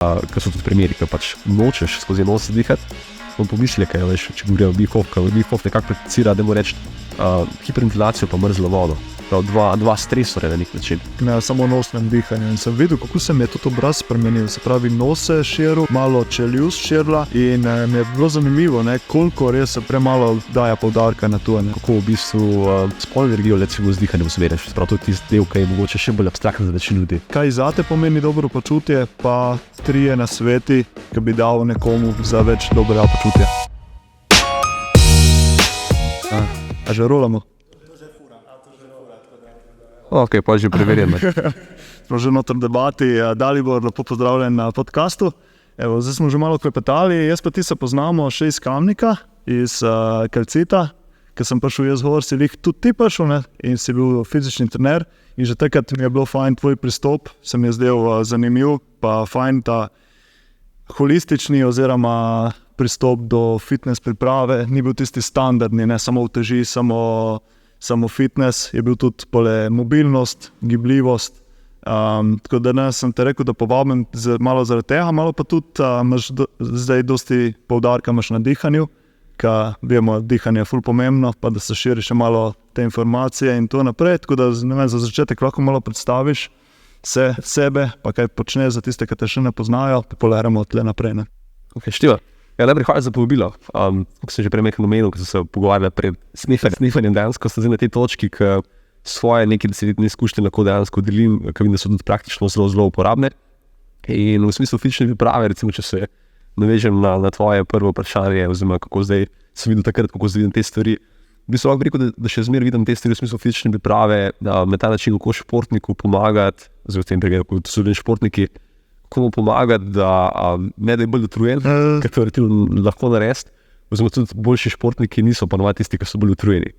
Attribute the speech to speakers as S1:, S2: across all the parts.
S1: ker so tudi primeri, ki pač nočeš skozi nos dihati, pomisleke, če govorijo Wim Hof nekako prakticira, da mu reči hiperventilacijo pa mrzlo vodo. Dva stresore na nek način.
S2: Ne, samo nosnem dihanju. In sem videl, kako se mi je tudi obraz spremenil. Se pravi, nos se je širil, malo čeljust širila in mi je bilo zanimivo, koliko res se premalo daja poudarka na to.
S1: Kako v bistvu spolno energijo recimo z dihanjem usmerjaš. Se pravi, tudi tisti del, ki je mogoče še bolj abstraktno za večino ljudi.
S2: Kaj zate pomeni dobro počutje, pa 3 nasveti, ki bi dal nekomu za več dobrega počutja. A že rolamo?
S1: Ok, pa že preverjam.
S2: Smo že noter debati. Dalibor, lepo pozdravljen na podcastu. Evo, zdaj smo že malo klepetali. Jaz pa ti se poznamo še iz Kamnika, iz Calcita, ker sem prišel jaz gor, si tudi ti prišel, in si bil fizični trener. In že takrat mi je bilo fajn tvoj pristop, se mi je zdel zanimiv, pa fajn ta holistični oziroma pristop do fitness priprave. Ni bil tisti standardni, ne samo uteži, samo fitness, je bil tudi mobilnost, gibljivost. Tako da danes sem te rekel, da povabim malo zaradi tega, malo pa tudi imaš zdaj dosti poudarka imaš na dihanju, ker vemo, dihanje je ful pomembno, pa da se širi še malo te informacije in to naprej. Tako da za začetek lahko malo predstaviš sebe, pa kaj počneš za tiste, ki te še ne poznajo, pa poleramo tle naprej.
S1: Ok, Štiva. Ja, najprej hvala za povabilo. Kot sem že prej omenil, ko sem se pogovarjal pred snifanjem dejansko, sem zdaj na tej točki, ki svoje neke desetletne izkušnje lahko dejansko delim, ker vidim, da so tudi praktično zelo uporabne. In v smislu fizične priprave, recimo, če se navežem na tvoje prvo vprašanje, oziroma kako zdaj sem videl takrat, kako zdaj vidim te stvari. V bistvu lahko rekel, da še zmeraj vidim te stvari v smislu fizične priprave, da na ta način kako športniku pomagati, zdaj v tem primeru, kot so športniki, kako mu pomagati, da ne da je bolj utrujen, ker to lahko naredi, oziroma tudi boljši športniki niso pa navadi tisti, ki so bolj utrujeni.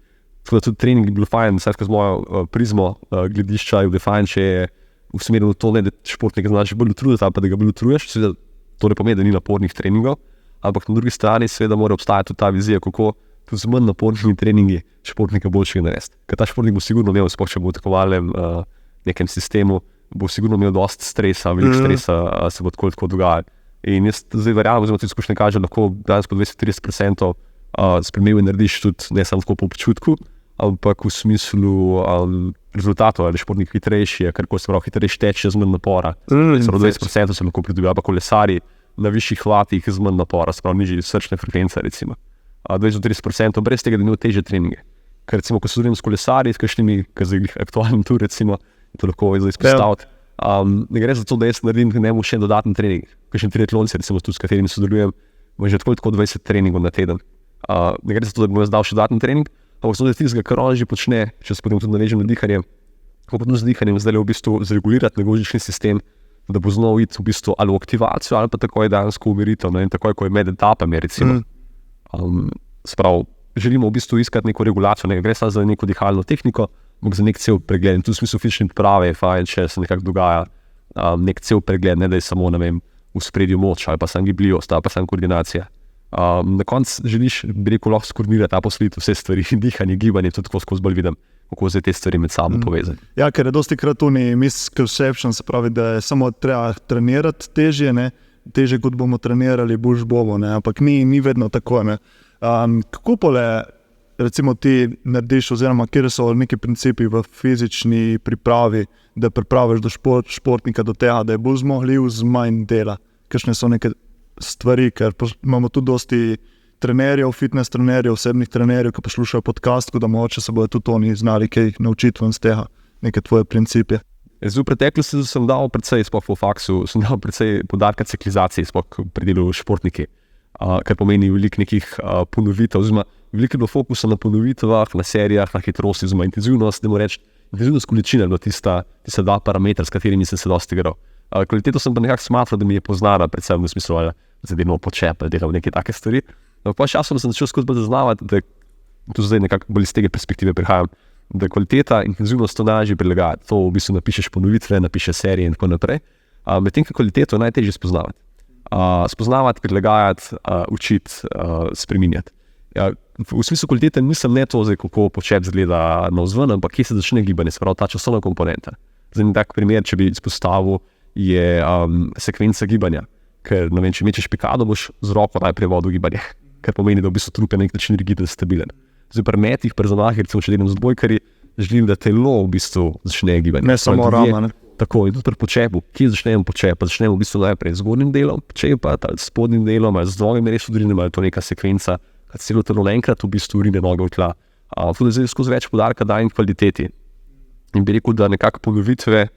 S1: Tako da tudi trening je bil fajn, vsaj z mojo prizmo gledišča je bil fajn, če je usmerjeno to, ne da športnik znaš bolj utrujeti, ali pa da ga bolj utruješ, seveda to ne pomeni, da ni napornih treningov, ampak na drugi strani seveda mora obstajati tudi ta vizija, kako tudi z manj napornimi treningi športnika boljšega narediti. Ker ta športnik bo sigurno imel, sploh če bo v tekmovalnem nekem sistemu, bo sigurno imel dosti stresa, veliko stresa se bo tako dogajalo. In jaz zdaj verjamem, oziroma tudi izkušnje kaže, da lahko danes po 20-30% spremembe narediš tudi ne samo tako po občutku, ampak v smislu rezultatov, ali športnik hitrejši, ker se pravi hitrejši teče z manj napora. 20% se lahko pridobijo, pa kolesari na višjih latih z manj napora, se pravi nižji srčne frekvence recimo. 20-30% brez tega, da imajo težje treninge. Ker recimo, ko se sodelujem s kolesarji, s kakšnimi, ki zdaj aktualnim tu recimo, to lahko zdaj izpostaviti. Ne gre za to, da jaz naredim njemu še dodatni trening. Kakšni triatlonci, recimo tudi, s katerimi sodelujem, imam že tako 20 treningov na teden. Ne gre za to, da bi mu jaz dal še dodatni trening, ampak zato je tistega, kar on že počne, če se potem tudi navežem na dihanje, kako potem z dihanjem zdaj v bistvu zregulirati njegov živčni sistem, da bo znal iti v bistvu ali v aktivacijo, ali pa takoj dejansko umiritev, in takoj, ko je med etapami, recimo. Sprav, želimo v bistvu iskati neko regulacijo, ne gre samo za neko dihalno tehniko, ampak za nek cel pregled. In tudi v smislu fizične priprave je fajn, če se nekako dogaja nek cel pregled, ne da je samo, v spredju moč, ali pa samo gibljivost, ali pa samo koordinacija. Na koncu želiš, bi rekel, lahko skoordinirati ta posleditev vse stvari, dihanje, gibanje, tudi tako skozi bolj vidim, kako se te stvari med sabo povezani.
S2: Ja, ker je dosti krat tuni misconception, se pravi, da je samo treba trenirati težje, težje kot bomo trenirali, boljš bomo, ampak ni vedno tako. Kako pole recimo ti narediš, oziroma kjer so neki principi v fizični pripravi, da pripraviš do športnika do tega, da je bolj zmogljiv z manj dela? Kakšne so neke stvari, ker imamo tudi dosti trenerjev, fitness trenerjev, osebnih trenerjev, ki poslušajo podcast, tako da mogoče se bodo tudi oni znali kaj naučiti ven z tega, neke tvoje principe.
S1: V preteklosti sem dal precej, sploh v faksu, sem dal precej podarka ciklizaciji, sploh pri delu športniki, kar pomeni veliko nekih ponovitev, oziroma veliko je bilo fokusa na ponovitvah, na serijah, na hitrosti, oziroma intenzivnost, da mu reči, intenzivnost količina je bila tista dva parametra, s katerimi sem se dosti igral. Kvaliteto sem pa nekako smatral, da mi je poznana, predvsem v smislu, da delamo počep, da delamo neke take stvari. Pa časom sem začel skozi bolj zaznavati, da tu zdaj nekako bolj iz tega perspektive prihajam, da kvaliteta, intenzivnost to najlažje prilagajati. To v bistvu napišeš ponovitve, napišeš serije in tako naprej. Medtem ko kvaliteto je najtežje spoznavati. Spoznavati, prilagajati, učiti, spreminjati. V smislu kvalitete nisem ne to, kako počep zgleda navzven, ampak kje se začne gibanje, se pravi ta časovna komponenta. Zdaj tak primer, če bi izpostavil, je sekvenca gibanja. Ker ne vem, če mečeš pikado, boš z roko najprej vodil gibanje, kar pomeni, da v bistvu trup je na nek način rigiden, stabilen. Zdaj pri metih, pri zamahih, recimo če delam z odbojkarji, želim, da telo v bistvu začne gibanje.
S2: Ne samo rama, ne?
S1: Tako, in tudi pri počepu, kje začnemo počep, pa začnemo v bistvu najprej z zgornjim delom počepa, s spodnjim delom, ali z nogami res udrinemo, ali to neka sekvenca, kad celo telo naenkrat v bistvu urine noge v tla. Tudi zdaj skozi več poudarka dajem kvaliteti. In bi rekel, da nekako ponovitve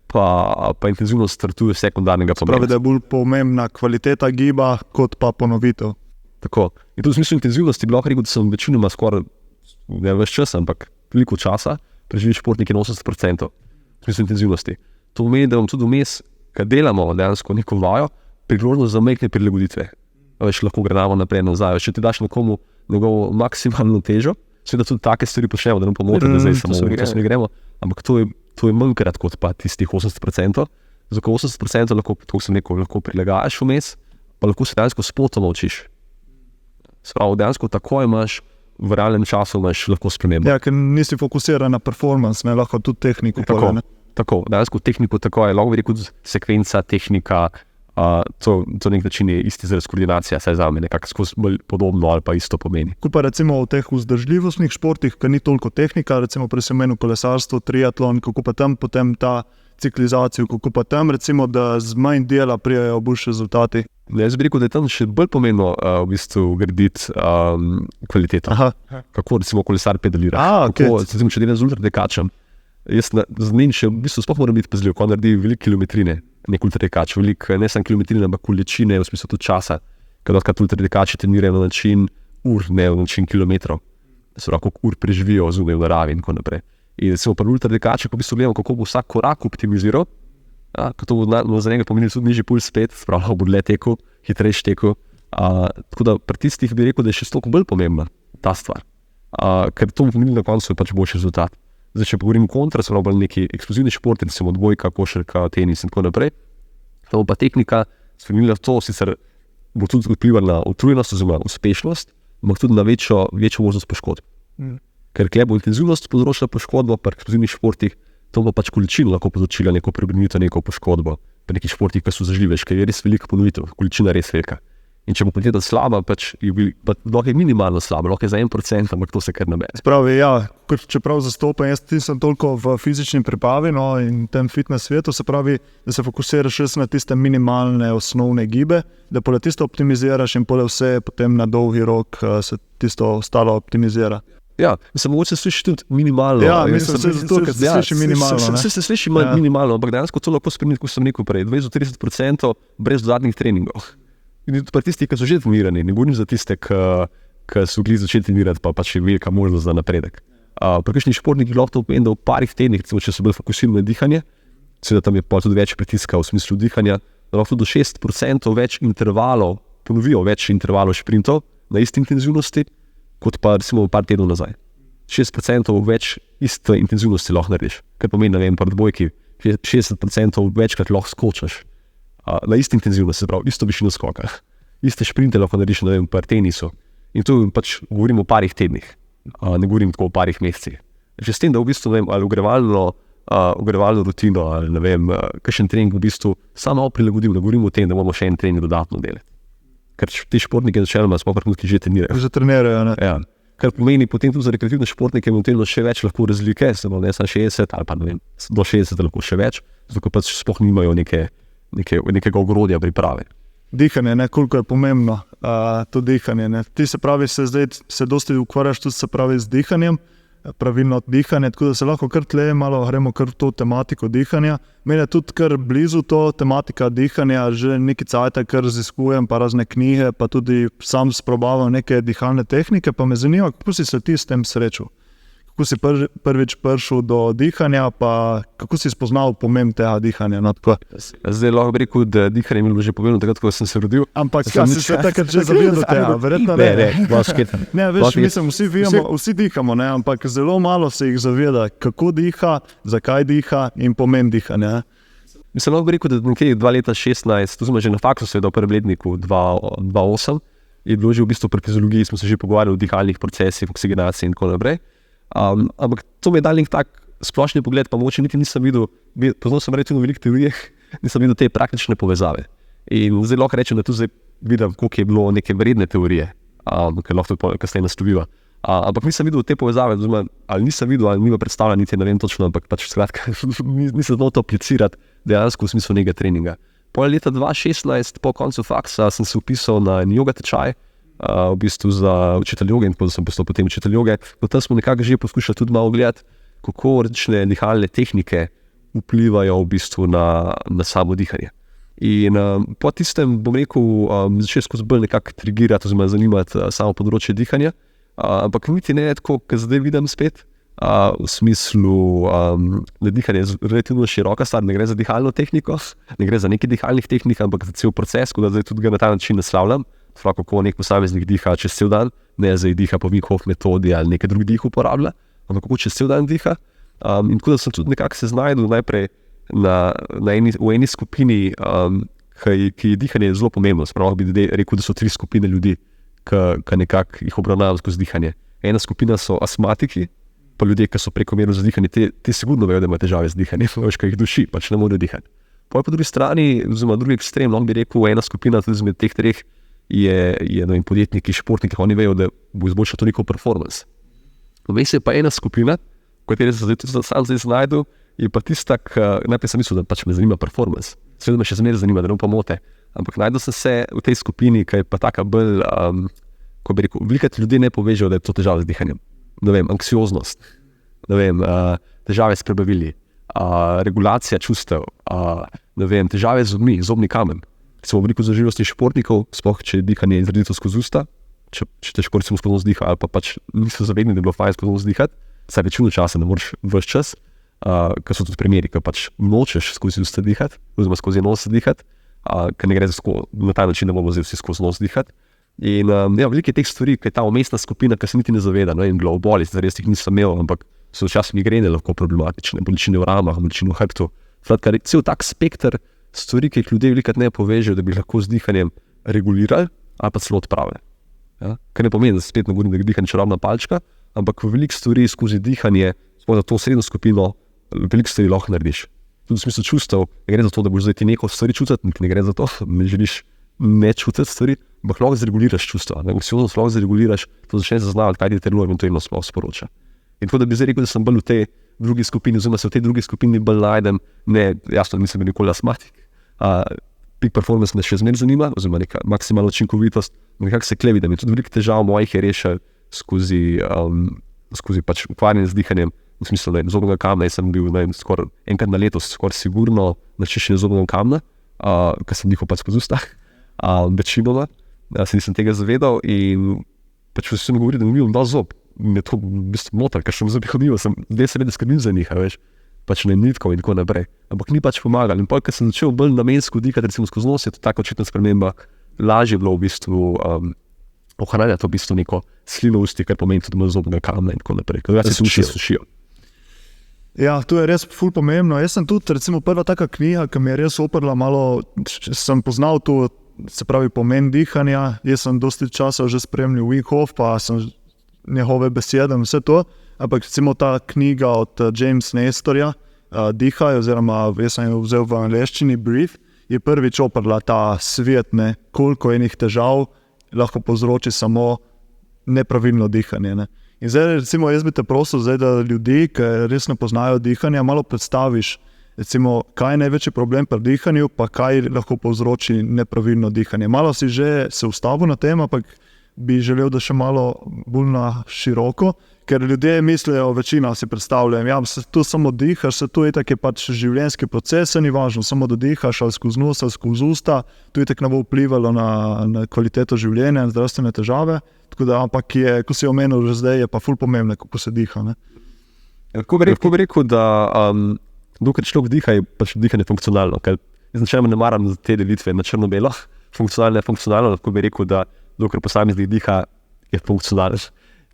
S1: pa intenzivnost startuje sekundarnega pomena.
S2: Pravi, da je bolj pomembna kvaliteta giba, kot pa ponovitev.
S1: Tako. In tudi v smislu intenzivnosti bi lahko rekel, da sem večinoma skoraj, ne več čas, ampak veliko časa, preživi športniki 80% v smislu intenzivnosti. To pomeni, da vam tudi vmes, kad delamo dejansko neko vajo, priložnost za majhne prilagoditve. Veš, lahko grenamo naprej nazaj. Če ti daš nekomu njegovo maksimalno težo, seveda tudi take stvari počnemo, da nam pomote, da zdaj samo v to gremo, ampak to je manjkrat kot pa tistih 80%. Za 80% lahko, tako sem rekel, lahko prilagajaš vmes, pa lahko se dejansko spotoma učiš. Spravo, dejansko takoj imaš, v realnem času imaš lahko spremembo.
S2: Ja, ker nisi fokusiran na performance, ne, lahko tudi tehniko.
S1: Tako, dejansko tehniko tako je, lahko bi rekel sekvenca, tehnika, to nek način je isti izraz koordinacija, saj za me nekako skozi bolj podobno ali pa isto pomeni.
S2: Ko pa recimo v teh vzdržljivostnih športih, ker ni toliko tehnika, recimo prej sem menil kolesarstvo, triatlon, kako pa tam potem ta ciklizacijo, kako pa tam recimo, da z manj dela prijajo boljši rezultati.
S1: Jaz bi rekel, da je tam še bolj pomembno v bistvu graditi kvaliteto.
S2: Aha.
S1: Kako recimo kolesar pedalira.
S2: Kako,
S1: recimo, če delam z ultradekačem, jaz z njim še v bistvu sploh moram biti pazljiv, ko naredi velike kilometrine, nek ultradekač, ne samo kilometrine, ampak količine, v smislu tudi časa, kad ultradekači trenirajo na način ur, ne na način kilometrov. Se pravi, koliko ur preživijo zunaj v naravi in tako naprej. In recimo pri ultradekačih, ko v bistvu gledamo, kako bo vsak korak optimiziral, ko to bo za njega pomenilo tudi nižji puls spet, spravo bo dlje tekel, hitrejši tekel. Tako da pri tistih bi rekel, da je še toliko bolj pomembna ta stvar. Ker to bo pomenilo na koncu je pač boljši rezultat. Zdaj, če pogovorim kontra, so bolj neki eksplozivni športi, recimo odbojka, košarka, tenis in tako naprej. To bo pa tehnika spremenila to, sicer bo tudi vplivala na utrujenost oziroma uspešnost, ampak tudi na večjo možnost poškodb. Ker kje bo intenzivnost področila poškodbo, pri eksplozivnih športih, to bo pač količino lahko povzročila neko preobremenitev, neko poškodbo. Pri nekih športih, ki so zažljive, ker je res velika ponovitev, količina je res velika. In če bo kvaliteta slaba, pač lahko je minimalno slaba, lahko je za 1%, ampak to se kar nabere.
S2: Spravi, ja, čeprav zastopam, jaz nisem toliko v fizični pripravi in tem fitness svetu, se pravi, da se fokusiraš res na tiste minimalne osnovne gibe, da pole tisto optimiziraš in pole vse potem na dolgi rok se tisto ostalo optimizira.
S1: Ja, mislim, mogoče se sliši tudi minimalno.
S2: Ja, mislim, se zato, ker se sliši minimalno.
S1: Se sliši minimalno, ampak dejansko to lahko spremeni, kot sem rekel prej, 20-30% brez dodatnih treningov. In tudi pri tistih, ki so že trenirani, ne govorim za tiste, ki so bili začeli trenirati, pa pač je velika možnost za napredek. Pri kakšnih športnikih lahko to pomeni, da v parih tednih, recimo, če so bili fokusirani na dihanje, seveda tam je pa tudi več pritiska v smislu dihanja, da lahko do 6% več intervalov, ponovijo več intervalov šprintov na isti intenzivnosti, kot pa recimo par tednov nazaj. 6% več iste intenzivnosti lahko narediš, kar pomeni, ne vem, pri odbojki 60% večkrat lahko skočiš na isti intenzivnosti, se pravi, isto višino skoka. Iste šprinte lahko narediš, ne vem, pri tenisu. In tu pač govorim o parih tednih, ne govorim tako o parih mesecih. Že s tem, da v bistvu, ne vem, ali ogrevalno rutino, ali ne vem, kakšen trening v bistvu samo prilagodil, ne govorim o tem, da moramo še en trening dodatno delati. Ker ti športniki načeloma smo vrhunski že trenirajo.
S2: Že trenirajo, ne?
S1: Ja. Kar pomeni potem tudi za rekreativne športnike je še več lahko razlike, samo ne samo 60 ali pa ne vem, do 60 lahko še več, zato ker pač sploh nimajo nekega ogrodja priprave.
S2: Dihanje, ne, koliko je pomembno to dihanje. Ne. Ti se pravi, se dosti ukvarjaš tudi se pravi z dihanjem, pravilno dihanje, tako da se lahko kar tle malo gremo kar v to tematiko dihanja. Mene je tudi kar blizu to tematika dihanja, že neki cajt kar raziskujem, pa razne knjige, pa tudi sam sprobavam neke dihalne tehnike, pa me zanima, kako si se ti s tem srečal? Kako si prvič prišel do dihanja, pa kako si spoznal pomen tega dihanja? No,
S1: zdaj lahko bi rekel, da dihanje mi je bilo že pomembno takrat, ko sem se rodil.
S2: Ampak si se takrat že zavedal tega? Verjetno ne. Ne, veš, mislim, vsi dihamo, ne, ampak zelo malo se jih zaveda, kako diha, zakaj diha in pomen dihanja.
S1: Mislim, lahko bi rekel, da nekaj 2016, to sem že na faksu seveda v prvem letniku 2008, je bilo že v bistvu pri fiziologiji, smo se že pogovarjali o dihalnih procesih, oksigenaciji in tako naprej. Ampak to mi je dal nek tak splošni pogled, pa mogoče niti nisem videl, poznal sem relativno veliko teorije, nisem videl te praktične povezave. In zdaj lahko rečem, da tu zdaj vidim, koliko je bilo neke vredne teorije, ker lahko to kasneje nastopiva. Ampak nisem videl te povezave, ali nisem videl, ali nima predstavlja, niti ne vem točno, ampak pač skratka, nisem znal to aplicirati dejansko v smislu nekega treninga. Po leta 2016, po koncu faksa, sem se upisal na en joga tečaj, v bistvu za učitelj joge in tako, da sem postal potem učitelj joge. Potem smo nekako že poskušali tudi malo gledati, kako različne dihalne tehnike vplivajo v bistvu na samo dihanje. In po tistem, bom rekel, začel skozi bolj nekako trigirati oziroma zanimati samo področje dihanja, ampak niti ne tako, kot zdaj vidim spet, v smislu, da dihanje je relativno široka stvar, ne gre za dihalno tehniko, ne gre za nekaj dihalnih tehnik, ampak za cel proces, ko da zdaj tudi ga na ta način naslavljam, kako nek posameznik diha čez cel dan, ne zdaj diha po Wim Hof metodi ali nekaj drugih dih uporablja, ampak kako čez cel dan diha. In tako da sem tudi nekako se znajdel najprej v eni skupini, ki je dihanje zelo pomembno. Spravo bi rekel, da so 3 skupine ljudi, ki nekako jih obravnavam skozi dihanje. Ena skupina so astmatiki, pa ljudje, ki so prekomerno zadihani, ti sigurno vejo, da imajo težave z dihanjem, veš, kaj jih duši, pač ne morejo dihati. Po drugi strani, oziroma drugi ekstrem, lahko bi rekel, ena skupina tudi izmed teh 3 je podjetniki, športniki, oni vejo, da bo izboljšal to njihov performance. Vmes je pa ena skupina, v kateri se sam zdaj znajdel, je pa tista, najprej sem mislil, da pač me zanima performance. Seveda me še zmeraj zanima, da ne pomote. Ampak najdel sem se v tej skupini, ki je pa taka bolj, ko bi rekel, velikrat ljudje ne povežejo, da je to težava z dihanjem. Ne vem, anksioznost, ne vem, težave s prebavili, regulacija čustev, ne vem, težave z zobmi, zobni kamen. Recimo veliko zaživljosti športnikov, sploh če dihanje je izrazito skozi usta, če težko recimo skozi nos diha, ali pa pač niso zavedni, da je bilo fajn skozi nos dihati, saj večino časa ne moreš ves čas, ker so tudi primeri, ker pač nočeš skozi usta dihati, oziroma skozi nos dihati, ker ne gre na ta način, da bomo zdaj vsi skozi nos dihati. In veliko je teh stvari, ki je ta umestna skupina, ki se niti ne zaveda, in glavoboli, zares jih nisem imel, ampak so včasih migrene lahko problematične, bolečine v ramah, bolečine v hrbtu. Skratka, cel tak spekter stvari, ki jih ljudje velikrat ne povežejo, da bi lahko z dihanjem regulirali ali pa celo odpravili. Ja? Kar ne pomeni, da spet ne govorim, da je dihanje čarobna palčka, ampak v veliko stvari skozi dihanje, sploh za to srednjo skupino, veliko stvari lahko narediš. Tudi v smislu čustev, ne gre za to, da boš zdaj ti neko stvari čutiti, ne gre za to, ne želiš ne čutiti stvari, ampak lahko zreguliraš čustva. Anksioznost lahko zreguliraš, to začneš zaznavati, kaj ti telo eventualno sploh sporoča. In tako da bi zdaj rekel, da sem bolj v tej drugi skupini, oziroma se v tej drugi skupini bolj najdem, ne, jasno, nisem bil nikoli astmatik. Peak performance me še zmeraj zanima, oziroma neka maksimalna učinkovitost, nekako se klevi, da mi tudi veliko težav mojih je rešil skozi pač ukvarjanje z dihanjem, v smislu, da zobnega kamna, jaz sem bil skoraj enkrat na leto, skoraj sigurno na čiščenju zobnega kamna, ker sem dihal pač skozi usta, večinoma, se nisem tega zavedal in pač vsi mi govori, da mi imam dal zob. Me to v bistvu motil, ker sem zobi hodil, zdaj seveda skrbim za njih, veš, pač ne nitkov in tako naprej. Ampak ni pač pomagal. In potem, ko sem začel bolj namensko dihati, recimo skozi nos, je to tako očitna sprememba, lažje bilo v bistvu ohranjati v bistvu neko slino usti, kar pomeni tudi zobnega kamna in tako naprej. Ker se sušijo.
S2: Ja, to je res ful pomembno. Jaz sem tudi, recimo, prva taka knjiga, ki mi je res oprla malo, sem poznal to, se pravi, pomen dihanja. Jaz sem dosti časa že spremljal Wim Hof, pa sem njegove besede in vse to. Ampak recimo ta knjiga od James Nestorja, Dihaj, oziroma jaz sem jo vzel v angleščini, Brief, je prvič oprla ta svet, koliko enih težav lahko povzroči samo nepravilno dihanje. Ne. In zdaj, recimo, jaz bi te prosil, zdaj, da ljudi, ki res ne poznajo dihanja, malo predstaviš, recimo, kaj je največji problem pri dihanju, pa kaj lahko povzroči nepravilno dihanje. Malo si že se ustavil na tem, ampak bi želel, da še malo bolj na široko, ker ljudje mislijo, večina si predstavljajo, ja, se tu samo dihaš, se tu itak je pač življenjski proces, ni važno, samo da dihaš ali skozi nos ali skozi usta, tu itak ne bo vplivalo na kvaliteto življenja in zdravstvene težave, tako da, ampak je, ko si omenil že zdaj, je pa ful pomembno, kako se diha. Ne?
S1: Kako bi rekel, da dokaj človek diha, je pač dihanje funkcionalno, ker jaz načeloma ne maram te delitve na črno-belo, funkcionalno, tako bi rekel, da dokaj posameznik diha, je funkcionalen.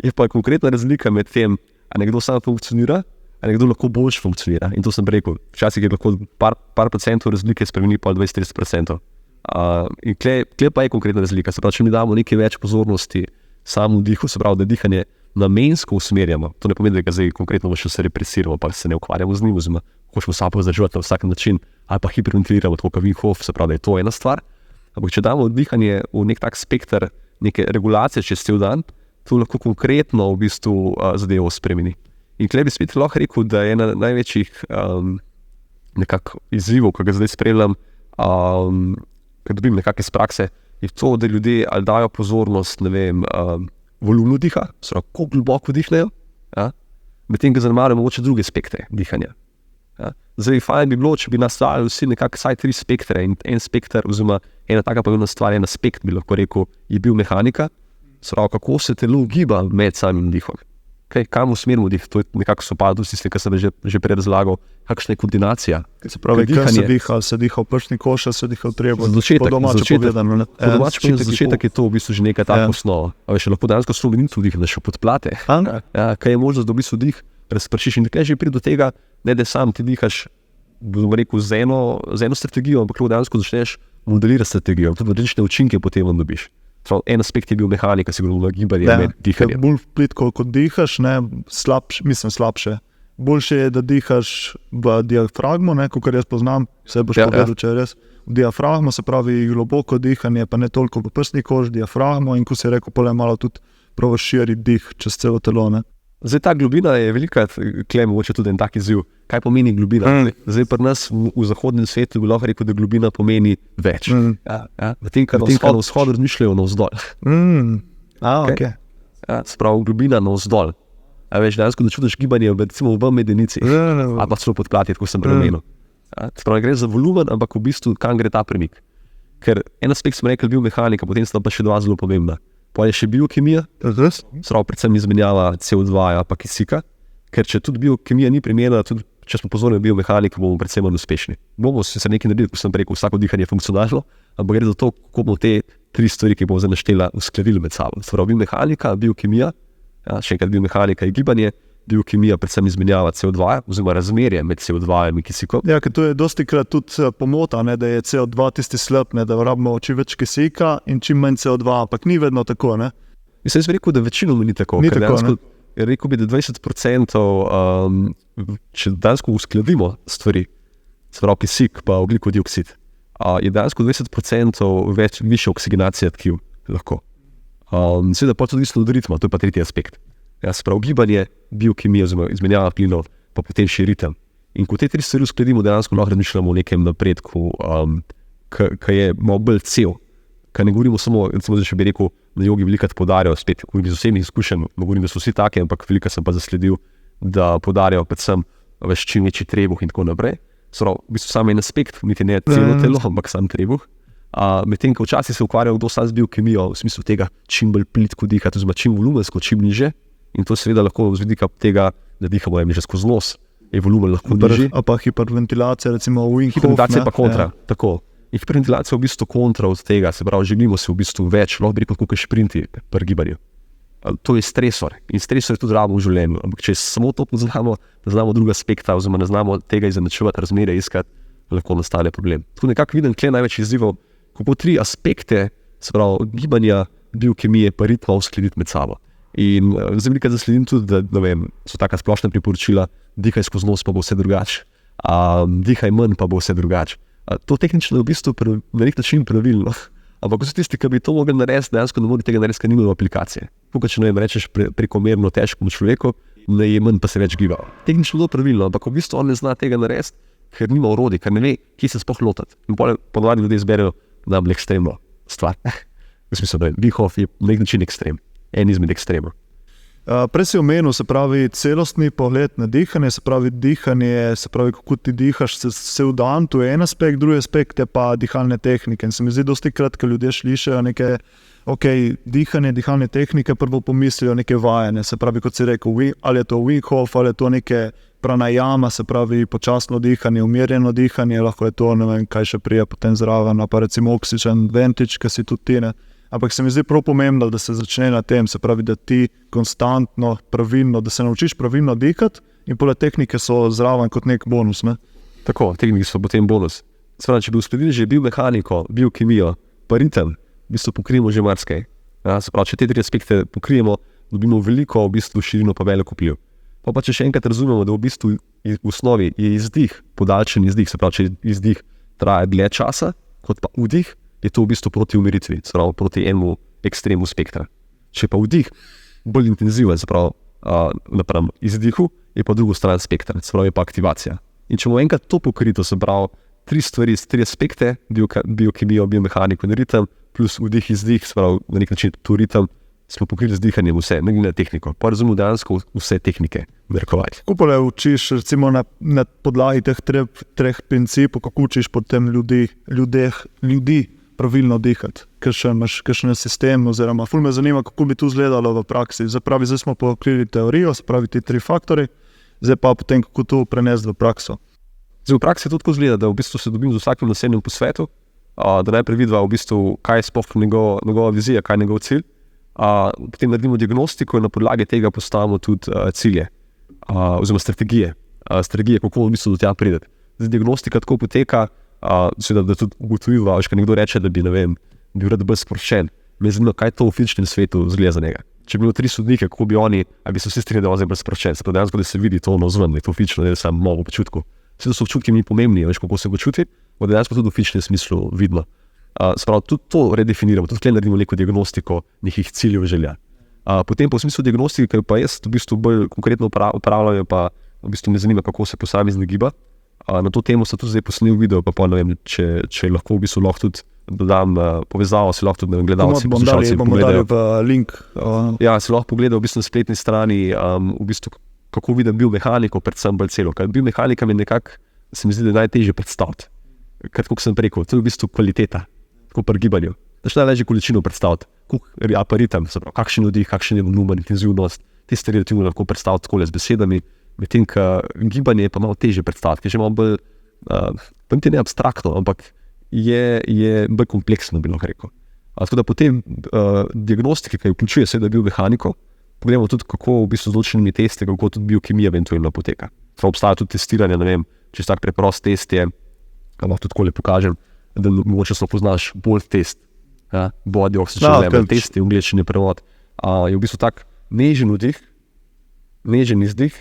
S1: Je pa konkretna razlika med tem, a nekdo samo funkcionira, a nekdo lahko boljš funkcionira. In to sem rekel, včasih je lahko par procentov razlike spremeni pa 20-30%. In tle pa je konkretna razlika. Se pravi, če mi damo nekaj več pozornosti samemu dihu, se pravi, da dihanje namensko usmerjamo, to ne pomeni, da ga zdaj konkretno še se represiramo, pa se ne ukvarjamo z njim, oziroma hočemo sapo vzdrževati na vsak način, ali pa hiperventiliramo, tako kot Wim Hof, se pravi, da je to ena stvar. Ampak če damo dihanje v nek tak spekter neke regulacije čez cel dan, to lahko konkretno v bistvu zadevo spremeni. In tukaj bi spet lahko rekel, da je ena največjih nekako izzivov, ki ga zdaj spremljam, ko dobim nekako iz prakse, je to, da ljudje ali dajo pozornost, ne vem, volumnu diha, kako globoko dihnejo, medtem ko zanemarjajo mogoče druge spektre dihanja. Zdaj, fajn bi bilo, če bi nastavili vsi nekako vsaj 3 spektre in en spekter, oziroma ena taka pomembna stvar, en aspekt bi lahko rekel, je bil mehanika, kako se telo giba med samim dihom. Kam usmerimo dih, to je nekako sopado s tistim, kar sem že prej razlagal, kakšna je koordinacija.
S2: Se pravi, kaj se diha v prstni koš, se diha v trebuh,
S1: po
S2: domače povedano.
S1: Po domače povedano, za začetek je to v bistvu že nekaj tako osnova. A veš, lahko dejansko slovenito dihneš pod plate. Kaj je možnost, da v bistvu dih razpršiš in tukaj že pride do tega, ne da sam ti dihaš, bom rekel, z eno strategijo, ampak lahko dejansko začneš modelirati strategijo, tudi različne učinke potem dobiš. En aspekt je bil mehanika, sigurno gibanje med dihanjem.
S2: Bolj plitko, kot dihaš, slabše. Boljše je, da dihaš v diafragmo, kot jaz poznam, vse boš povedal, če je res. V diafragmo, se pravi globoko dihanje, pa ne toliko v prsni kož, diafragmo in ko si rekel, pole malo tudi pravo širi dih čez celo telo.
S1: Zdaj, ta globina je velika, tukaj mogoče tudi en tak izziv. Kaj pomeni globina? Zdaj, pri nas v zahodnem svetu bi lahko rekel, da globina pomeni več. V tem, kar na vzhodu razmišljajo navzdol. Spravo, globina navzdol. Veš, dejansko, da čutiš gibanje recimo v medenici, ali pa celo pod plati, tako sem premenil. Spravo, gre za volumen, ampak v bistvu kam gre ta premik. Ker en aspekt smo rekli, bil mehanika, potem sta pa še dva zelo pomembna. Pa je še biokemija, predvsem izmenjava CO2 pa kisika, ker če tudi biokemija ni primerna, tudi če smo pozorni na biomehaniko, bomo predvsem manj uspešni. Bomo se nekaj naredili, ko sem rekel, vsako dihanje je funkcionalno, ampak gre za to, kako bomo te 3 stvari, ki bomo zdaj naštela, uskladili med sabo. Biomehanika, biokemija, še enkrat biomehanika je gibanje, biokemija predvsem izmenjava CO2, oziroma razmerje med CO2 in kisikom.
S2: Ja, ker to je dostikrat tudi pomota, da je CO2 tisti slab, da rabimo čim več kisika in čim manj CO2, ampak ni vedno tako.
S1: Mislim, jaz bi rekel, da večinoma ni tako. Rekel bi, da 20%, če dejansko uskladimo stvari, se pravi kisik pa ogljikov dioksid, je dejansko 20% više oksigenacija tkiv lahko. Seveda pa tudi od ritma, to je pa tretji aspekt. Se pravi, gibanje, biokemija, oziroma izmenjava plinov, pa potem še ritem. In ko te 3 stvari uskladimo, dejansko lahko razmišljamo o nekem napredku, ki je malo bolj cel. Kaj ne govorimo samo, recimo, da še bi rekel, na jogi velikrat poudarjajo, spet, iz osebnih izkušenj, govorim, da so vsi taki, ampak veliko sem pa zasledil, da poudarjajo predvsem čim večji trebuh in tako naprej. V bistvu sam en aspekt, niti ne celo telo, ampak sam trebuh. Medtem, ko včasih se ukvarjajo kdo sam z biokemijo, v smislu tega čim bolj plitko dihati, oziroma čim volumensko, čim niže. In to seveda lahko z vidika tega, da dihamo že skozi nos, je volumen lahko nižji.
S2: A pa hiperventilacija, recimo v Wim Hof.
S1: Hiperventilacija pa kontra, tako. In hiperventilacija je v bistvu kontra od tega, se pravi, želimo se v bistvu več, lahko bi rekel, kot šprinti pri gibanju. To je stresor in stresor je tudi rabimo v življenju, ampak če samo to poznamo, da znamo druga aspekta, oziroma ne znamo tega izenačevati, razmerje iskati, lahko nastane problem. Tako nekako vidim, kje največ izzivov, kako 3 aspekte, se pravi, gibanja, biokemije pa ritma uskladiti med sabo. In zdaj veliko zasledim tudi, da so taka splošna priporočila, dihaj skozi nos pa bo vse drugače, dihaj manj pa bo vse drugače. To tehnično je v bistvu na nek način pravilno, ampak ko so tisti, ki bi to mogli narediti, dejansko ne morete tega narediti, ker nimajo aplikacije. Tukaj, če rečeš prekomerno težkemu človeku, ne je manj pa se več giba. Tehnično je to pravilno, ampak v bistvu on ne zna tega narediti, ker nima orodij, ker ne ve, kje se sploh lotati. In ponovadi ljudje izberejo najbolj ekstremno stvar. V smislu, da Wim Hof je na nek način ekstrem. En izmed ekstremov.
S2: Prej si omenil, se pravi, celostni pogled na dihanje, se pravi, dihanje, se pravi, kako ti dihaš cel dan, to je en aspekt, drugi aspekt je pa dihalne tehnike. In se mi zdi dosti krat, ko ljudje slišajo neke, dihanje, dihalne tehnike, prvo pomislijo neke vajene, se pravi, kot si rekel, ali je to Wim Hof, ali je to neke pranajama, se pravi, počasno dihanje, umirjeno dihanje, lahko je to, ne vem, kaj še prije potem zraven, pa recimo oxygen advantage, ki si tudi ti, ne. Ampak se mi zdi prav pomembno, da se začne na tem, se pravi, da ti konstantno, pravilno, da se naučiš pravilno dihati in pole tehnike so zraven kot nek bonus. Ne?
S1: Tako, tehnike so potem bonus. Če bi uskladili že biomehaniko, biokemijo, pa ritem, v bistvu pokrijemo že marsikaj. Se pravi, če te 3 aspekte pokrijemo, dobimo veliko v bistvu širino pa velik vpliv. Pa če še enkrat razumemo, da v bistvu v osnovi je izdih, podaljšan izdih, se pravi, če izdih traja dlje časa, kot pa vdih, je to v bistvu proti umiritvi, se pravi, proti enemu ekstremu spektra. Če pa vdih bolj intenziven, se pravi, napram izdihu, je pa drugo stran spektra, se pravi, je pa aktivacija. In če bomo enkrat to pokrito, se pravi, 3 stvari, 3 aspekte, biokemijo, biomehaniko in ritem, plus vdih, izdih, se pravi, na nek način to ritem, smo pokrili z dihanjem vse, ne glede na tehniko. Pa razumemo dejansko vse tehnike narekovati.
S2: Kako pa le učiš, recimo na podlagi teh 3 principov, kako učiš potem ljudi pravilno dihati? Kakšen sistem, oziroma ful me zanima, kako bi to izgledalo v praksi. Zdaj smo pokrili teorijo, se pravi ti 3 faktori, zdaj pa potem kako to prenesti v prakso.
S1: Zdaj v praksi je to tako izgleda, da v bistvu se dobim z vsakim naslednjim posvetu, da najprej vidiva v bistvu, kaj je sploh njegova vizija, kaj je njegov cilj. Potem naredimo diagnostiko in na podlagi tega postavimo tudi cilje oziroma strategije, kako v bistvu do tega prideti. Zdaj diagnostika tako poteka, seveda, da tudi ugotoviva, ko nekdo reče, da bi, ne vem, bil rad bolj sproščen. Me zanima, kaj to v fizičnem svetu zgleda za njega. Če bi bilo 3 sodnike, kako bi oni, ali bi se vsi strinjali, da je bolj sproščen. Se pravi, dejansko, da se vidi to navzven, da je to fizično, ne da samo malo v počutku. Seveda so občutki mi pomembni, veš, kako se ga čuti, bo dejansko tudi v fizičnem smislu vidno. Spravo, tudi to redefiniramo, tudi tukaj naredimo neko diagnostiko nekih ciljev želja. Potem pa v smislu diagnostike, ki pa jaz v bistvu bolj konkretno upravljam, pa v bistvu me zanima, kako se posameznik giba. Na to temo sem tudi zdaj posnel video, pa ne vem, če lahko v bistvu tudi dodam povezavo, si lahko tudi gledalci poslušalci pogledajo.
S2: Bomo dali link.
S1: Ja, si lahko pogledajo v bistvu na spletni strani, v bistvu kako vidim biomehaniko, predvsem bolj celo. Ker biomehanika mi nekako, se mi zdi, da je najtežje predstaviti. Ker kot sem rekel, to je v bistvu kvaliteta. Tako pri gibanju. Da še najlažje količino predstaviti, pa ritem, kakšen je vdih, kakšen je volumen, intenzivnost, te stvari relativno lahko predstaviti takole z besedami, medtem ko gibanje je pa malo težje predstaviti, ker je že malo bolj, pa niti ne abstraktno, ampak je bolj kompleksno, bi lahko rekel. Tako da potem diagnostike, ki vključuje seveda biomehaniko, pogledamo tudi, kako v bistvu z določenimi testi, kako tudi biokemija eventualno poteka. Obstaja tudi testiranje, ne vem, če tak preprost test je, lahko tudi takole pokažem, da mogoče se poznaš bolj test, body oxygen level test, je angleščini prevod. Je v bistvu tak nežen vdih, nežen izdih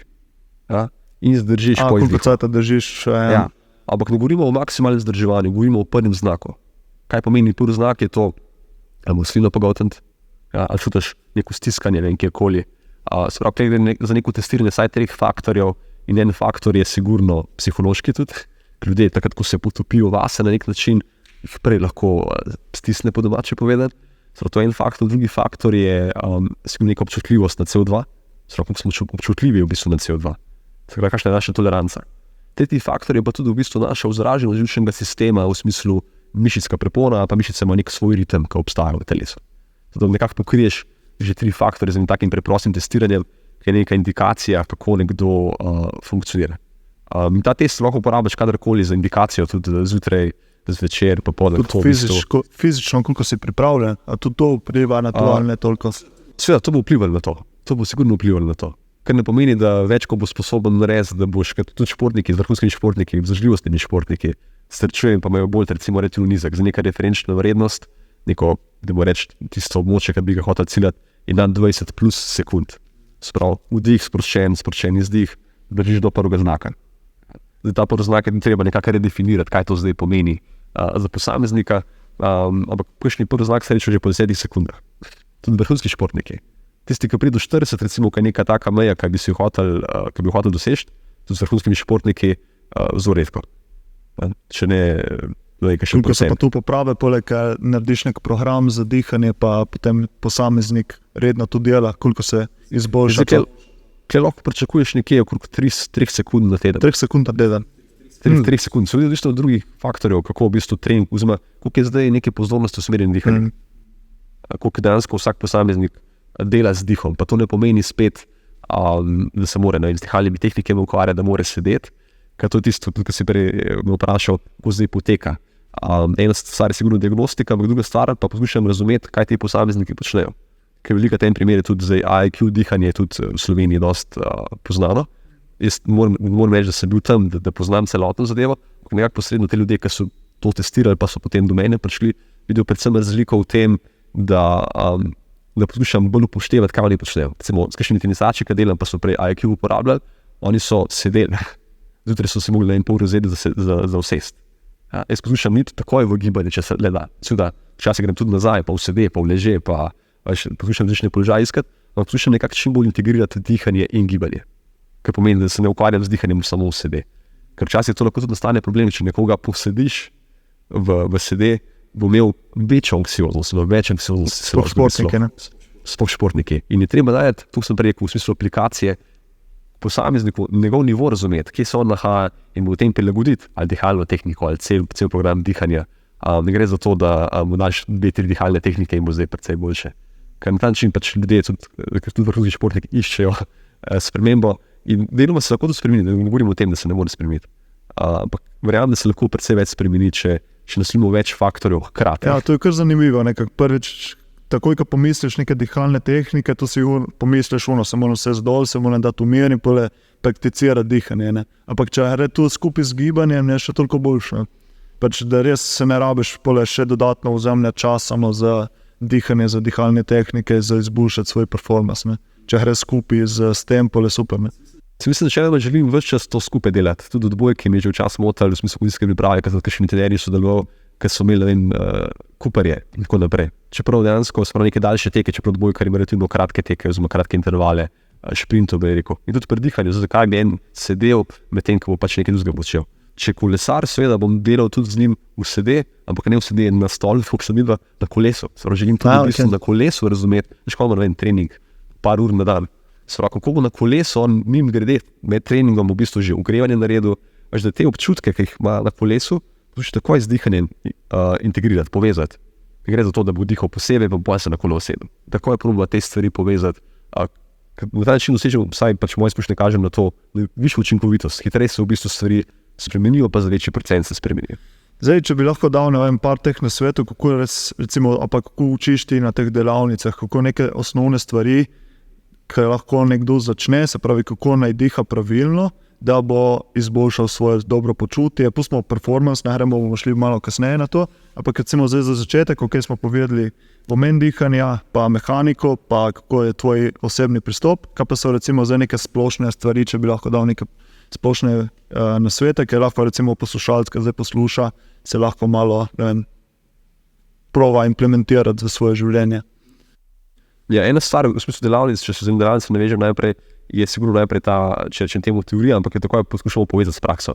S1: in zdržiš po izdihu.
S2: Koliko držiš?
S1: Ja. Ampak ne govorimo o maksimalnem zdrževanju, govorimo o prvem znaku. Kaj pomeni prvi znak, je to, ali boš slino pogotnit, ali čutiš neko stiskanje, ne vem, kjerkoli. Se pravi, za neko testiranje saj 3 faktorjev in en faktor je sigurno psihološki tudi. Ljudje, takrat, ko se potopijo vase na nek način, jih prej lahko stisne po domače povedati. To je en faktor, drugi faktor je neka občutljivost na CO2. Kako smo občutljivi v bistvu na CO2. Kakšna je naša toleranca. Tretji faktor je pa tudi v bistvu naša vzraženost živčnega sistema v smislu mišička prepona, pa mišice ima nek svoj ritem, ki obstaja v telesu. Zato nekako pokriješ že 3 faktorje z takim preprostim testiranjem, ki je neka indikacija, kako nekdo funkcionira. Ta test lahko uporabiš kadarkoli za indikacijo, tudi zjutraj, zvečer, popoldan.
S2: Tudi fizično, koliko si pripravljen, a tudi to vpliva na to ali ne toliko?
S1: Seveda, to bo vplivalo na to. To bo sigurno vplivalo na to. Kar ne pomeni, da več, ko bo sposoben narediti, da boš tudi športniki, vrhunski športniki, zažljivostni športniki, srčujem pa imajo bolj recimo relativno nizek, za neka referenčna vrednost, neko, da bo reči, tisto območje, ki bi ga hotel ciljati, je dan 20 plus sekund. Sprav, vdih, sproščen izdih, držiš do prvega znaka. Zdaj, ta prvi znak je treba nekako redefinirati, kaj to zdaj pomeni za posameznika, ampak kakšni prvi znak se reče že po 10 sekundah. Tudi vrhunski športniki. Tisti, ki pridu 40, recimo, kaj je neka taka meja, ki bi hotel doseči, tudi z vrhunskimi športniki, zelo redko. Če ne, kaj še
S2: posebej. Koliko se pa tu poprave, poleg narediš nek program za dihanje, pa potem posameznik redno to dela, koliko se izboljša?
S1: Kaj lahko pričakuješ nekje okrog 3 sekund na teden.
S2: 3 sekund na teden.
S1: 3 sekund. So odvisno od drugih faktorjev, kako v bistvu trening vzema, koliko je zdaj neke pozornosti usmerjene dihanje. Koliko dejansko vsak posameznik dela z dihom. Pa to ne pomeni spet, da se mora z dihalnimi tehnikami ukvarjati, da mora sedeti. Ker to je tisto, tudi ko si prej me vprašal, kako zdaj poteka. Ena stvar je sigurno diagnostika, ampak druga stvar pa poskušam razumeti, kaj ti posamezniki počnejo. Ker veliko tem primer je tudi zdaj IQ dihanje tudi v Sloveniji dosti poznano. Jaz moram reči, da sem bil tam, da poznam celotno zadevo, ampak nekako posredno te ljudje, ki so to testirali, pa so potem do mene prišli, vidijo predvsem razliko v tem, da da poskušam bolj upoštevati, kaj oni počnejo. Recimo, s kakšnimi tenisači, ki delam, pa so prej IQ uporabljali, oni so sedeli. Zjutraj so se mogli na en pol razreda za usest. Ja, jaz poskušam iti takoj v gibanje, če se le da. Seveda, včasih grem tudi nazaj, pa v sede, pa v leže, pa poskušam različne položaje iskati, ampak poskušam nekako čim bolj integrirati dihanje in gibanje. Kar pomeni, da se ne ukvarjam z dihanjem samo v sede. Ker včasih to lahko tudi nastane problem, če nekoga posediš v sede, bo imel večjo anksioznost, več anksioznosti.
S2: Sploh športniki, ne?
S1: Sploh športniki. In je treba najti, tu sem prej rekel, v smislu aplikacije, posamezniku njegov nivo razumeti, kje se on nahaja in v tem prilagoditi ali dihalno tehniko ali cel program dihanja. Ne gre za to, da mu daš 2-3 dihalne tehnike in bo zdaj precej boljše. Ker na ta način pač ljudje, tudi vrhunski športniki, iščejo spremembo in deloma se lahko to spremeni, ne govorim o tem, da se ne more spremeniti. Ampak verjamem, da se lahko precej več spremeni, če nasledimo več faktorjev hkrati.
S2: Ja, to je kar zanimivo. Prvič, takoj, ko pomisliš neke dihalne tehnike, tu si pomisliš, se mora vse zdol, se mora dati umir in pole prakticirati dihanje. Ne? Ampak če gre tu skupaj z gibanjem, je še toliko boljše. Pač, da res se ne rabiš pole še dodatno vzemljati čas samo za dihanje, za dihalne tehnike, za izboljšati svoj performance. Ne? Če gre skupaj s tem, pole super. Ne?
S1: Mislim, da želim več čas to skupaj delati. Tudi odbojke mi je že včasih motali, v smislu kondicijske priprave, ker so kakšni trenerji sodelovali, ker so imeli kuparje in tako naprej. Čeprav dejansko so neke daljše teke, čeprav odbojkari imajo relativno kratke teke, oziroma kratke intervale, šprintov, bi rekel. In tudi pri dihanju, zakaj bi en sedel, medtem ko bo pač nekaj drugega počel. Če kolesar, seveda bom delal tudi z njim v sede, ampak ne v sede na stolu, ampak sem videl na kolesu. Želim tudi na kolesu razumeti, veš, ko imam trening, par ur na dan. Kako bo na kolesu, on mim grede, med treningom v bistvu že ogrevanje naredil, da te občutke, ki jih ima na kolesu, poskušaš takoj z dihanjem integrirati, povezati. Ne gre za to, da bo dihal posebej, pa se na kolo usedel. Tako je problem te stvari povezati. Na ta način dosežem, vsaj pač moje izkušnje kažem na to, višjo učinkovitost, hitreje se v bistvu stvari spremenijo, pa za večji procent se spremenijo.
S2: Zdaj, če bi lahko dal par teh na svetu, kako učiš ti na teh delavnicah, kako neke osnovne stvari, ki lahko nekdo začne, se pravi, kako naj diha pravilno, da bo izboljšal svoje dobro počutje. Pustimo performance, ne gremo, bomo šli malo kasneje na to, ampak recimo zdaj za začetek, smo povedali pomen dihanja, pa mehaniko, pa kako je tvoj osebni pristop, kaj pa so recimo zdaj neke splošne stvari, če bi lahko dal neke splošne nasvete, ki lahko recimo poslušalec, ki zdaj posluša, se lahko malo prova implementirati v svoje življenje.
S1: Ja, ena stvar, v smislu delavnic, če se z delavnic navežem najprej, je sigurno najprej ta, če temu teorija, ampak je takoj poskušamo povezati s prakso.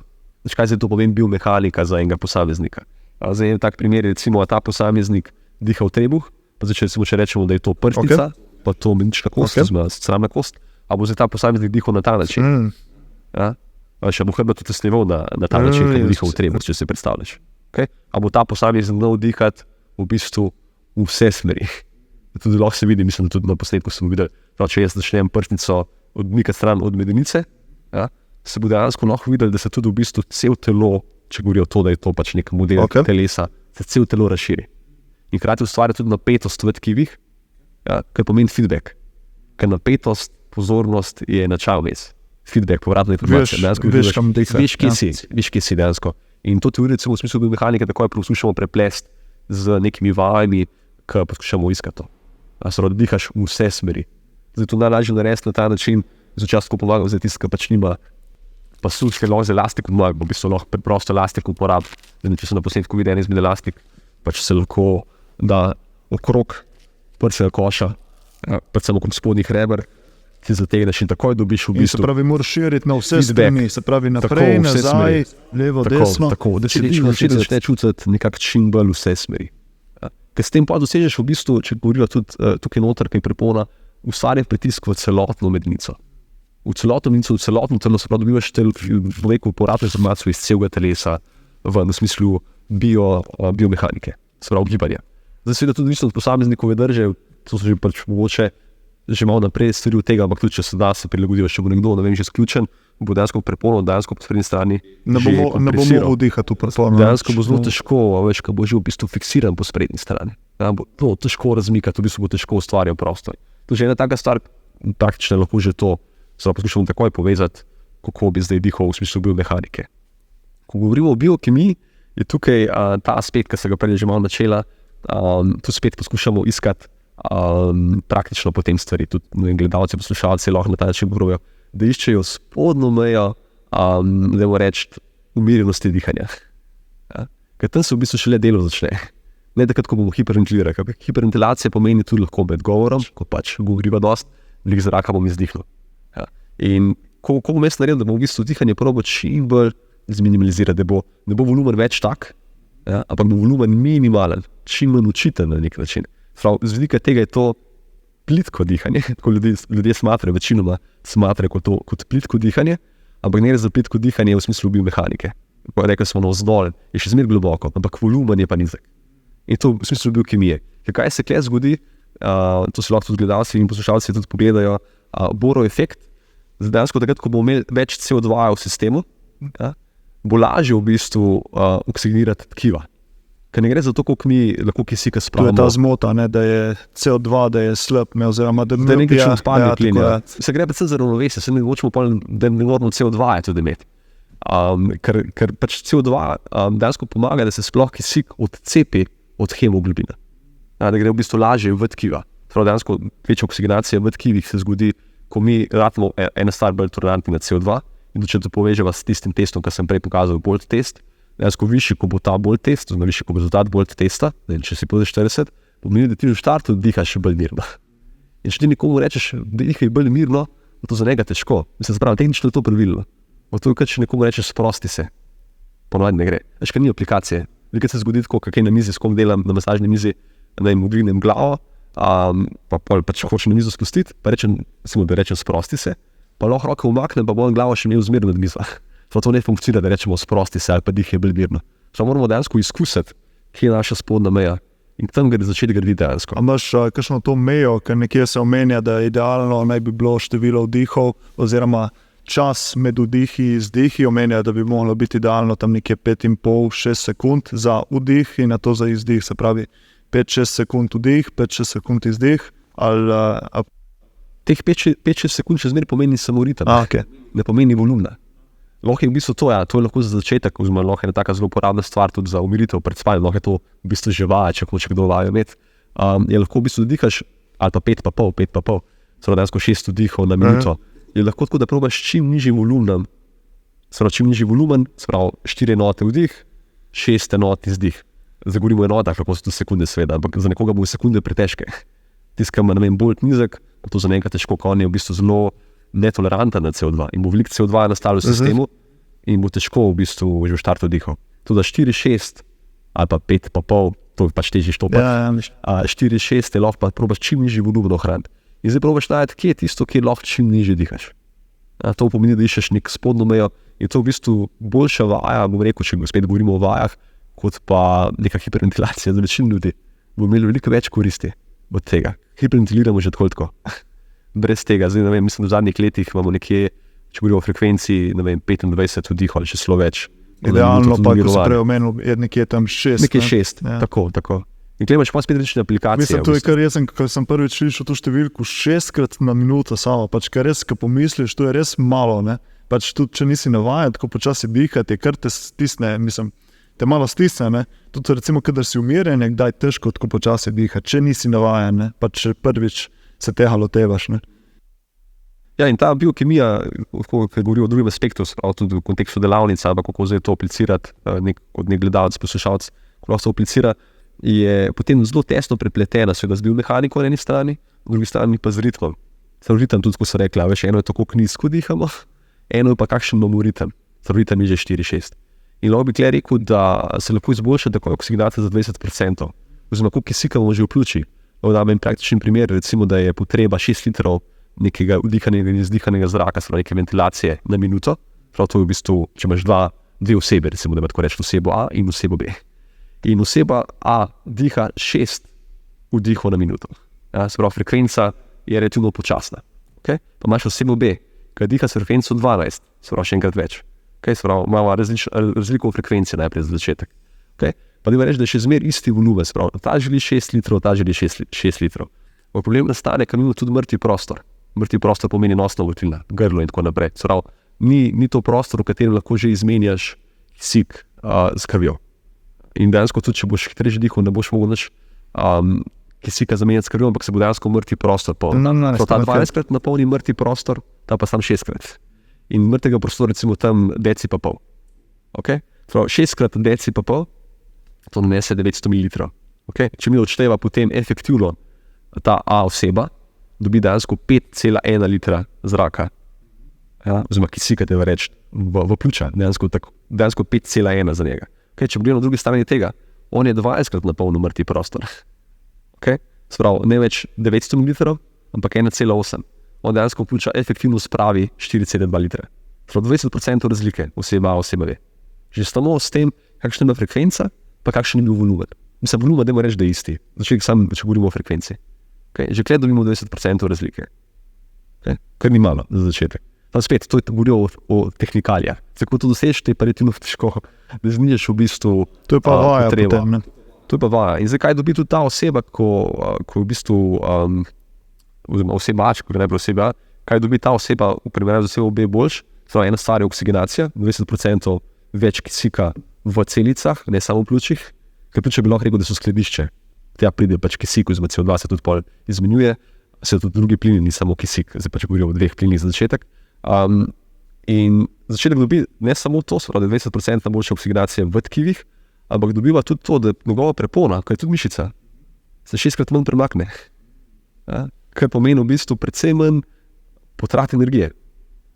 S1: Kaj zdaj to povem biomehanika za enega posameznika? Zdaj je tak primer, recimo ta posameznik diha v trebuh, pa zdaj če rečemo, da je to prstica, pa to mednična kost, sramna kost, a bo zdaj ta posameznik dihal na ta način. Še bo hrbet tudi sneval na ta način, ko bo dihal v trebuh, če se predstavljaš. A bo ta posameznik znal dihati v bistvu vse smeri. Tudi lahko se vidi, mislim, da tudi na posnetku sem videl, da če jaz začnem prsnico odmikati stran od medenice, se bo dejansko lahko videl, da se tudi v bistvu cel telo, če govorijo to, da je to pač nek model telesa, se cel telo razširi. In hkrati ustvarja tudi napetost v tkivih, kar pomeni feedback. Ker napetost, pozornost je načal vez. Feedback, povratna informacija. Veš, kje si dejansko. In to teorijo v smislu biomehanike takoj poskušamo preplesti z nekimi vajami, ki poskušamo iskati to. Da dihaš v vse smeri. Zato najlažje narediti na ta način, včasih pomagam za tisti, ki pač nima pasulj, ki lahko z elastikom pomagam, v bistvu lahko preprosto elastik uporab, da če se na posnetku vidi en izmed elastik, pač se lahko da okrog prstnega koša, predvsem okrog spodnjih reber, ki zategneš in takoj dobiš v bistvu.
S2: In se pravi, moraš širiti na vse strani, se pravi naprej, nazaj, levo, desno.
S1: Tako, da si začne čutiti nekako čim bolj vse smeri. Ker s tem pa dosežeš v bistvu, če govorijo tudi tukaj noter, kaj prepona, ustvarja pritisk v celotno medenico. V celotno medenico, v celotno telo, se pravi, dobivaš povratno informacijo iz celega telesa v smislu biomehanike, se pravi gibanja. Zdaj seveda tudi od posameznikove drže, to so že pač mogoče že malo naprej stvari od tega, ampak tudi če se da se prilagodijo, če bo nekdo, ne vem, že sključen, bo dejansko prepono, dejansko po sprednji strani
S2: ne bo mogel dihati v prepono.
S1: Dejansko bo zelo težko, veš, ko bo že v bistvu fiksiran po sprednji strani. Bo to težko razmikati, v bistvu bo težko ustvarjal prostor. To je že ena taka stvar, praktično lahko že to, se poskušamo takoj povezati, kako bi zdaj dihal v smislu biomehanike. Ko govorimo o biokemiji, je tukaj ta aspekt, ki se ga prej že malo načela, tu spet poskušamo iskati praktično potem stvari. Tudi gledalci, poslušalci lahko na ta način probajo, da iščejo spodnjo mejo, da bomo reči, umirjenosti dihanja. Ja? Ker tam se v bistvu šele delo začne. Ne takrat, ko bomo hiperventilirali. Hiperventilacija pomeni tudi lahko med govorom, ko pač govoriva dost, veliko zraka bom izdihnil. Ja? In ko bom jaz naredil, da bom v bistvu dihanje probal čim bolj zminimalizirati, da ne bo volumen več tak, ja? Ampak bo volumen minimalen, čim manj učiten na nek način. Z vidika tega je to plitko dihanje, tako ljudje smatrajo, večinoma smatrajo kot plitko dihanje, ampak ne gre za plitko dihanje v smislu biomehanike. Rekli smo navzdol, je še zmeraj globoko, ampak volumen je pa nizek. In to v smislu biokemije. Kaj se tukaj zgodi, to si lahko tudi gledalci in poslušalci tudi pogledajo, Borov efekt, dejansko takrat, ko bomo imeli več CO2 v sistemu, ja, bo lažje v bistvu oksigenirati tkiva. Ker ne gre za to, koliko mi lahko kisika spravimo.
S2: To je ta zmota, ne, da je CO2, da je slab, oziroma da
S1: je nekaj čim spadne klinja. Se gre predvsem za ravnovesje, se ne hočemo da ne moramo CO2 tudi imeti. Ker pač CO2 dejansko pomaga, da se sploh kisik odcepi od hemoglobina. Da gre v bistvu lažje v tkiva. Dejansko večja oksigenacija v tkivih se zgodi, ko mi ratimo ena stvar bolj tolerantni na CO2 in če to poveževa s tistim testom, kar sem prej pokazal, Bolt test, dejansko višji, ko bo ta Bolt test, oziroma višji, ko bo rezultat Bolt testa, če si pod 40, pomeni, da ti v štartu dihaš bolj mirno. In če ti nekomu rečeš, da dihaj bolj mirno, je to za njega težko. Mislim, spravi, tehnično je to pravilno. To je, če nekomu rečeš, sprosti se. Ponovadi ne gre. Veš, ker ni aplikacije. Nekaj se zgodi tako, kaj na mizi, s kom delam, na masažni mizi, da jim ugrinem glavo, pa če hočem na mizo spustiti, pa rečem sprosti se, pa lahko roke umaknem, pa bom glavo še imel zmerno nad mizo. To ne funkcionira, da rečemo sprosti se ali pa dihaj bolj mirno. Moramo dejansko izkusiti, kje je naša spodnja meja in tam gre začeti graditi dejansko.
S2: A imaš kakšno to mejo, ker nekje se omenja, da idealno naj bi bilo število vdihov oziroma čas med vdihi in izdihi, omenja, da bi moralo biti idealno tam nekje 5,5-6 sekund za vdih in na to za izdih, se pravi 5-6 sekund vdih, 5-6 sekund izdih.
S1: Teh 5-6 sekund še zmeraj pomeni samo ritem,
S2: okay.
S1: Ne pomeni volumna. Lahko je v bistvu to je lahko za začetek, oziroma lahko je taka zelo uporabna stvar tudi za umiritev pred spanjem, lahko je to v bistvu že vaja, če hoče kdo vajo imeti. Je lahko v bistvu dihaš, ali pa 5,5, dejansko 6 vdihov na minuto. Je lahko tako, da probaš čim nižji volumen, čim nižji volumen, 4 enote vdih, 6 enot izdih. Zdaj govorimo o enotah, lahko so to sekunde seveda, ampak za nekoga bo sekunde pretežke. Tiskam, Bolt nizek, to za nekaj težko, ko on je v bistvu zelo netoleranten na CO2 in bo veliko CO2 nastalo v sistemu in bo težko v bistvu že v štartu dihal. To da 4-6 ali pa 5,5, to pač težje štopati. 4-6 je lahko pa probaš čim nižji volumen ohraniti. In zdaj probaš najti, kje je tisto, kjer lahko čim nižje dihaš. To pomeni, da iščeš nek spodnjo mejo in to v bistvu boljša vaja, bom rekel, če spet govorimo o vajah, kot pa neka hiperventilacija za večino ljudi. Bomo imeli veliko več koristi od tega. Hiperventiliramo že tako. Brez tega, zdaj ne vem, mislim, da v zadnjih letih imamo nekje, če govorimo o frekvenciji, 25 vdihov ali še celo več.
S2: Idealno pa, ko se prej omenil, je nekje tam 6.
S1: Nekje 6, ja. Tako. In tukaj imaš pa spet rečne aplikacije.
S2: Mislim, to je kar jaz, ko sem prvič slišal to številko 6-krat na minuto samo, pač kar res, ko pomisliš, to je res malo, ne. Pač tudi, če nisi navajen, tako počasi dihati, kar te stisne, mislim, te malo stisne, ne. Tudi recimo, kadar si umirjen, je kdaj težko tako počasi dihati, če nisi navajen, ne. Pač prvič se tega lotevaš, ne.
S1: Ja, in ta biokemija, ko govori o drugem aspektu, tudi v kontekstu delavnice, ali kako zdaj to aplicirati, kot nek gledalec, poslušalec, ko lahko se aplicira, je potem zelo tesno prepletena, seveda z biomehaniko na eni strani, na drugi strani pa z ritmom. Ritem tudi, ko so rekla, veš, eno je tako nizko dihamo, eno je pa kakšen imamo ritem. Ritem je že 4-6. In lahko bi tukaj rekel, da se lahko izboljša tako oksigenacija za 20%, oziroma koliko kisika bomo že v pljuči. Dam en praktičen primer, recimo, da je potreba 6 litrov nekega vdihanega in izdihanega zraka, neke ventilacije na minuto. Prav to je v bistvu, če imaš dve osebe, recimo, da ima tako reči osebo A in osebo B. In oseba A diha 6 vdihov na minuto. Ja, se pravi, frekvenca je relativno počasna. Okay? Pa imaš osebo B, ki diha s frekvenco 12, se pravi, še enkrat več. Okay? Se pravi, imamo razliko v frekvenci najprej za začetek. Okay? Pa da reči, da je še zmer isti volumen, se pravi, ta želi 6 litrov, ta želi 6 litrov. Problem nastane, ker imamo tudi mrtvi prostor. Mrtvi prostor pomeni nosna votlina, grlo in tako naprej. Se pravi, ni to prostor, v katerem lahko že izmenjaš kisik s krvjo. In dejansko tudi, če boš hitreje dihal, ne boš mogel nič kisika zamenjati s krvjo, ampak se bo dejansko mrtvi prostor polnil. Ta 12-krat napolni mrtvi prostor, ta pa sam 6-krat. In mrtvega prostora recimo tam deci pa pol. Okay? 6-krat deci pa pol, to nanese 900 ml. Okay? Če mi odšteva potem efektivno ta A oseba, dobi dejansko 5,1 litra zraka. Ja? Oziroma kisika, te reči, v pljuča, dejansko 5,1 za njega. Okay? Če gledamo na drugi strani tega, on je 20-krat napolnil mrtvi prostor. Okay? Sprav, ne več 900 ml, ampak 1,8. On dejansko pljuča efektivno spravi 4,2 litra. 20% razlike oseba A, oseba B. Že samo s tem, kakšna je frekvenca, pa kakšen je bil volumen. Mislim, volumen, da reči, da je isti. Začetek sam, če govorimo o frekvenci. Okay? Že kled dobimo 20% razlike. Okay? Kar ni malo za začetek. Tam spet, to je govorijo o tehnikalijah. Tako to dosežeš, te pa relativno težko, da znižeš v bistvu
S2: to je pa vaja potem, ne?
S1: To je pa vaja. In zakaj dobi tudi ta oseba, ko v bistvu, oziroma oseba A, ko je najbolj oseba A, kaj dobi ta oseba v primerjavi z osebo B boljš? Ena stvar je oksiginacija, 20% več kisika v celicah, ne samo v pljučih, ker pljuča bi lahko rekel, da so skladišče. Tja pride pač kisik, oziroma CO2 se tudi pol izmenjuje, se tudi drugi plini, ni samo kisik, zdaj pač govorimo o 2 plinih za začetek. In začetek dobi ne samo to, se pravi 20% boljša oksiginacija v tkivih, ampak dobiva tudi to, da njegova prepona, ki je tudi mišica, se 6-krat manj premakne. Ja? Kar pomeni v bistvu predvsem manj potrat energije.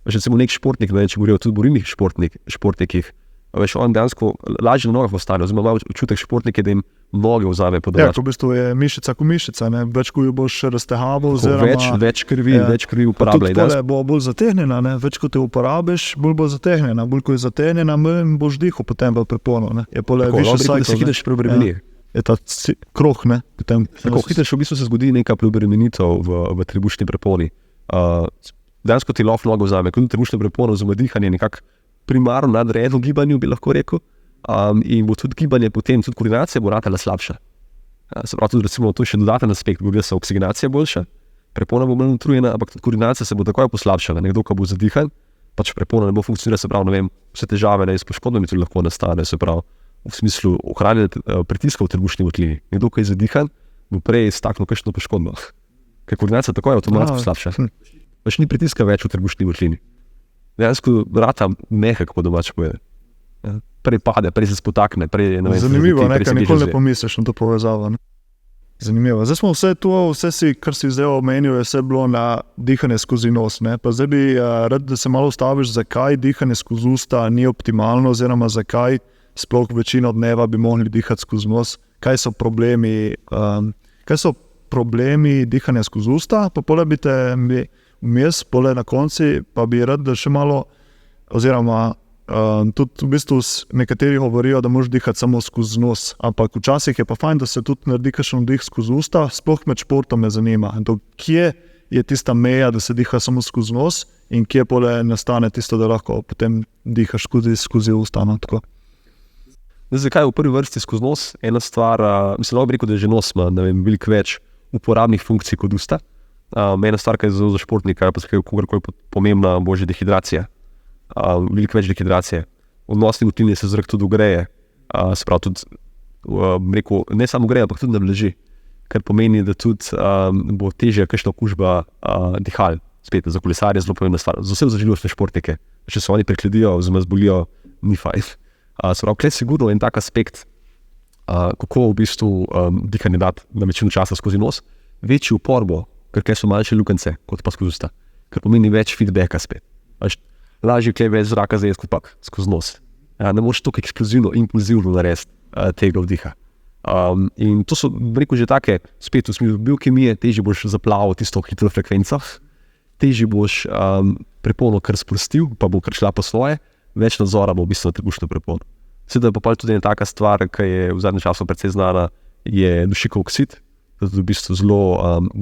S1: Veš, recimo nek športnik, ne, če govorijo tudi borilnih športnikih, veš, on dejansko lažje na nogah ostane, oziroma ima občutek športnike, da jim noge vzame podajač.
S2: Ja, ko v bistvu je mišica ko mišica, ne? Več ko jo boš raztehaval, oziroma
S1: več krvi uporabljaj.
S2: Tudi tole bo bolj zategnjena, ne? Več ko te uporabiš, bolj bo zategnjena. Bolj ko je zategnjena, manj boš dihal potem v preponu, ne? Je pole višji cycle,
S1: se hitreje preobremeni.
S2: Je ta krog, ne?
S1: Tako hitreje v bistvu se zgodi neka preobremenitev v trebušni preponi. Dejansko ti lahko nogo vzame, kot trebušna prepona oziroma dihanje nekako primarno nadrejeno gibanju, bi lahko rekel, in bo tudi gibanje potem, tudi koordinacija bo ratala slabša. Se pravi, tudi recimo, to je še dodaten aspekt, govori se oksiginacija boljša, prepona bo manj utrujena, ampak tudi koordinacija se bo takoj poslabšala. Nekdo, ko bo zadihan, pač prepona ne bo funkcionirala, se pravi, ne vem, vse težave s poškodbami tudi lahko nastane, se pravi, v smislu ohranjanja pritiska v trebušni votlini. Nekdo, ko je zadihan, bo prej staknil kakšno poškodbo, ker koordinacija takoj avtomatsko slabša. Pač ni pritiska več v trebušni votlini. Dejansko rata mehak, po domače povedano. Prej pade, prej se spotakne.
S2: Zanimivo, nekaj nikoli ne pomisliš na to povezavo. Ne? Zanimivo. Zdaj smo vse to, vse si, kar si zdaj omenil, je vse bilo na dihanje skozi nos. Ne? Pa zdaj bi rad, da se malo ustaviš, zakaj dihanje skozi usta ni optimalno, oziroma zakaj sploh večino dneva bi mogli dihati skozi nos. Kaj so problemi dihanja skozi usta, pa pole bi te vmes, pole na konci, pa bi rad, da še malo, oziroma tudi v bistvu nekateri govorijo, da moraš dihati samo skozi nos, ampak včasih je pa fajn, da se tudi naredi kakšen vdih skozi usta, sploh med športom me zanima. Kje je tista meja, da se diha samo skozi nos in kje pole nastane tisto, da lahko potem dihaš skozi usta. No, tako.
S1: Zakaj v prvi vrsti skozi nos? Ena stvar, mislim, lahko bi rekel, da je že nos ima, ne vem, veliko več uporabnih funkcij kot usta. Ena stvar, ki je zelo za športnika, pa se kogarkoli pomembna, bo že dehidracija. Veliko več dehidracije. V nosni votlini se zrak tudi ogreje. Se pravi tudi, rekel, ne samo ogreje, ampak tudi navlaži. Kar pomeni, da tudi bo težja kakšna okužba dihal. Spet, za kolesarje je zelo pomembna stvar. Za vse zaželjivostne športnike. Če se oni prehledijo, oziroma zbolijo, ni fajn. Se pravi, klej sigurno en tak aspekt, kako v bistvu dihanje dati na večino časa skozi nos. Večji upor bo, ker so manjše lukence, kot pa skozi usta. Ker pomeni več feedbacka spet. Lažje klej več zraka zajeti kot pa skozi nos. Ne moreš toliko eksplozivno, impulzivno narediti tega vdiha. In to so, rekel, že take, spet v smislu biokemije, težje boš zaplaval tisto hitro frekvenco, težje boš prepono kar sprostil, pa bo kar šla po svoje, več nadzora bo v bistvu na trebušno prepono. Sedaj pa tudi ena taka stvar, ki je v zadnjem času precej znana, je dušikov oksid. To je v bistvu zelo,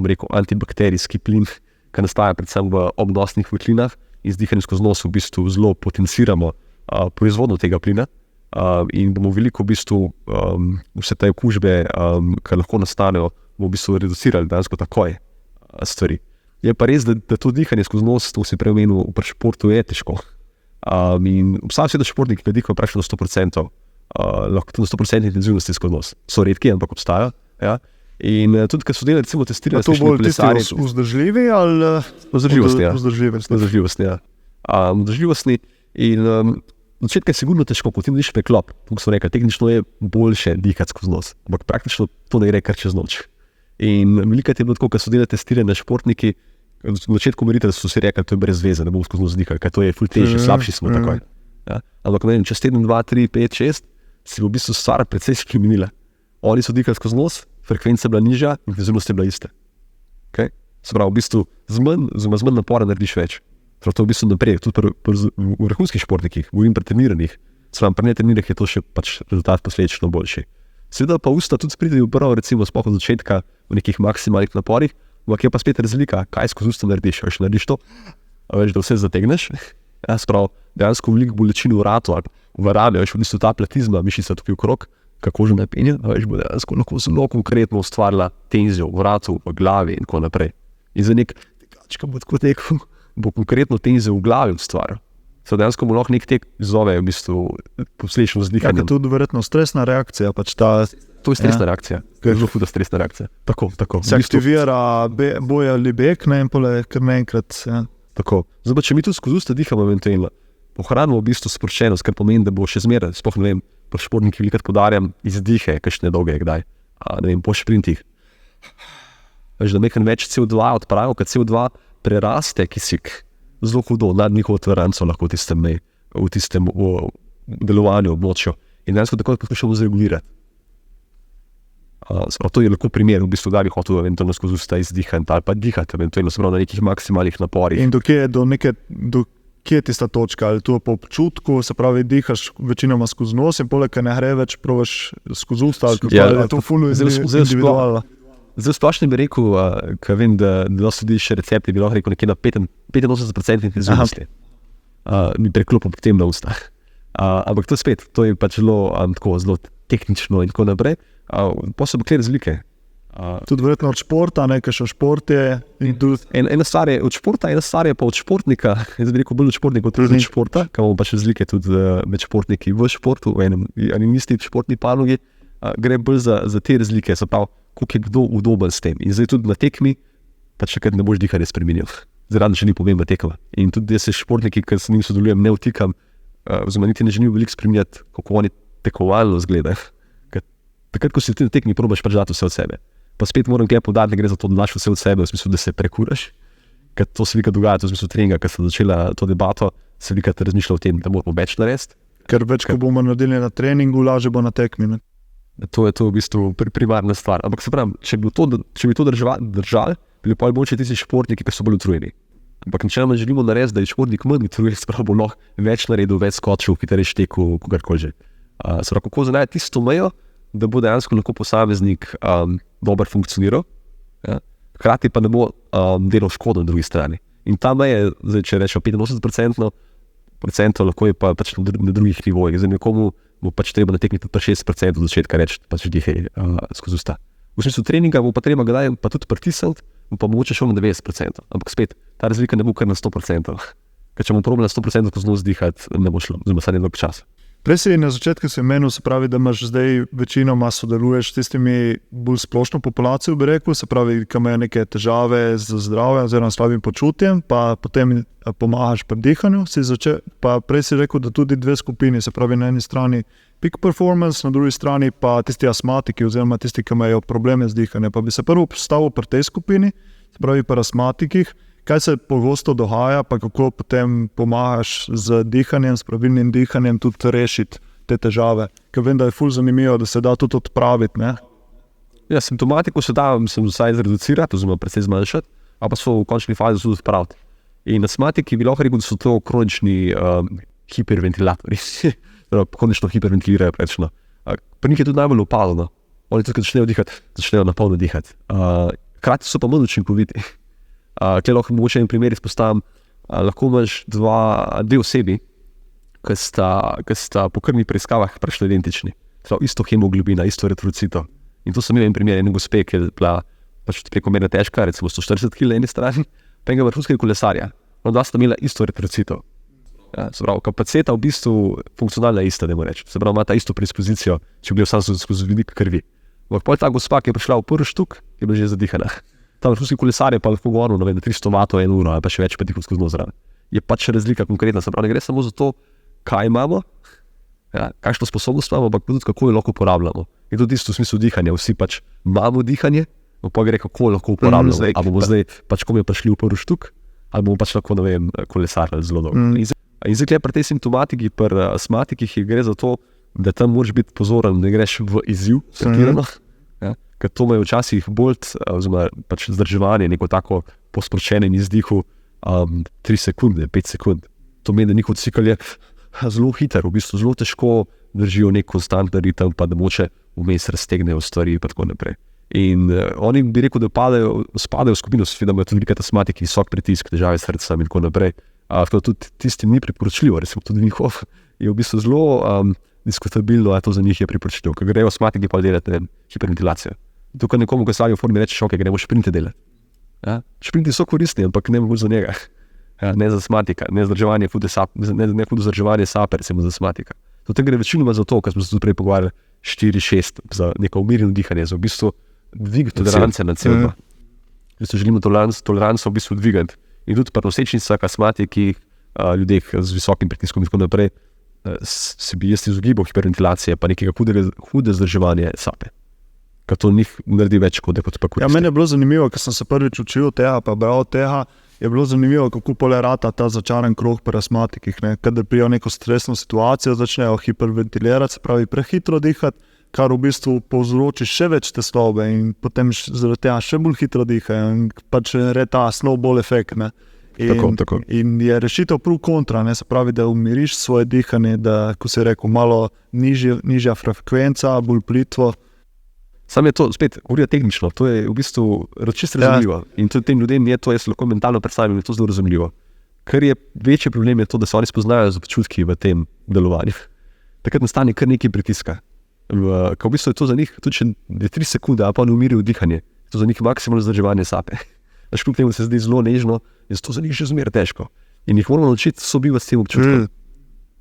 S1: rekel, antibakterijski plin, ki nastaja predvsem v obnosnih votlinah in z dihanjem skozi nos v bistvu zelo potenciramo proizvodnjo tega plina in bomo veliko v bistvu vse te okužbe, ki lahko nastanejo, bomo v bistvu reducirali dejansko takoj stvari. Je pa res, da to dihanje skozi nos, to si prej omenil, v športu je težko. In obstaja seveda športniki, ki dihajo praktično 100%, lahko tudi 100% intenzivnosti skozi nos. So redki, ampak obstajajo. Ja? In tudi, ko so delali recimo testiranje,
S2: to bolj tisti vzdržljivi ali
S1: vzdržljivostni, ja. Vzdržljivostni in na začetku je sigurno težko, potem diš preklop. Tako so rekli, tehnično je boljše dihati skozi nos, ampak praktično to ne gre kar čez noč. In veliko je bilo tako, ko so delali testiranje športniki, na začetku merite, da so si rekli, to je brez veze, ne bom skozi nos dihal, ker to je ful težje, slabši smo takoj. Ja. Ampak ne vem, čez teden, 2, 3, 5, 6 si v bistvu stvar precej spremenila. Oni so dihali skozi nos, frekvenca je bila nižja in intenzivnost je bila ista. Okay? Se pravi, v bistvu z manj napora narediš več. To je v bistvu naprej, tudi v vrhunskih športnikih, govorim pri treniranih. Se pravi, pri netrenirah je to še rezultat posledično boljši. Seveda pa usta tudi pridejo prvo, recimo sploh od začetka v nekih maksimalnih naporih, ampak je pa spet razlika, kaj skozi usta narediš. Veš, narediš to, veš, da vse zategneš. Ja, se pravi, dejansko veliko bolečin v vratu ali v rami, veš, v bistvu ta platizma, mišica tukaj okrog, kako že napenja, veš, bo dejansko lahko zelo konkretno ustvarila tenzijo v vratu, v glavi in tako naprej. In za nek tekačka bo tako tekel, bo konkretno tenzijo v glavi ustvaril. So dejansko mu lahko nek tek izzove v bistvu posledično z dihanjem.
S2: Ja, tudi verjetno stresna reakcija, pač ta...
S1: To je stresna reakcija, to je zelo huda stresna reakcija. Tako.
S2: Se aktivira boj ali beg, ne, in pole kar naenkrat. Ja.
S1: Tako. Zdaj pa, če mi tudi skozi usta dihamo eventualno, pohranimo v bistvu sproščenost, kar pomeni, da bo še zmeraj, sploh ne vem, pri športnikih velikrat podarjam izdihe, kakšne dolge kdaj, ne vem, po šprintih. Veš, da nekaj več CO2 odpravijo, kad CO2 preraste kisik, zelo hudo, nad njihovo toleranco lahko v tistem delovanju, območju. In dejansko tako poskušamo zregulirati. To je lahko primer, v bistvu, da bi hotel eventualno skozi usta izdihati ali pa dihati, eventualno se pravi na nekih maksimalnih naporih.
S2: In do kje je tista točka, ali to po občutku, se pravi, dihaš večinoma skozi nos in poleg ne gre več, probaš skozi usta, ali je to ful individualno.
S1: Zdaj splošno bi rekel, ker vem, da dosti ljudi še recepti, bi lahko rekel nekje na 85% intenzivnosti. Mi preklopim potem na usta. Ampak to spet, to je pač zelo tehnično in tako naprej. Pa so bakle razlike.
S2: Tudi verjetno od športa, nekaj še šport je.
S1: Ena stvar je od športa, ena stvar je pa od športnika, jaz bi rekel bolj od športnika od športa, ker imamo pač razlike tudi med športniki v športu, v enem ali isti športni panogi, gre bolj za te razlike, se pravi, koliko je kdo udoben s tem. In zdaj tudi na tekmi, pač takrat ne boš dihanje spremenil. Zaradi še ni pomembna tekma. In tudi jaz se športniki, ker s njim sodelujem, ne vtikam, oziroma niti ne želim veliko spremenjati, kako oni tekovalno izgledajo. Takrat, ko si ti na tekmi, probaš pač dati vse od sebe. Pa spet moram kaj poudariti, gre za to, da daš vse od sebe, v smislu, da se prekuraš. Ker to se veliko dogaja, v smislu treninga, ker sem začela to debato, se veliko razmišlja o tem, da moramo več narediti.
S2: Ker več, ko bomo naredili na treningu, lažje bo na tekmi. Ne?
S1: To je v bistvu primarna stvar. Ampak se pravim, če bi to držali, bi pa boljši tisti športniki, ki so bolj utrujeni. Ampak načeloma želimo narediti, da je športnik manj utrujen, se pravi, bo lahko več naredil, več skočil, hitreje štekel, kogarkoli že. Se pravi, kako zanajti tisto mejo, da bo dejansko lahko posameznik dobro funkcioniral, ja? Hkrati pa ne bo delal škodo na drugi strani. In ta meja, če rečemo 85%, lahko je pa pač na drugih nivojih. Za nekomu bo pač treba natekniti pa 60% od začetka reči, pač dihaj skozi usta. V smislu treninga bo pa treba kdaj pa tudi pritisniti, bo pa mogoče šel na 90%. Ampak spet, ta razlika ne bo kar na 100%. Ker če bomo probali na 100% skozi nos dihati, ne bo šlo, oziroma saj nedolg čas.
S2: Prej si na začetku se menil, se pravi, da imaš zdaj večinoma sodeluješ s tistimi bolj splošno populacijo, bi rekel, se pravi, ki imajo neke težave z zdravjem oziroma slabim počutjem, pa potem pomagaš pri dihanju. Pa prej si rekel, da tudi dve skupini, se pravi, na eni strani peak performance, na drugi strani pa tisti astmatiki oziroma tisti, ki imajo probleme z dihanjem. Pa bi se prvo postavil pri tej skupini, se pravi pri astmatikih. Kaj se pogosto dogaja, pa kako potem pomagaš z dihanjem, s pravilnim dihanjem tudi rešiti te težave? Ker vem, da je ful zanimivo, da se da tudi odpraviti, ne?
S1: Ja, simptomatiko se da vsaj zreducirati, oziroma precej zmanjšati, a pa so v končni fazi tudi odpraviti. In astmatiki bi lahko rekel, da so to kronični hiperventilatorji. Kronično hiperventilirajo prečno. Pri njih je tudi najbolj opazno. Oni tudi, ko začnejo dihati, začnejo na polno dihati. Hkrati so pa manj učinkoviti. Tukaj lahko mogoče en primer izpostavim, lahko imaš dve osebi, ki sta po krvnih preiskavah prišli identični. Isto hemoglobina, isto eritrocito. In to sem imel en primer ene gospe, ki je bila pač prekomerno težka, recimo 140 kg na eni strani, pa enega vrhunskega kolesarja. Dva sta imela isto eritrocito. Ja, se pravi, kapaciteta v bistvu funkcionalna ista, da moramo reči. Se pravi, ima ta isto predispozicijo, če bi bil sam skozi vidik krvi. Pol ta gospa, ki je prišla v prvi štuk, je bila že zadihana. Ta vrhunski kolesar je pa lahko govoril, ne vem, 300 vatov en uro, ali pa še več, pa dihal skozi noz zraven. Je pač razlika konkretna, se pravi, ne gre samo za to, kaj imamo, ja, kakšno sposobnost imamo, ampak tudi kako jo lahko uporabljamo. In tudi isto v smislu dihanja, vsi pač imamo dihanje, pa gre kako lahko uporabljamo. Ali bomo zdaj pač ko mi prišli v prvi štuk, ali bomo pač lahko, ne vem, kolesarili zelo dolgo. In zdaj pri tej simptomatiki, pri astmatikih gre za to, da tam moraš biti pozoren, da greš v izziv, pretirano, ja, ker to imajo včasih bolj, oziroma pač zdrževanje, neko tako posproščenje izdihu 3 sekunde, 5 sekund. To meni, da njihov cikel je zelo hiter, v bistvu zelo težko držijo nek konstantni ritem, pa da moče vmes raztegnejo stvari in tako naprej. In oni bi rekel, da spadajo v skupino, da imajo tudi velike astmatiki, visok pritisk, težave s srcem in tako naprej. Tako tudi tistim ni priporočljivo, recimo tudi njihov je v bistvu zelo diskutabilno, a to za njih je priporočljivo, ker grejo astmatiki pa delati hiperventilacijo. Tukaj nekomu, ko stavlja v formi, reče, ok, gremo šprinte delati. Ja? Šprinti so koristni, ampak ne bolj za njega. Ja, ne za astmatika, ne zdrževanje hudo zdrževanje sape, recimo za astmatika. Zato gre večinoma za to, kar smo se tudi prej pogovarjali, 4-6, za neko umirjeno dihanje, za v bistvu dvig tolerance na CO2. Želimo toleranco v bistvu dvigati. In tudi pri nosečnicah, astmatiki, ljudeh z visokim pritiskom in tako naprej, se bi jaz izogibal hiperventilacije, pa nekega hude zdrževanja sape. Ker to njih naredi več kot pa koristi.
S2: Ja, meni je bilo zanimivo, ker sem se prvič učil tega, pa bral tega, je bilo zanimivo, kako polerata ta začaran krog pri astmatikih. Kadar prijo neko stresno situacijo, začnejo hiperventilirati, se pravi prehitro dihati, kar v bistvu povzroči še več tesnobe in potem zaradi tega še bolj hitro dihajo in pač je ta snowball efekt.
S1: Tako.
S2: In je rešitev prav kontra, se pravi, da umiriš svoje dihanje, da, ko si rekel, malo nižja frekvenca, bolj plitvo.
S1: Sam je to spet, govorijo tehnično, to je v bistvu čisto razumljivo. In tudi tem ljudem je to, jaz lahko mentalno predstavljam, je to zelo razumljivo. Kar je večji problem je to, da se oni spoznajo z občutki v tem delovanju. Takrat nastane kar nekaj pritiska. Ko v bistvu je to za njih, tudi če je 3 sekunde, a pa ne umirijo dihanje, je to za njih maksimalno zdrževanje sape. Až kljub temu se zdi zelo nežno, je to za njih še zmeraj težko. In jih moramo naučiti sobivati s tem občutkom.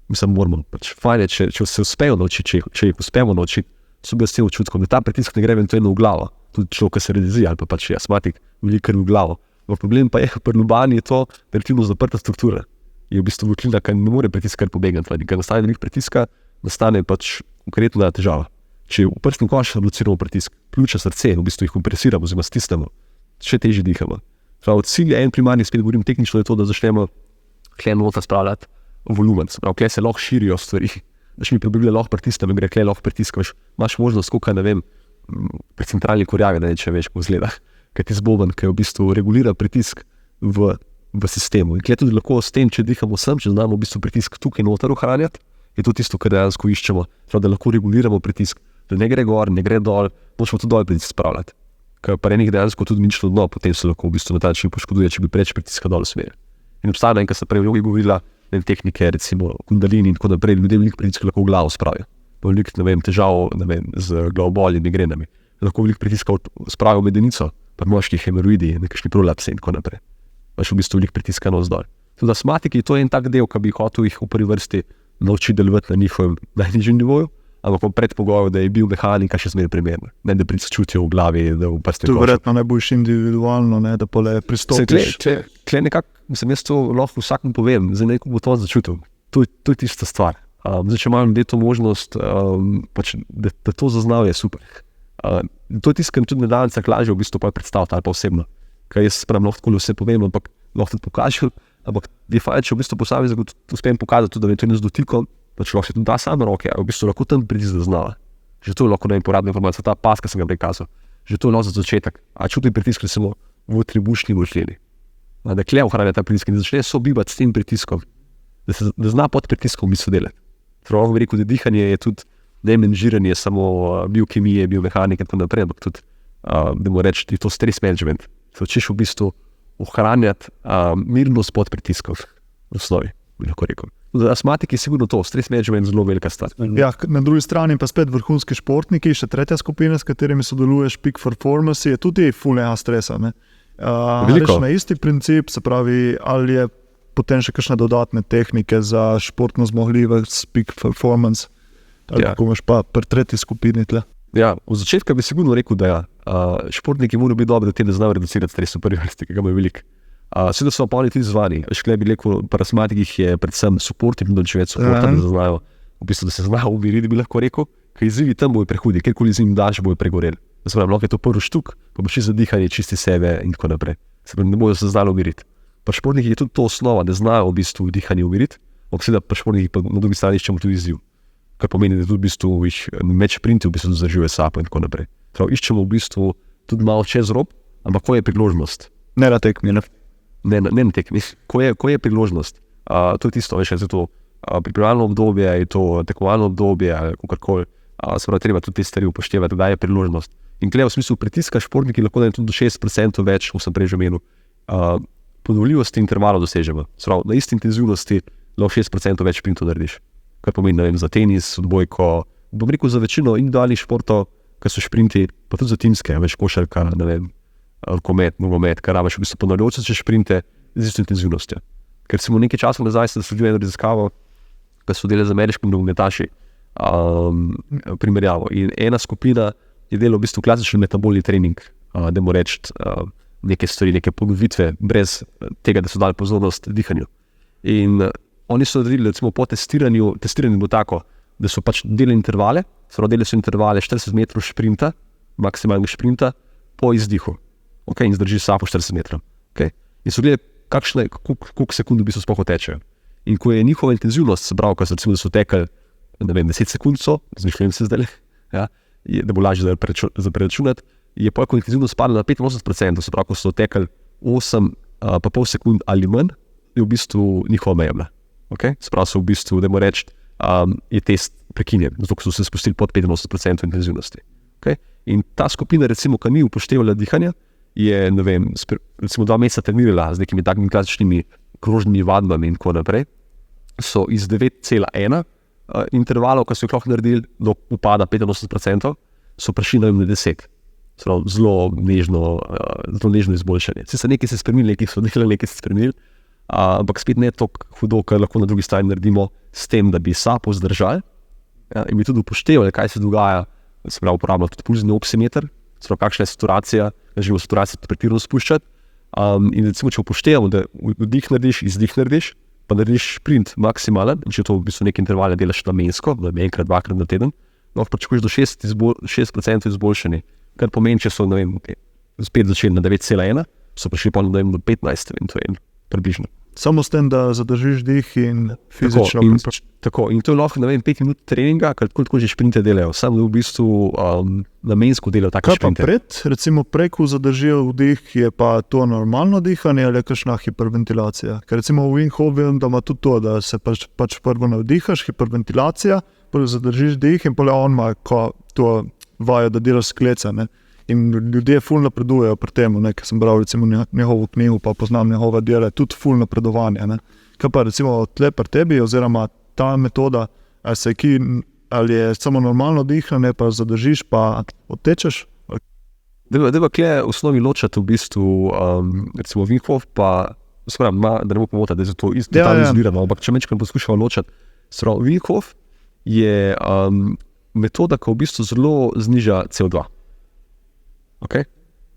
S1: Mislim, moramo, pač fajn je, če se uspejo naučiti, če jih uspemo naučiti, sobivati s tem občutkom, da ta pritisk ne gre eventualno v glavo. Tudi človek, ki se redizi, ali pa pač astmatik, veliko v glavo. Problem pa je, pri lubani je to relativno zaprta struktura. Je v bistvu votlina, ki ne more pritiskati pobegati. Ker nastane veliko pritiska, nastane pač konkretna težava. Če v prsni koš reduciramo pritisk, pljuča, srce, v bistvu jih kompresiramo, oziroma stisnemo, še težje dihamo. Cilj je en primarni, spet govorim tehnično, je to, da začnemo kle nota spravljati volumen. Kle se lahko širijo stvari. Daš mi prebile lahko pritisnem in gre kle lahko pritiskaš. Imaš možnost, koliko, ne vem, pri centralni korjavi, ne, če veš, kako izgleda. Kaj ti zboben, ki v bistvu regulira pritisk v sistemu. In kle tudi lahko s tem, če dihamo sem, če znamo v bistvu pritisk tukaj noter ohranjati, je to tisto, kar dejansko iščemo, da lahko reguliramo pritisk, da ne gre gor, ne gre dol, možemo tudi dol pritisk spravljati. Ker pa enih dejansko tudi nično dno, potem se lahko v bistvu na ta način poškoduje, če bi preč pritiska dol smer. In obstaja enkrat se prej v jogi govorila, tehnike, recimo kundalini in tako naprej, ljudje veliko pritiska lahko v glavo spravijo. Veliko, ne vem, težav, ne vem, z glavoboli in migrenami. Lahko veliko pritiska spravijo v medenico, pa moški hemoroidi, nekakšni prolapsi in tako naprej. Pač v bistvu veliko pritiska navzdol. Tudi astmatiki, to je en tak del, ki bi hotel jih v prvi vrsti naučiti delovati na njihovem najnižjem nivoju, ampak po predpogoju, da je bil mehanika še zmeraj primerna. Ne, da pritisk čutijo v glavi, da v prsti koša.
S2: To je verjetno najboljš individualno, da pole pristopiš.
S1: Kle nekako, mislim, jaz to lahko vsakom povem, zdaj neko bo to začutil. To je tista stvar. Zdaj, če imam to možnost, pač, da to zaznav je super. To je tisto, kar tudi nedaljnicah lažje v bistvu predstaviti ali pa osebno. Ker jaz pravim, lahko vse povem, ampak lahko tudi pokažem. Ampak je fajn, če v bistvu posameznik uspem pokazati tudi, da je to z dotikom, pač lahko se tudi da same roke, a v bistvu lahko tam pritisk zaznava. Že to je lahko uporabna informacija, ta pas, ki sem ga prikazal. Že to je lahko za začetek. A čutim pritisk samo v trebušni votlini. Da kle ohranja ta pritisk in da začne sobivati s tem pritiskom. Da zna pod pritiskom v bistvu delati. Pravno bi rekel, da dihanje je tudi ne menžiranje samo biokemije, biomehanike in tako naprej, ampak tudi, da mu reči, da je to stres management. Se učeš v bistvu ohranjati mirnost pod pritiskom v osnovi, bi lahko rekel. Za astmatiki je sigurno to, stres management je zelo velika stvar.
S2: Ja, na drugi strani pa spet vrhunski športniki, še tretja skupina, s katerimi sodeluješ, Peak Performance, je tudi full stresa. Veliko. Na isti princip, se pravi, ali je potem še kakšne dodatne tehnike za športno zmogljivost Peak Performance, ali kako imaš pa pri tretji skupini tle?
S1: Ja, v začetku bi sigurno rekel, da ja. Športniki morajo biti dobri, da znajo reducirati stres v prvi vrsti, ki ga imajo veliko. Seveda so pa oni tudi zvani. Škle bi rekel, pri astmatikih je predvsem suport in če več suporta, da se znajo umiriti, bi lahko rekel, ker izzivi tam bojo prehudi, kjerkoli z njim daš, bojo pregoreli. Lahko je to prvi štuk, pa boš za dihanje čisti sebe in tako naprej. Ne bojo se znali umiriti. Pri športnikih je tudi to osnova, da znajo v bistvu dihanje umiriti, seveda pri športnikih pa na drugi strani iščemo tudi izziv. Kar pomeni, da tudi v bistvu med šprinti v bistvu zadržijo sapo in tako naprej. Iščemo v bistvu tudi malo čez rob, ampak ko je priložnost?
S2: Ne na tekmi, ne?
S1: Ne na tekmi. Ko je priložnost? To je tisto, veš, je to pripravljalno obdobje, je to tekmovalno obdobje, kakorkoli. Treba tudi te stvari upoštevati, da je priložnost. In tukaj v smislu pritiska športniki lahko da tudi do 60% več, kot sem prej že omenil, ponovljivosti intervalov dosežemo. Na isti intenzivnosti lahko 6% več sprintov narediš. Kar pomeni, za tenis, odbojko, bom rekel za večino individualnih športov, ki so šprinti, pa tudi za timske, veš, košarka, rokomet, nogomet, kar rabiš v bistvu ponavljajoče šprinte z isto intenzivnostjo. Ker smo nekaj časa nazaj sledili eno raziskavo, ki so delali z ameriškimi nogometaši, primerjavo. In ena skupina je delala v bistvu klasičen metabolni trening, da moramo reči neke stvari, neke ponovitve, brez tega, da so dali pozornost dihanju. In oni so naredili, recimo po testiranju bo tako, da so pač delali intervale, delali so intervale 40 metrov šprinta, maksimalnega šprinta, po izdihu. In zdrži sapo 40 metrov. In so gledali, koliko sekund v bistvu sploh tečejo. In ko je njihova intenzivnost, se pravi, da so tekli 10 sekund, zmišljujem se zdaj, ja, da bo lažje za preračunati, je pa intenzivnost spadla na 85%, se pravi, ko so tekli 8,5 sekund ali manj, je v bistvu njihova meja. Se pravi, v bistvu, da moramo reči, je test prekinjen, zato so se spustili pod 85% intenzivnosti. In ta skupina, recimo, ki ni upoštevala dihanja, je, recimo 2 meseca trenirala z nekimi takimi klasičnimi krožnimi vadbami in tako naprej, so iz 9,1 intervalov, ki so jih lahko naredili, do upada 85%, so prišli na 10. Zelo nežno izboljšanje. Nekaj se spremenili, nekaj so delali, nekaj se spremenili, ampak spet ne tako hudo, kar lahko na drugi strani naredimo s tem, da bi sapo zdržali, in bi tudi upoštevali, kaj se dogaja, se pravi, uporabljamo tudi pulzni oksimeter, se pravi, kakšna je saturacija, da želimo saturacijo pretirano spuščati. In recimo, če upoštevamo, da vdih narediš, izdih narediš, pa narediš sprint maksimalen, in če to v bistvu neke intervale delaš namensko, enkrat, dvakrat na teden, lahko pričakuješ do 6% izboljšanje, kar pomeni, če so, spet začeli na 9,1, so prišli pa do 15, približno.
S2: Samo s tem, da zadržiš dih in fizično.
S1: Tako, in to je lahko 5 minut treninga, kako že šprinte delajo, samo v bistvu namensko delajo take šprinte.
S2: Kaj pa recimo ko zadržijo vdih, je pa to normalno dihanje ali je kakšna hiperventilacija? Ker recimo v Wim Hof vem, da ima tudi to, da se pač prvo navdihaš, hiperventilacija, prvo zadržiš dih in potem on ima to vajo, da delaš sklece, ne? In ljudje ful napredujejo pri tem, ker sem bral recimo njegovo knjigo, pa poznam njegove dele, tudi ful napredovanje. Ne? Kaj pa recimo tle pri tebi, oziroma ta metoda, ali je samo normalno dihanje, pa zadržiš, pa odtečeš?
S1: Da pa kje v osnovi ločati v bistvu, recimo Wim Hof, pa da ne bo pomota, da je to totalno izolirano, ampak če mečkaj poskušamo ločati, Wim Hof je metoda, ki v bistvu zelo zniža CO2.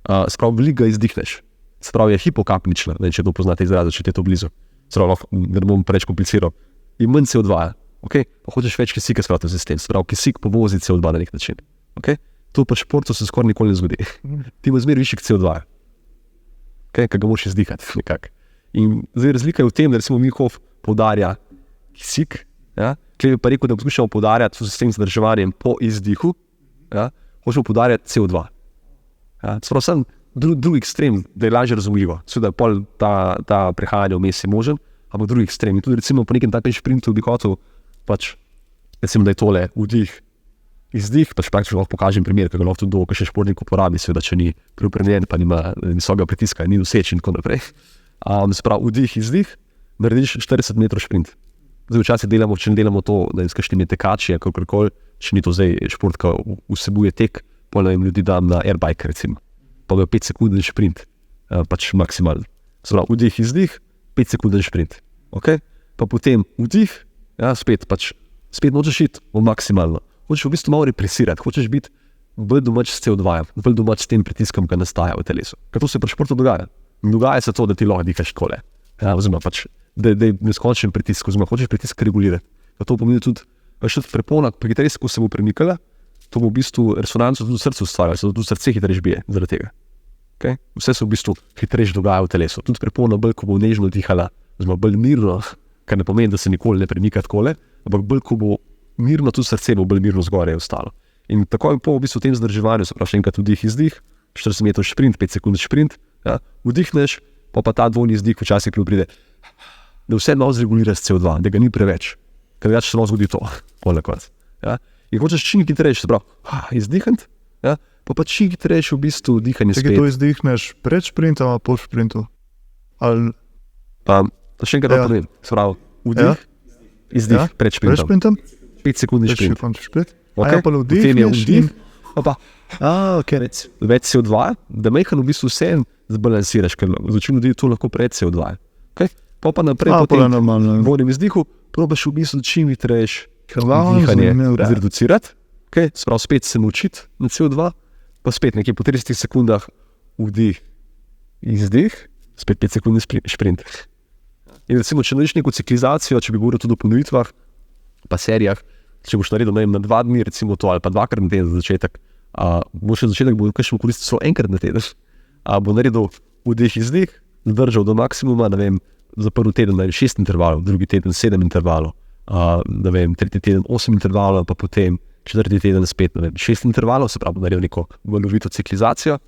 S1: Sprav veliko ga izdihneš. Sprav je hipokapnična, če to poznate izraza, če ti je to blizu. Sprav, da ne bom preveč kompliciral. In manj CO2. Pa hočeš več kisika spraviti v sistem. Sprav, kisik povozi CO2 na nek način. To pri športu se skoraj nikoli ne zgodi. Ti ima zmeraj višjih CO2. Ker ga moraš izdihati nekako. In zdaj razlika je v tem, da recimo Wim Hof poudarja kisik, Klej bi pa rekel, da poskušamo poudarjati s tem zadrževanjem po izdihu, hočemo poudarjati CO2. Sprav sem drugi ekstrem, da je lažje razumljivo. Seveda pol ta prehajanje vmes je možen, ampak drugi ekstrem. In tudi recimo po nekem takem šprintu bi hotel, recimo, da je tole vdih, izdih, praktično lahko pokažem primer, ki ga lahko tudi dolgo še športnik uporabi, seveda, če ni preopremljen, pa nima visokega pritiska, ni noseč in tako naprej. Sprav vdih, izdih, narediš 40 metrov šprint. Zdaj včasih delamo, če ne delamo to, da je s kakšnimi tekači, kakorkoli, če ni to zdaj šport, ki vsebuje tek, ljudi dam na airbike, recimo. Pa ga 5 sekundni šprint, pač maksimalno. Sprav, vdih, izdih, 5 sekundni šprint. Pa potem vdih, spet nočeš iti v maksimalno. Hočeš v bistvu malo represirati, hočeš biti bolj domač s CO2, bolj domač s tem pritiskom, ki nastaja v telesu. Ker to se pri športu dogaja. Dogaja se to, da ti lahko dihaš takole. Ja, oziroma pač, da je neskončen pritisk, oziroma hočeš pritisk regulirati. To pomeni tudi, prepona, pri kateri se bo premikala, to bo v bistvu resonanco tudi v srcu ustvarjalo, se tudi srce hitreje bije zaradi tega. Okay? Vse se v bistvu hitreje dogaja v telesu. Tudi prepona bolj, ko bo nežno dihala, oziroma bolj mirno, kar ne pomeni, da se nikoli ne premika takole, ampak bolj, ko bo mirno, tudi srce bo bolj mirno zgoraj ostalo. In tako je po v bistvu v tem zdrževanju, se pravi še enkrat vdih izdih, 40 metrov šprint, 5 sekund šprint, ja, vdihneš, pa ta dvojni izdih včasih pride, da vse malo zregulira s CO2, da ga ni preveč, ker se lahko zgodi to, ponekod. Ja. In hočeš čim hitreje, se pravi, izdihniti, ja, pa čim hitreje v bistvu dihanje spet.
S2: Če to izdihneš pred šprintom ali po šprintu? Ali...
S1: Še enkrat povem, se pravi, vdih, izdih pred šprintom. 5 sekund šprint.
S2: Okay. Pa vdihneš
S1: in... Več CO2, da mejhan v bistvu vse zbalansiraš, ker začinu ljudi to lahko pred CO2. Okay? Pa naprej po tem vodnem izdihu, probaš v bistvu čim hitrejš dihanje zreducirati, okay? Sprav spet se naučiti na CO2, pa spet nekje po 30 sekundah vdih, izdih, spet 5 sekund šprint. In recimo, če narediš neko ciklizacijo, če bi govoril tudi o ponovitvah, pa serijah, če boš naredil na 2 dni, recimo to, ali pa 2krat na teden za začetek, boš za začetek bo kakšen koristil samo enkrat na teden, bo naredil vdih izdih, zdržal do maksimuma, ne vem, za prvi teden 6 intervalov, drugi teden 7 intervalov, ne vem, tretji teden 8 intervalov, pa potem četrti teden spet, ne vem, 6 intervalov, se pravi, naredil neko valovito ciklizacijo.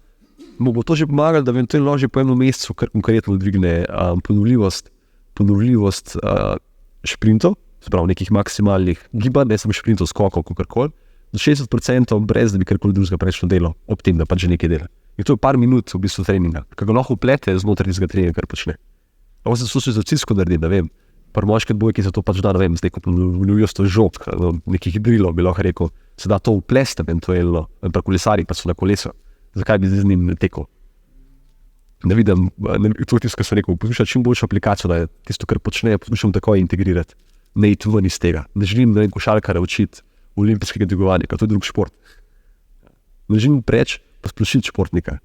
S1: Mu bo to že pomagalo, da eventualno že po enem mesecu kar konkretno dvigne ponovljivost šprintov, se pravi nekih maksimalnih gibanj, ne samo šprintov, skokov, kakorkoli, do 60% brez da bi karkoli drugega prečno delo, ob tem, da pač že nekaj dela. In to je par minut v bistvu treninga, ki ga lahko uplete znotraj tistega treninga, kar počne. Lahko se socializacijsko naredi, ne vem, pri moški odbojki se to pač da, ne vem, z neko ponovljivost žog, nekih drilov bi lahko rekel, se da to uplesti eventualno, pa kolesari pa so na kolesu. Zakaj bi z njim tekel? Ne vidim, to je tisto, kar sem rekel, poslušam čim boljšo aplikacijo, da je tisto, kar počne, poslušam takoj integrirati, ne iti ven iz tega. Ne želim, ne vem, košarkara učiti olimpijskega dvigovanja, to je drug šport. Ne želim preč posplošiti športnika,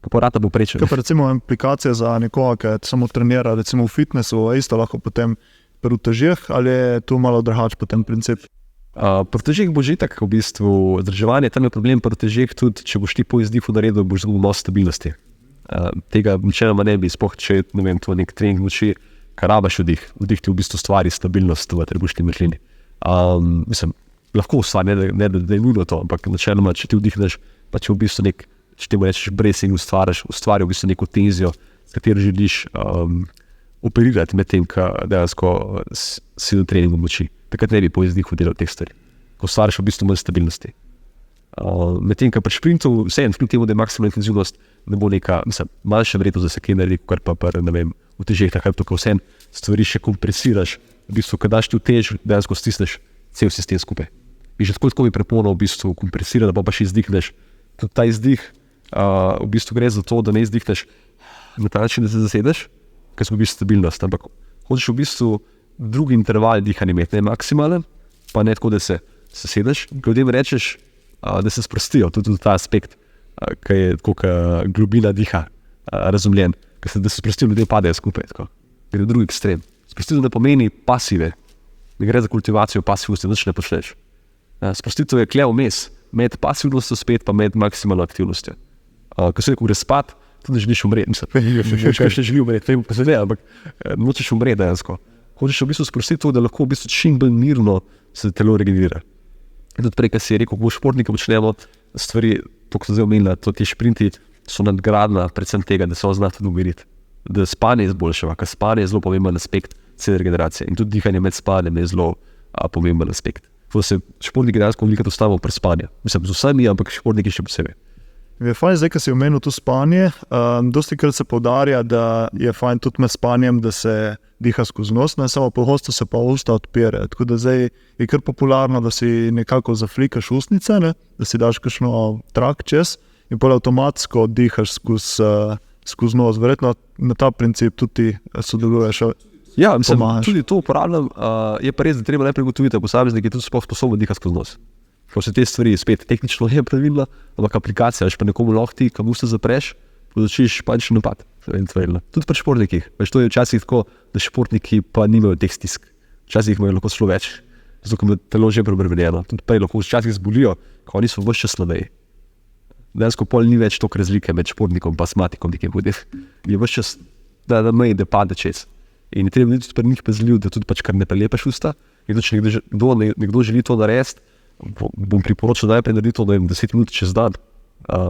S1: kaporata bo prečen.
S2: Kaj pa recimo aplikacija za nekoga, ki samo trenira, recimo v fitnessu, isto lahko potem pri težjih, ali je to malo drugače potem princip?
S1: Pri težjih bo že tako v bistvu zdrževanje, tam je problem pri težjih tudi, če boš ti po izdihu naredil, boš zgubil malo stabilnosti. Tega načeloma ne bi, sploh če ne vem, to nek trening moči, kar rabaš vdih. Vdih ti v bistvu stvari stabilnost v trebušni metlini. Mislim, lahko ustvari, ne da je nujno to, ampak načeloma, če ti vdihneš, pa če v bistvu nek, če ti mu rečeš bracing ustvari v bistvu neko tenzijo, s katero želiš operirati med tem, ko dejansko si na treningu moči. Takrat ne bi po izdihu delal teh stvari. Ko ustvariš v bistvu manj stabilnosti. Medtem, kar pri šprintu, vseeno, kljub temu, da je maksimalna intenzivnost, ne bo neka, mislim, manjša vrednost, da se kaj naredi, kar pa ne vem, v težjih, tako da vseeno stvari še kompresiraš, v bistvu, kad daš ti v tež, dejansko stisneš cel sistem skupaj. In že tako bi prepono v bistvu kompresira, da pa še izdihneš. Tudi ta izdih, v bistvu gre za to, da ne izdihneš na ta način, da se zasedeš, ker smo v bistvu stabilnost, ampak hočeš v bistvu drugi interval dihanja imeti, ne maksimalen, pa ne tako, da se sedeš. Ljudem rečeš, da se sprostijo, tudi ta aspekt, ki je tako globina diha razumljen, da se sprostijo, ljudje padejo skupaj. Tako. Gre drugi ekstrem. Sprostitev ne pomeni pasive, ne gre za kultivacijo pasivnosti, nič ne počneš. Sprostitev je kle vmes, med pasivnostjo spet pa med maksimalno aktivnostjo. Ko se gre spat, tudi ne želiš umreti. Mislim, kaj še želi umreti, ne vem, ampak nočeš umreti dejansko. Hočeš v bistvu sprostitev, da lahko v bistvu čim bolj mirno se telo regenerira. In tudi prej, kaj si je rekel, ko športniki počnemo stvari, to, ko sem zdaj omenila, ti šprinti so nadgradna predvsem tega, da se on zna tudi umiriti. Da spanje izboljšava, ker spanje je zelo pomemben aspekt cele regeneracije in tudi dihanje med spanjem je zelo pomemben aspekt. Zato se športniki dejansko veliko ustavimo pri spanju. Mislim, z vsemi, ampak športniki še posebej.
S2: Je fajn zdaj, ko si omenil to spanje, dosti krat se poudarja, da je fajn tudi med spanjem, da se diha skozi nos, ne samo pogosto se pa usta odpirajo. Tako da zdaj je kar popularno, da si nekako zaflikaš ustnice, ne? Da si daš kakšno trak čez in pol avtomatsko dihaš skozi nos. Verjetno na ta princip tudi sodeluješ.
S1: Ja, mislim, tudi to uporabljam, je pa res, da treba najprej ugotoviti, da posameznik je tudi sploh sposoben dihati skozi nos. Ko se te stvari spet tehnično je pravilno, ampak aplikacija, pa nekomu lahko ti, kam usta zapreš, povzročiš panični napad. Tudi pri športnikih. To je včasih tako, da športniki pa nimajo teh stisk. Včasih imajo lahko celo več, zato ker je telo že preobremenjeno. Tudi prej lahko včasih zbolijo, ko oni so ves čas na meji. Dejansko pol ni več toliko razlike med športnikom pa astmatikom, nekaj bude. Je ves čas na meji, da pade čez. In je treba biti tudi pri njih pazljiv, da tudi kar ne prelepeš usta. In tudi, če nekdo želi to narediti, bom priporočil najprej narediti to 10 minut čez dan,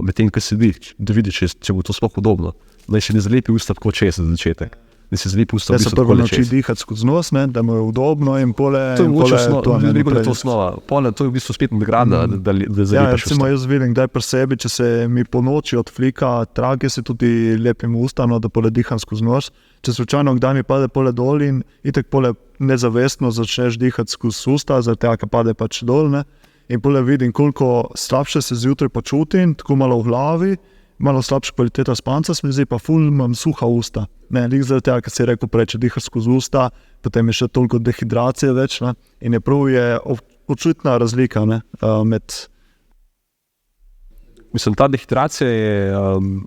S1: medtem, ko sedi, da vidi, če bo to sploh udobno. Naj se ne zalepi usta tako čez za začetek. Da se zalepi usta v bistvu tako čez.
S2: Nauči dihati skozi nos, da mu je udobno in pole...
S1: To je mogoče to osnova. Pole, to je v bistvu spet nagrada, da zalepiš usta.
S2: Jaz vidim, kdaj pri sebi, če se mi po noči odflika trage, se tudi lepim usta, da pole diham skozi nos. Če slučajno kdaj mi pade pole dol in itak pole nezavestno začneš dihati skozi usta, zaradi tega, ker pade pač dol, ne? In pole vidim, koliko slabše se zjutraj počutim, tako malo v glavi, malo slabša kvaliteta spanca, se mi zdi, pa ful imam suha usta. Ne, lik zaradi tega, ker si rekel prej, če dihaš skozi usta, potem je še toliko dehidracije več, ne? In je prav očitna razlika, ne? Med...
S1: Mislim, ta dehidracija je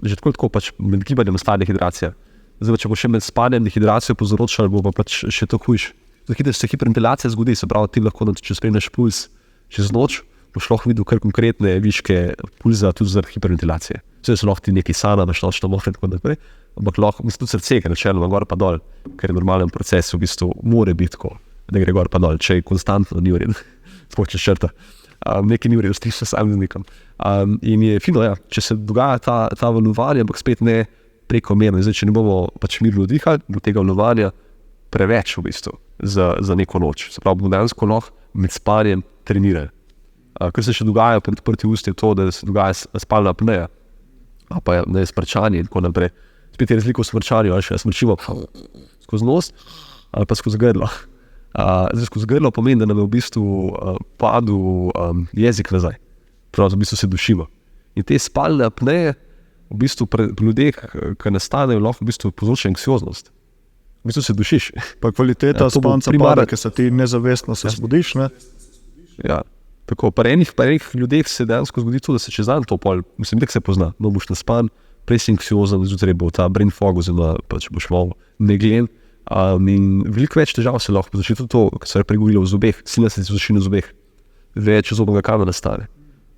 S1: že tako pač med gibanjem sta dehidracija. Zdaj, če bo še med spanjem dehidracijo povzročala, bo pa pač še to hujš. Zdaj, se hiperventilacija zgodi, se pravi, ti lahko, če spremljaš puls čez noč, boš lahko videl kar konkretne viške pulza tudi zaradi hiperventilacije. Vse se lahko ti nekaj sana, imaš nočno mokre in tako naprej, ampak lahko, mislim, tudi srce, ker načeloma gor pa dol, ker je normalen proces, v bistvu more biti tako, da gre gor pa dol, če je konstantno ni ured, sploh če črta. Nekaj ni ured, stiš se samim nekam. In je fino, ja, če se dogaja ta valovanje, ampak spet ne prekomerno. Zdaj, če ne bomo pač mirno dihali, bo tega valovanja preveč v bistvu za neko noč. Se pravi, bomo dejansko lahko med spanjem trenirali. Kar se še dogaja pri odprti usti je to, da se dogaja spalna apneja, pa je smrčanje in tako naprej. Spet je razliko v smrčanju, ali še smrčimo skozi nos ali pa skozi grlo. Zdaj, skozi grlo pomeni, da nam je v bistvu padel jezik nazaj. Prav, v bistvu se dušimo. In te spalne apneje v bistvu pri ljudeh, ki nastanejo, lahko v bistvu povzroča anksioznost. V bistvu se dušiš.
S2: Pa kvaliteta spanca pada, ker se ti nezavestno se zbudiš, ne?
S1: Ja, tako. Pri enih ljudeh se dejansko zgodi to, da se čez dan to pol, mislim, da se pozna, no boš naspan, prej si anksiozen, zjutraj bo ta brain fog, oziroma pač boš malo meglen. In veliko več težav se lahko povzroči tudi to, kar se je pregovorilo v zobeh, silna se ti suši na zobeh, več zobnega kamna nastane.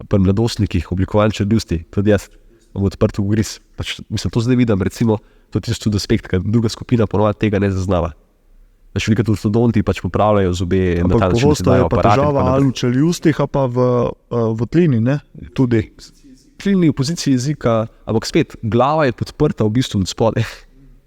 S1: Pri mladostnikih, oblikovanje čeljusti, tudi jaz, imam odprt ugriz. Pač, mislim, to zdaj vidim, recimo, to je tisto aspekt, ker druga skupina ponovadi tega ne zaznava. Veliko ortodonti pač popravljajo zobe.
S2: Ampak pogosto je pa težava ali v čeljustih, ali pa v tlini, ne? Tudi.
S1: Tlini v poziciji jezika, ampak spet, glava je podprta v bistvu od spode.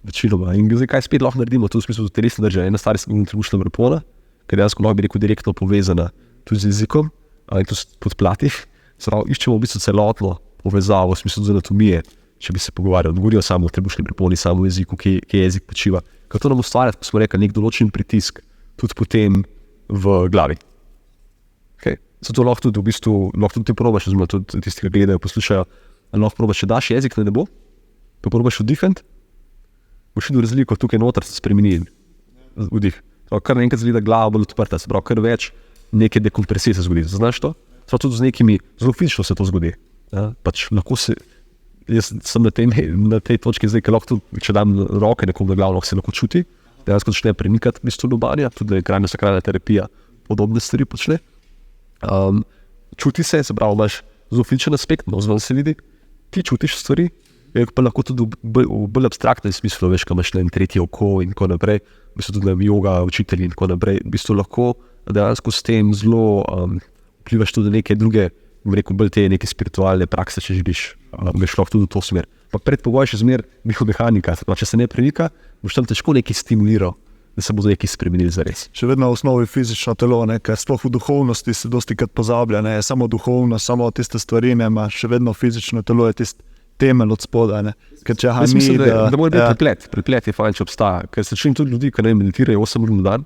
S1: Večinoma. In zdaj, kaj spet lahko naredimo, to v smislu telesne države, ena stvar je trebušna vrpona, ker dejansko lahko bi rekel direktno povezana tudi z jezikom, in to podplati. Iščemo v bistvu celotno povezavo v smislu z anatomije, če bi se pogovarjali, govorijo samo o trebušni vrponi, samo o jeziku, ki jezik počiva. Ker to nam ustvarja, kot smo rekli, nek določen pritisk tudi potem v glavi. Okay. Zato lahko tudi v bistvu, lahko tudi ti probaš, oziroma tudi tisti, ki gledajo, poslušajo, lahko probaš, če daš jezik na nebo, pa probaš vdihati, boš videl razliko, tukaj noter se spremeni vdih. Kar naenkrat zgleda glava bolj odprta, se pravi, kar več neke dekompresije se zgodi. Znaš to? Tudi z nekimi, zelo fizično se to zgodi. Ja? Pač lahko se, jaz sem na tej točki zdaj, ker lahko tudi, če dam roke nekom na glavo, lahko se lahko čuti, dejansko začne premikati v bistvu lobanja, tudi krajno-sakralna terapija podobne stvari počne. Čuti se pravi, imaš zelo fizičen aspekt, navzven se vidi, ti čutiš stvari, pa lahko tudi v bolj abstraktnem smislu, veš, kaj imaš tretje oko in tako naprej, v bistvu tudi joga, učitelji in tako naprej, v bistvu lahko dejansko s tem zelo vplivaš tudi neke druge, rekel, bolj te neke spiritualne prakse, če želiš, veš lahko tudi v to smer. Pa predpogoj še zmer biomehanika, če se ne premika, boš tam težko nekaj stimuliral, da se bo nekaj spremenili zares.
S2: Še vedno v osnovi fizično telo, ker sploh v duhovnosti se dostikrat pozablja, ne, samo duhovno, samo tiste stvari, ne, še vedno fizično telo je tisti temelj od spoda, ne. Ker če
S1: mislim, da mora biti preplet je fajn, če obstaja, ker se čim tudi ljudi, ki ne meditirajo 8 ur na dan,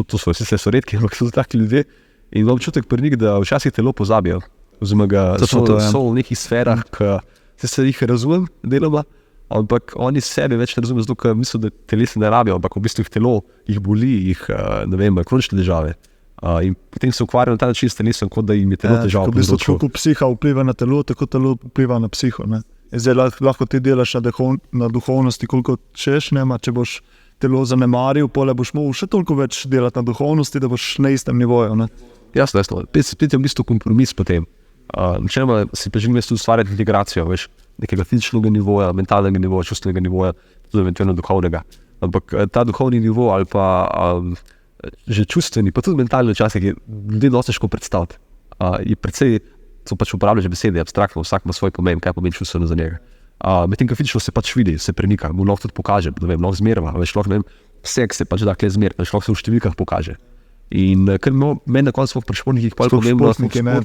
S1: to so redki, ampak so taki ljudje in imam občutek pri njih, da včasih telo pozabijo, oziroma so v nekih sferah, ki se jih razumem deloma, ampak oni sebe več ne razumejo, zato ker mislijo, da telesne ne rabijo, ampak v bistvu jih telo jih boli, ne vem, kronične težave, In potem se ukvarjajo na ta način s telesom, kot da jim je telo težavo.
S2: V bistvu, kako psiha vpliva na telo, tako telo vpliva na psiho. Ne? Zdaj lahko ti delaš na duhovnosti, koliko češ, če boš telo zanemaril, pole boš mogel še toliko več delati na duhovnosti, da boš na istem nivoju. Ne?
S1: Jasno. Spet je v bistvu kompromis potem. Načeloma si pa želim ustvarjati integracijo, nekega fizičnega nivoja, mentalnega nivoja, čustvenega nivoja, tudi eventualno duhovnega. Ampak ta duhovni nivo ali pa že čustveni, pa tudi mentalni včasih je ljudje dosti težko predstaviti. Je precej, to pač uporablja že besede, abstraktno, vsak ima svoj pomen, kaj pomeni čustveno za njega. Medtem, ko fizično se pač vidi, se premika, mu lahko tudi pokaže, lahko zmerva, vsek se pač da kle zmeriti, lahko se v številkah pokaže. In ker meni na koncu pri športnikih pomembno,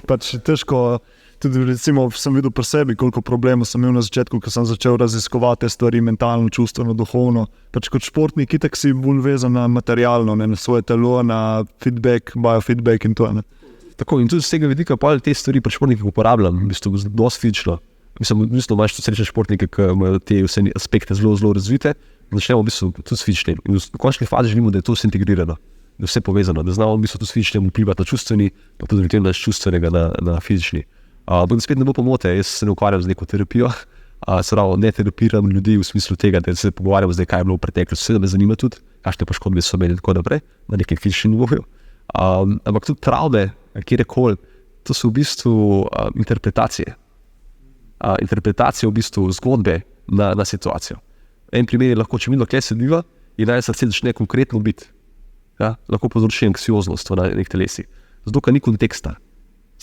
S2: pač težko, tudi recimo sem videl pri sebi, koliko problemov sem imel na začetku, ko sem začel raziskovati te stvari mentalno, čustveno, duhovno. Pač kot športnik itak si bolj vezan na materialno, na svoje telo, na feedback, biofeedback in to. Ne.
S1: Tako, in tudi z tega vidika pa te stvari pri športnikih uporabljam, v bistvu dosti fizično. Mislim, imaš tudi srečne športnike, ki imajo te vse aspekte zelo razvite, začnemo v bistvu tudi s fizičnim. In v končni fazi želimo, da je to vse integrirano. Da je vse povezano, da znamo v bistvu tudi s fizičnim vplivati na čustveni, pa tudi na čustvenega na fizični. Ampak spet ne bo pomote, jaz se ne ukvarjam z neko terapijo, ne terapiram ljudi v smislu tega, da se pogovarjam zdaj, kaj je bilo v preteklosti, vse da me zanima tudi, kakšne poškodbe so imeli in tako naprej, na nekem fizičnem nivoju. Ampak tudi travme, kjerkoli, to so v bistvu interpretacije. Interpretacije v bistvu zgodbe na situacijo. En primer je lahko, če mi dokaj sediva in naj srce začne konkretno biti. Lahko povzroči anksioznost v nekih telesih. Zato, ker ni konteksta.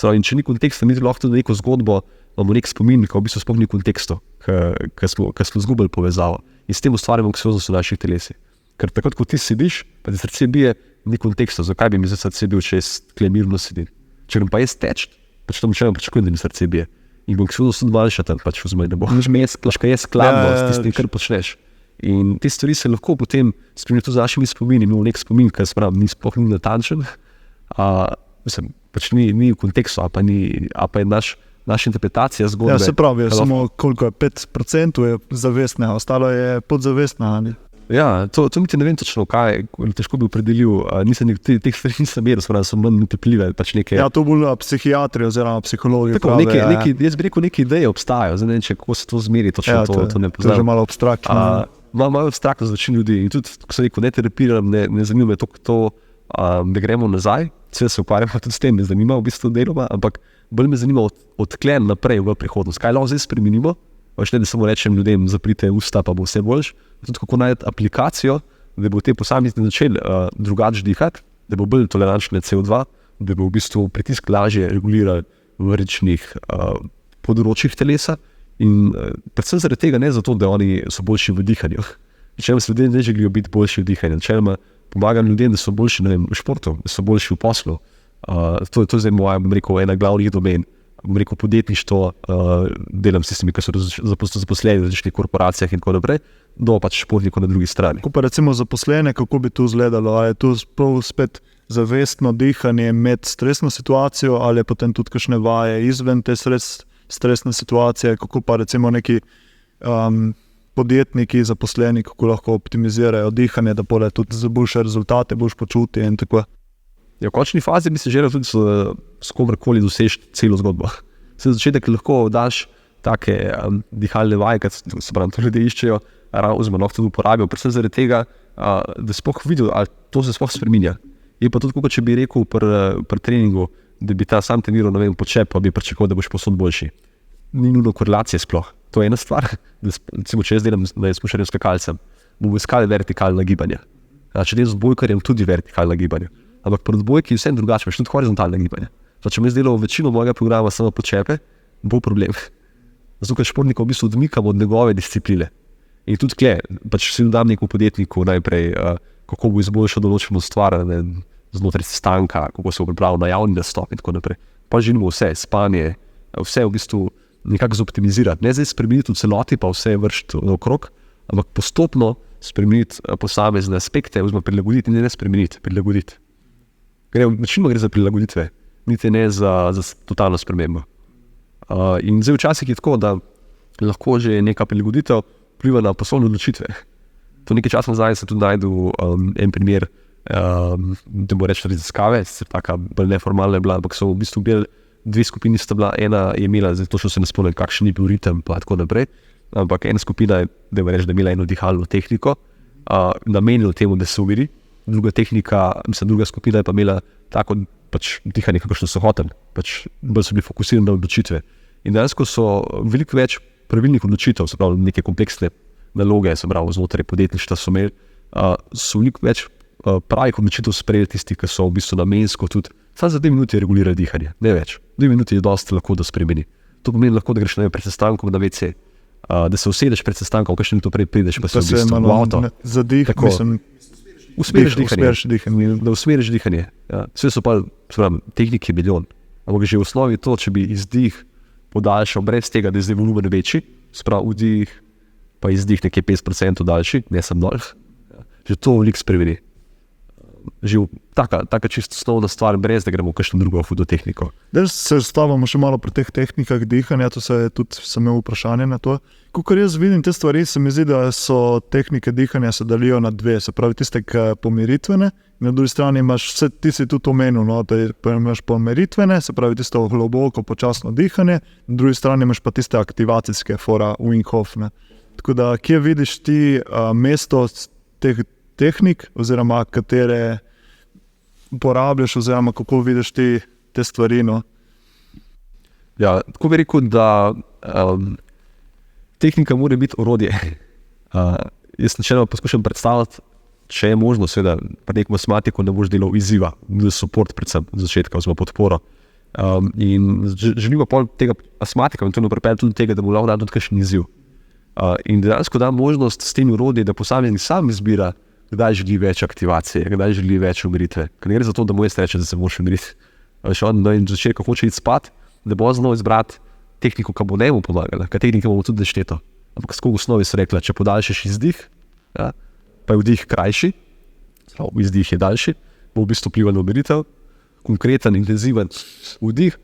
S1: In če ni konteksta, mi lahko tudi neko zgodbo, imamo nek spomin, ko v bistvu sploh ni kontekstu, ker smo izgubili povezavo. In s tem ustvarjamo anksioznost v naših telesih. Ker takrat, ko ti sediš, pa ti srce bije, ni konteksta, zakaj bi mi za srce bil, če jaz tle mirno sedim. Če grem pa jaz teč, pač tam čevam, pričakujem, da mi srce bije. In bo anksioznost tudi manjša tam, pač vzmej, da bo. Pač kaj je skladno s tistim, kar počneš. In te stvari se lahko potem spremenijo tudi z našimi spomini. Imamo nek spomin, ki ni sploh ni natančen, mislim, pač ni v kontekstu, a pa je naša interpretacija zgodbe.
S2: Se pravi, samo koliko je 5% je zavestne, ostalo je podzavestna.
S1: To niti ne vem točno, kaj, težko bi opredelil, teh stvari nisem meril, so manj utepljive. Pač
S2: to bolj psihiatri oziroma psihologi.
S1: Tako, jaz bi rekel, neke ideje obstajajo, zdaj ne vem, kako se to zmeri, točno to ne poznam.
S2: To je že malo abstraktno.
S1: Malo abstraktno za večino ljudi in tudi, ko sem rekel, ne terapiram, ne zanima me to, da gremo nazaj, se ukvarjamo tudi s tem, me zanima v bistvu deloma, ampak bolj me zanima odklen naprej v prihodnost. Kaj lahko zdaj spremenimo? Ne, da samo rečem ljudem, zaprite usta, pa bo vse boljš. Tudi kako najti aplikacijo, da bo te posamezniki začeli drugače dihati, da bo bolj tolerančni na CO2, da bo v bistvu pritisk lažje reguliral v različnih področjih telesa. In predvsem zaradi tega, ne zato, da oni so boljši v dihanju. Načeloma se ljudje ne želijo biti boljši v dihanju. Načeloma pomagam ljudem, da so boljši v športu, da so boljši v poslu. To je zdaj moja, ena glavnih domen. Podjetništvo, delam s tistimi, ki so zaposleni v različnih korporacijah in tako naprej, do pač športnikov na drugi strani.
S2: Ko pa recimo zaposlene, kako bi to izgledalo? Ali je to spet zavestno dihanje med stresno situacijo ali je potem tudi kakšne vaje izven te stresne situacije, kako pa recimo neki podjetniki, zaposleni, kako lahko optimizirajo dihanje, da pole tudi za boljše rezultate, boljš počutje in tako.
S1: V končni fazi bi se želel tudi s komorkoli doseči celo zgodbo. Za začetek lahko daš take dihalne vaje, kot se pravi, to ljudje iščejo, oziroma lahko tudi uporabijo, predvsem zaradi tega, da sploh videl, ali to se sploh spreminja. Je pa tudi, kot če bi rekel pri treningu, da bi ta sam treniral, ne vem, počep, pa bi pričakoval, da boš posod boljši. Ni nujno korelacije sploh. To je ena stvar. Recimo, če jaz delam s smučarjem skakalcem, bomo iskali vertikalna gibanja. Če delam z odbojkarjem, tudi vertikalna gibanja. Ampak pri odbojki je vse drugače, imaš tudi horizontalne gibanja. Če mi delamo večino mojega programa samo počepe, bo problem. Zato, ker športnika v bistvu odmikamo od njegove discipline. In tudi tukaj, pač si dam nekemu podjetniku najprej, kako bo izboljšal določeno stvar znotraj sestanka, kako se bo pripravil na javni nastop in tako naprej. Pa želimo vse, spanje, vse v bistvu nekako zoptimizirati. Ne zdaj spremeniti v celoti, pa vse vršiti okrog, ampak postopno spremeniti posamezne aspekte, oziroma prilagoditi in ne spremeniti, prilagoditi. Večino gre za prilagoditve, niti ne za totalno spremembo. In zdaj včasih je tako, da lahko že neka prilagoditev vpliva na poslovne odločitve. To nekaj časa nazaj sem tudi najdel en primer da bo reči raziskave, taka bolj neformalna je bila, ampak so v bistvu gledali, dve skupini sta bila, ena je imela, zdaj točno se ne spomnim, kakšen je bil ritem, pa tako naprej, ampak ena skupina je, da je imela eno dihalno tehniko, namenjeno temu, da se umiri, druga skupina je pa imela tako pač dihanje, kakšno so hoteli, pač bolj so bili fokusirani na odločitve. In dejansko so veliko več pravilnih odločitev, se pravi neke kompleksne naloge, se pravi znotraj podjetništva so imeli, so veliko več pravih odločitev sprejeli tisti, ki so v bistvu namensko tudi, samo za 2 minuti regulirali dihanje, ne več. 2 minuti je dosti lahko, da spremeni. To pomeni lahko, da greš pred sestankom na WC, da se usedeš pred sestankom, kakšen minuto prej prideš, pa se v bistvu v avto.
S2: Zadih, mislim,
S1: usmeriš dihanje. Da usmeriš dihanje. Ja. Vse so pa tehnike milijon. Ampak že v osnovi to, če bi izdih podaljšal brez tega, da je zdaj volumen večji, sprav vdih pa izdih nekje 50% daljši, ne sem nol, že to veliko spremeni. Že taka čisto osnovna stvar, brez da gremo v kakšno drugo hudotehniko.
S2: Da se stavamo še malo pri teh tehnikah dihanja, to se je tudi sem imel vprašanje na to. Kakor jaz vidim te stvari, se mi zdi, da so tehnike dihanja se delijo na dve, se pravi tiste pomiritvene, in na drugi strani imaš vse, ti si tudi omenil, no, da imaš pomiritvene, se pravi tisto globoko, počasno dihanje, na drugi strani imaš pa tiste aktivacijske fora Wim Hof. Tako da, kje vidiš ti mesto teh tehnik, oziroma katere uporabljaš, oziroma kako vidiš ti te stvari? No?
S1: Ja, tako bi rekel, da tehnika mora biti orodje. Jaz načeloma poskušam predstavljati, če je možno, seveda, pri nekem astmatiku ne boš delal izziva, bil support predvsem z začetka, oziroma podporo. In želimo pol tega astmatika in to pripeljati tudi tega, da mu lahko da tudi kakšen izziv. In dejansko da možnost s tem orodjem, da posameznik sam izbira, kdaj želi več aktivacije, kdaj želi več umiritve. Ker ne gre za to, da mu jaz reče, da se moraš umiriti. Še on na začetku hoče iti spat, da bo znal izbrati tehniko, ki bo njemu pomagala, ker tehnika bomo tudi nešteto. Ampak skozi v osnovi so rekla, če podaljšaš izdih, ja, pa je vdih krajši, izdih je daljši, bo v bistvu vplival na umiritev, konkreten, intenziven vdih,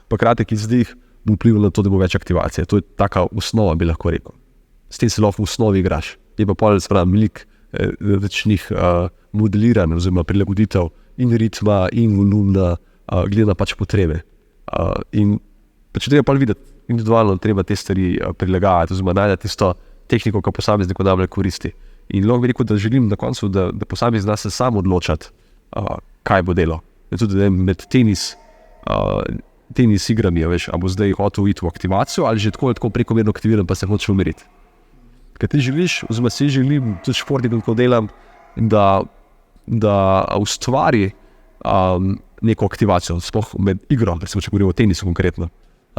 S1: pa kratek izdih bo vplival na to, da bo več aktivacije. To je taka osnova, bi lahko rekel. S tem se lahko v osnovi igraš. Je pa pol, veliko večnih modeliranj oziroma prilagoditev in ritma in volumna, glede na pač potrebe. In pač treba pa videti, individualno treba te stvari prilagajati oziroma najti tisto tehniko, ki posamezniku najbolj koristi. In lahko bi rekel, da želim na koncu, da posameznik zna se sam odločati, kaj bo delal. Tudi da med tenis igrami, a bo zdaj hotel iti v aktivacijo ali že tako prekomerno aktiviran, pa se hoče umiriti. Ker ti želiš, oziroma si želim, tudi športnik, ko delam, da ustvari neko aktivacijo, sploh med igro, recimo, če govorimo o tenisu konkretno.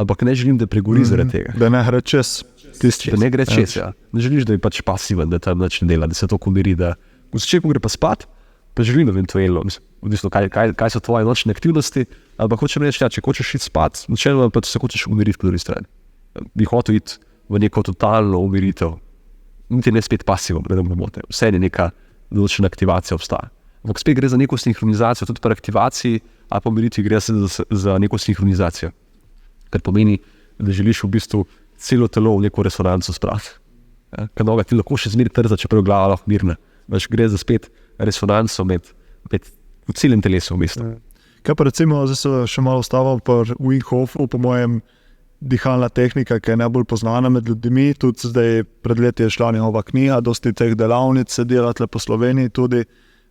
S1: Ampak ne želim, da pregori zaradi tega.
S2: Da ne gre čez.
S1: Da ne gre čez, ja. Ne želiš, da je pač pasiven, da tam nič ne dela, da se to umiri, da v začetku gre pa spat, pa želim eventualno, odvisno, kaj so tvoje nočne aktivnosti, ampak hočem reči, ja, če hočeš iti spat, načeloma pa se hočeš umiriti po drugi strani. Bi hotel iti v neko totalno umiritev. Niti ne spet pasivo, da ne bomote. Vse je neka določena aktivacija obstaja. Ampak spet gre za neko sinhronizacijo, tudi pri aktivaciji ali po umiritvi gre za neko sinhronizacijo. Kar pomeni, da želiš v bistvu celo telo v neko resonanco spraviti. Ja? Ker noga ti lahko še zmeraj trza, čeprav je glava lahko mirna. Gre za spet resonanco med v celem telesu v bistvu.
S2: Kaj pa recimo, zdaj se še malo stavil pri Wim Hofu, po mojem, dihalna tehnika, ki je najbolj poznana med ljudmi, tudi zdaj pred leti je šla njegova knjiga, dosti teh delavnic se dela tle po Sloveniji tudi.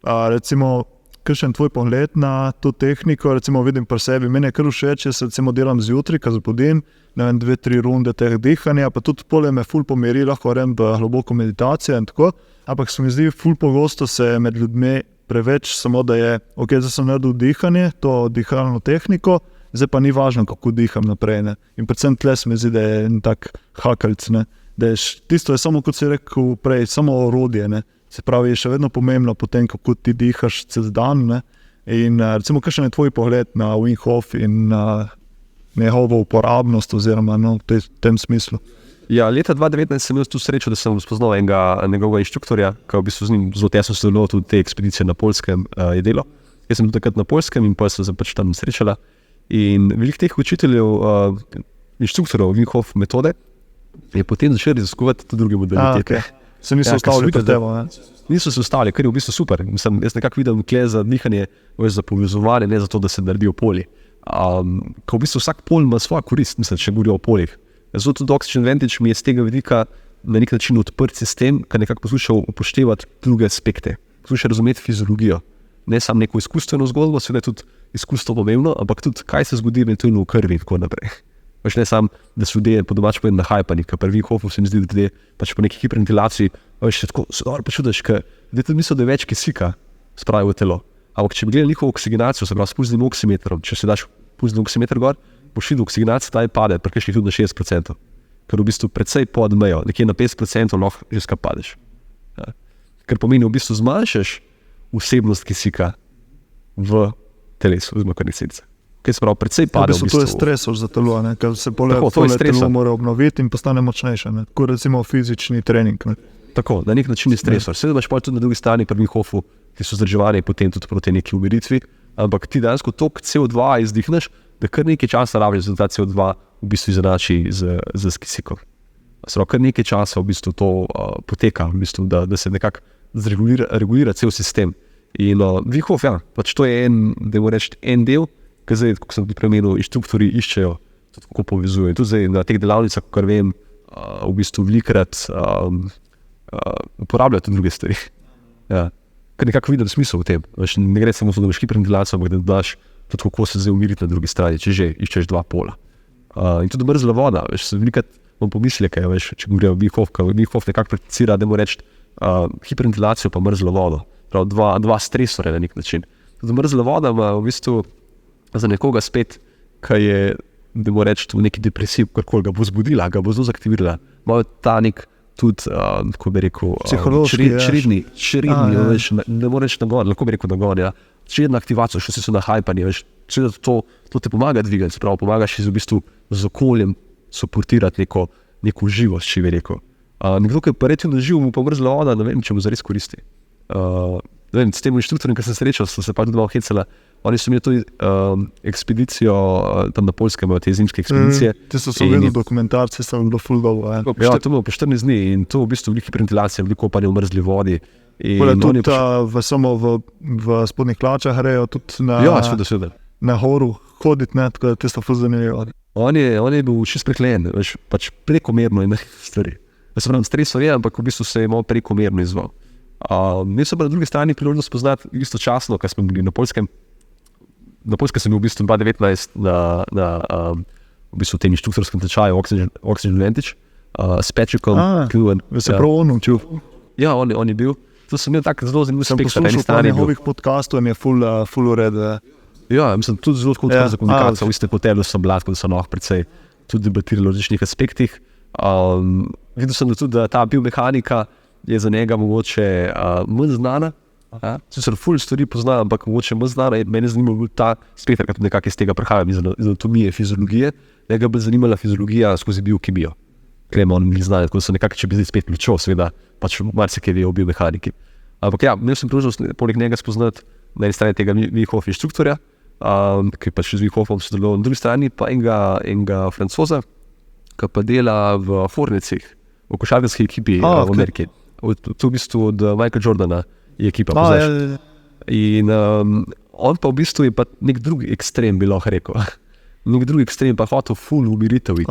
S2: Recimo, kakšen tvoj pogled na to tehniko, recimo vidim pri sebi, meni je kar všeč, jaz recimo delam zjutraj, ko zabudim, 2-3 runde teh dihanja, pa tudi pole me ful pomiri, lahko grem v globoko meditacijo in tako, ampak se mi zdi ful pogosto se med ljudmi preveč samo, da je, ok, zdaj sem naredil dihanje, to dihalno tehniko, zdaj pa ni važno, kako diham naprej. Ne? In predvsem tle se mi zdi, da je en tak hakalc, ne? Da je tisto je samo, kot si rekel prej, samo orodje. Ne? Se pravi, je še vedno pomembno potem, kako ti dihaš cez dan. Ne? In recimo, kakšen je tvoj pogled na Wim Hof in na njegovo uporabnost oziroma v tem smislu?
S1: Ja, leta 2019 sem imel tu srečo, da sem spoznal enega njegovega inštruktorja, ki v bistvu z njim zelo tesno sodeloval tudi te ekspedicije na Poljskem je delo. Jaz sem takrat na Poljskem in pa sem se pač tam srečala. In veliko teh učiteljev, inštruktorjev Wim Hof metode je potem začel raziskovati tudi druge modalitete.
S2: Se niso ustavili pri tebi.
S1: Niso se ustavili, kar je v bistvu super. Mislim, jaz nekako vidim kle za dihanje, za povezovanje, ne za to, da se naredijo polji. Ko v bistvu vsak polj ima svojo korist, mislim, če govorijo o poljih. Zato tudi Oxygen Advantage mi je z tega vidika na nek način odprt sistem, ki nekako posluša upoštevati druge aspekte. Posluša razumeti fiziologijo. Ne samo neko izkustveno zgodbo, seveda je tudi izkustvo pomembno, ampak tudi kaj se zgodi eventualno v krvi in tako naprej. Pač ne samo, da so ljudje po domač povedano nahajpani, ker pri Wim Hofu se mi zdi, da ljudje pač po neki hiperventilaciji se tako dobro počutiš, ker ljudje tudi mislijo, da je več kisika spravijo v telo. Ampak če bi gledali njihovo oksigenacijo, se pravi s pulznim oksimetrom, če se daš pulzni oksimeter gor, boš videl, oksigenacija ta pade, praktično tudi na 60%, ker v bistvu precej pod mejo, nekje na 50% lahko že skap padeš. Ja. Ker pomeni, v bistvu zmanjšaš vsebnost kisika v telesu, oziroma krvnih celicah. Kaj se pravi, precej pade v bistvu.
S2: To je stresor za telo, ker se telo mora obnoviti in postane močnejše, kot recimo fizični trening.
S1: Tako, na nek način je stresor. Seveda imaš pa tudi na drugi strani pri Wim Hofu, ki so zdrževani potem tudi proti neki umiritvi, ampak ti dejansko toliko CO2 izdihneš, da kar nekaj časa rabiš, da ta CO2 v bistvu izenači z kisikom. Kar nekaj časa v bistvu to poteka, v bistvu, da se nekako regulira cel sistem. In Wim Hof, ja, pač to je en del, ki zdaj, kot sem tudi premenil, inštruktori iščejo, tudi kako povezujejo. Tudi zdaj na teh delavnicah, kar vem, v bistvu velikrat uporabljajo tudi druge stvari. Ja. Ker nekako vidim smisel v tem. Ne gre samo za to, da imaš hiperventilacijo, ampak da daš tudi kako se zdaj umiriti na drugi strani, če že iščeš dva pola. In tudi mrzla voda, velikrat imam pomisleke, če govorijo o Wim Hof nekako prakticira, da mu reči hiperventilacijo pa mrzlo vodo. Prav dva stresore na nek način. Tudi mrzla voda ima v bistvu za nekoga spet, ki je, da mu reči, v neki depresiji, karkoli ga bo zbudila, ga bo zelo zaktivirala. Imajo ta nek tudi, kako bi rekel, čredni, ne more reči nagon, lahko bi rekel nagon, ja. Čredna aktivacija, še so nahajpani, to te pomaga dvigati, se pravi, pomagaš v bistvu z okoljem suportirati neko živost, če bi rekel. Nekdo, ki je pa relativno živ, mu pa mrzla voda, ne vem, če mu zares koristi. S tem inštruktorjem, ki sem srečal, so se pa tudi malo hecala. Oni so imeli tudi ekspedicijo tam na Poljskem, te zimske ekspedicije.
S2: Ti so videli dokumentarce, so bilo ful dolgo.
S1: Ja, to bilo po 14 dni in to v bistvu velike ventilacije, veliko kopanje v mrzli vodi.
S2: Tudi samo v spodnjih hlačah grejo tudi na horu hoditi, tako da ti so ful zanimivo.
S1: On je bil čist preklejen, pač prekomerno in stvari. Se pravim, stresor je, ampak v bistvu se je malo prekomerno izval. Mi so pa na drugi strani priložnost spoznati istočasno, ko smo bili na Poljskem. Na Poljskem sem bil v bistvu 2019 na v bistvu tem inštruktorskem tečaju Oxygen Advantage s Patrickom.
S2: Se prav on učil?
S1: Ja, on je bil. To sem imel tako zelo zanimiv
S2: spektr. Sem poslušal pa njegovih podcastov in je full ured.
S1: Ja, mislim, tudi zelo tako za komunikacijo. V istem hotelu sem bil, tako da so lahko precej tudi debatirali o različnih aspektih. Videl sem tudi, da ta biomehanika je za njega mogoče manj znana. Sicer ful stvari poznam, ampak mogoče manj znana. Mene zanima ta spektr, ki nekako iz tega prihajam, iz anatomije, fiziologije. Njega bi zanimala fiziologija skozi biokemijo. Kremo, on ni znane, tako da so nekako, če bi zdaj spet pričal, seveda, pač marsikaj ve o biomehaniki. Ampak ja, imel sem priložnost poleg njega spoznati na eni strani tega Wim Hof inštruktorja, ki pač z Wim Hofom sodeloval, na drugi strani pa enega Francoza, ki pa dela v Fornicih, v košarkarski ekipi v Ameriki. To v bistvu od Michaela Jordana je ekipa, poznaš. In on pa v bistvu je pa nek drugi ekstrem, bi lahko rekel. Nek drugi ekstrem pa hotel ful umiritev.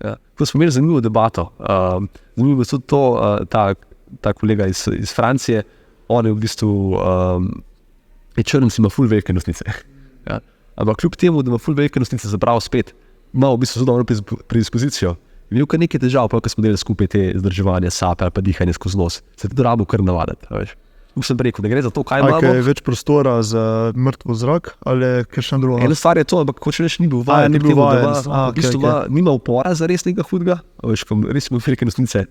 S1: Ja. Ko smo imeli zanimivo debato, zanimivo je tudi to, ta kolega iz Francije, on je v bistvu črnc, ima ful velike nosnice. Ja. Ampak kljub temu, da ima ful velike nosnice, zapravo spet, ima v bistvu zelo dobro predispozicijo. Imel kar nekaj težav, pa ko smo delali skupaj te zdrževanje sape ali pa dihanje skozi nos, se tudi rabo kar navaditi. Sem rekel, da gre za to, kaj imamo.
S2: Je več prostora za mrtvo zrak ali kaj še drugo?
S1: Ena stvar je to, ampak hoče reči, ni bil vajen. V bistvu nima upora za res nekaj hudega, res ima velike nosnice,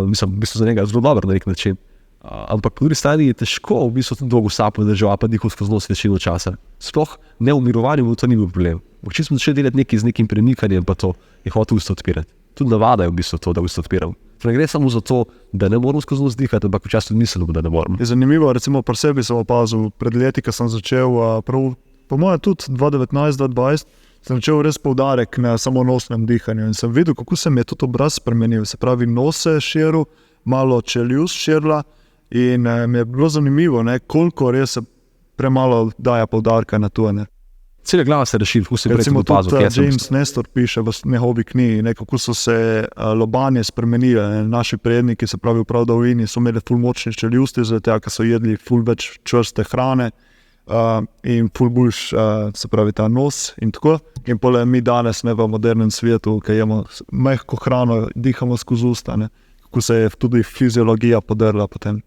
S1: mislim, v bistvu za njega zelo dobro na nek način. Ampak po drugi strani je težko v bistvu tudi dolgo sapo država, pa dihal skozi nos večino časa. Sploh ne v mirovanju, to ni bil problem. Če smo začeli delati nekaj z nekim premikanjem, pa to je hotel usta odpirati. Tudi navada je v bistvu to, da usta odpiram. Ne gre samo za to, da ne moramo skozi nos dihati, ampak včasih tudi mislimo, da ne moramo.
S2: Je zanimivo, recimo pri sebi sem opazil, pred leti, ko sem začel, po mojem tudi 2019-2020, sem začel res poudarek na samonosnem dihanju in sem videl, kako se mi je tudi obraz spremenil. Se pravi, nos se je širil, malo čeljust širila in mi je bilo zanimivo, ne, koliko res se premalo daje poudarka na to. Ne.
S1: Cela glava se rešili, kako se je
S2: Recimo
S1: opazil.
S2: tudi James Nestor piše v njegovi knjigi, ne, kako so se lobanje spremenile. Ne. Naši predniki, se pravi v pradavini, so imeli ful močne čeljusti, zato ker so jedli ful več čvrste hrane in ful boljš, se pravi ta nos in tako. In pole mi danes ne, v modernem svetu, ki jemo mehko hrano, dihamo skozi usta, ne, kako se je tudi fiziologija podrla potem.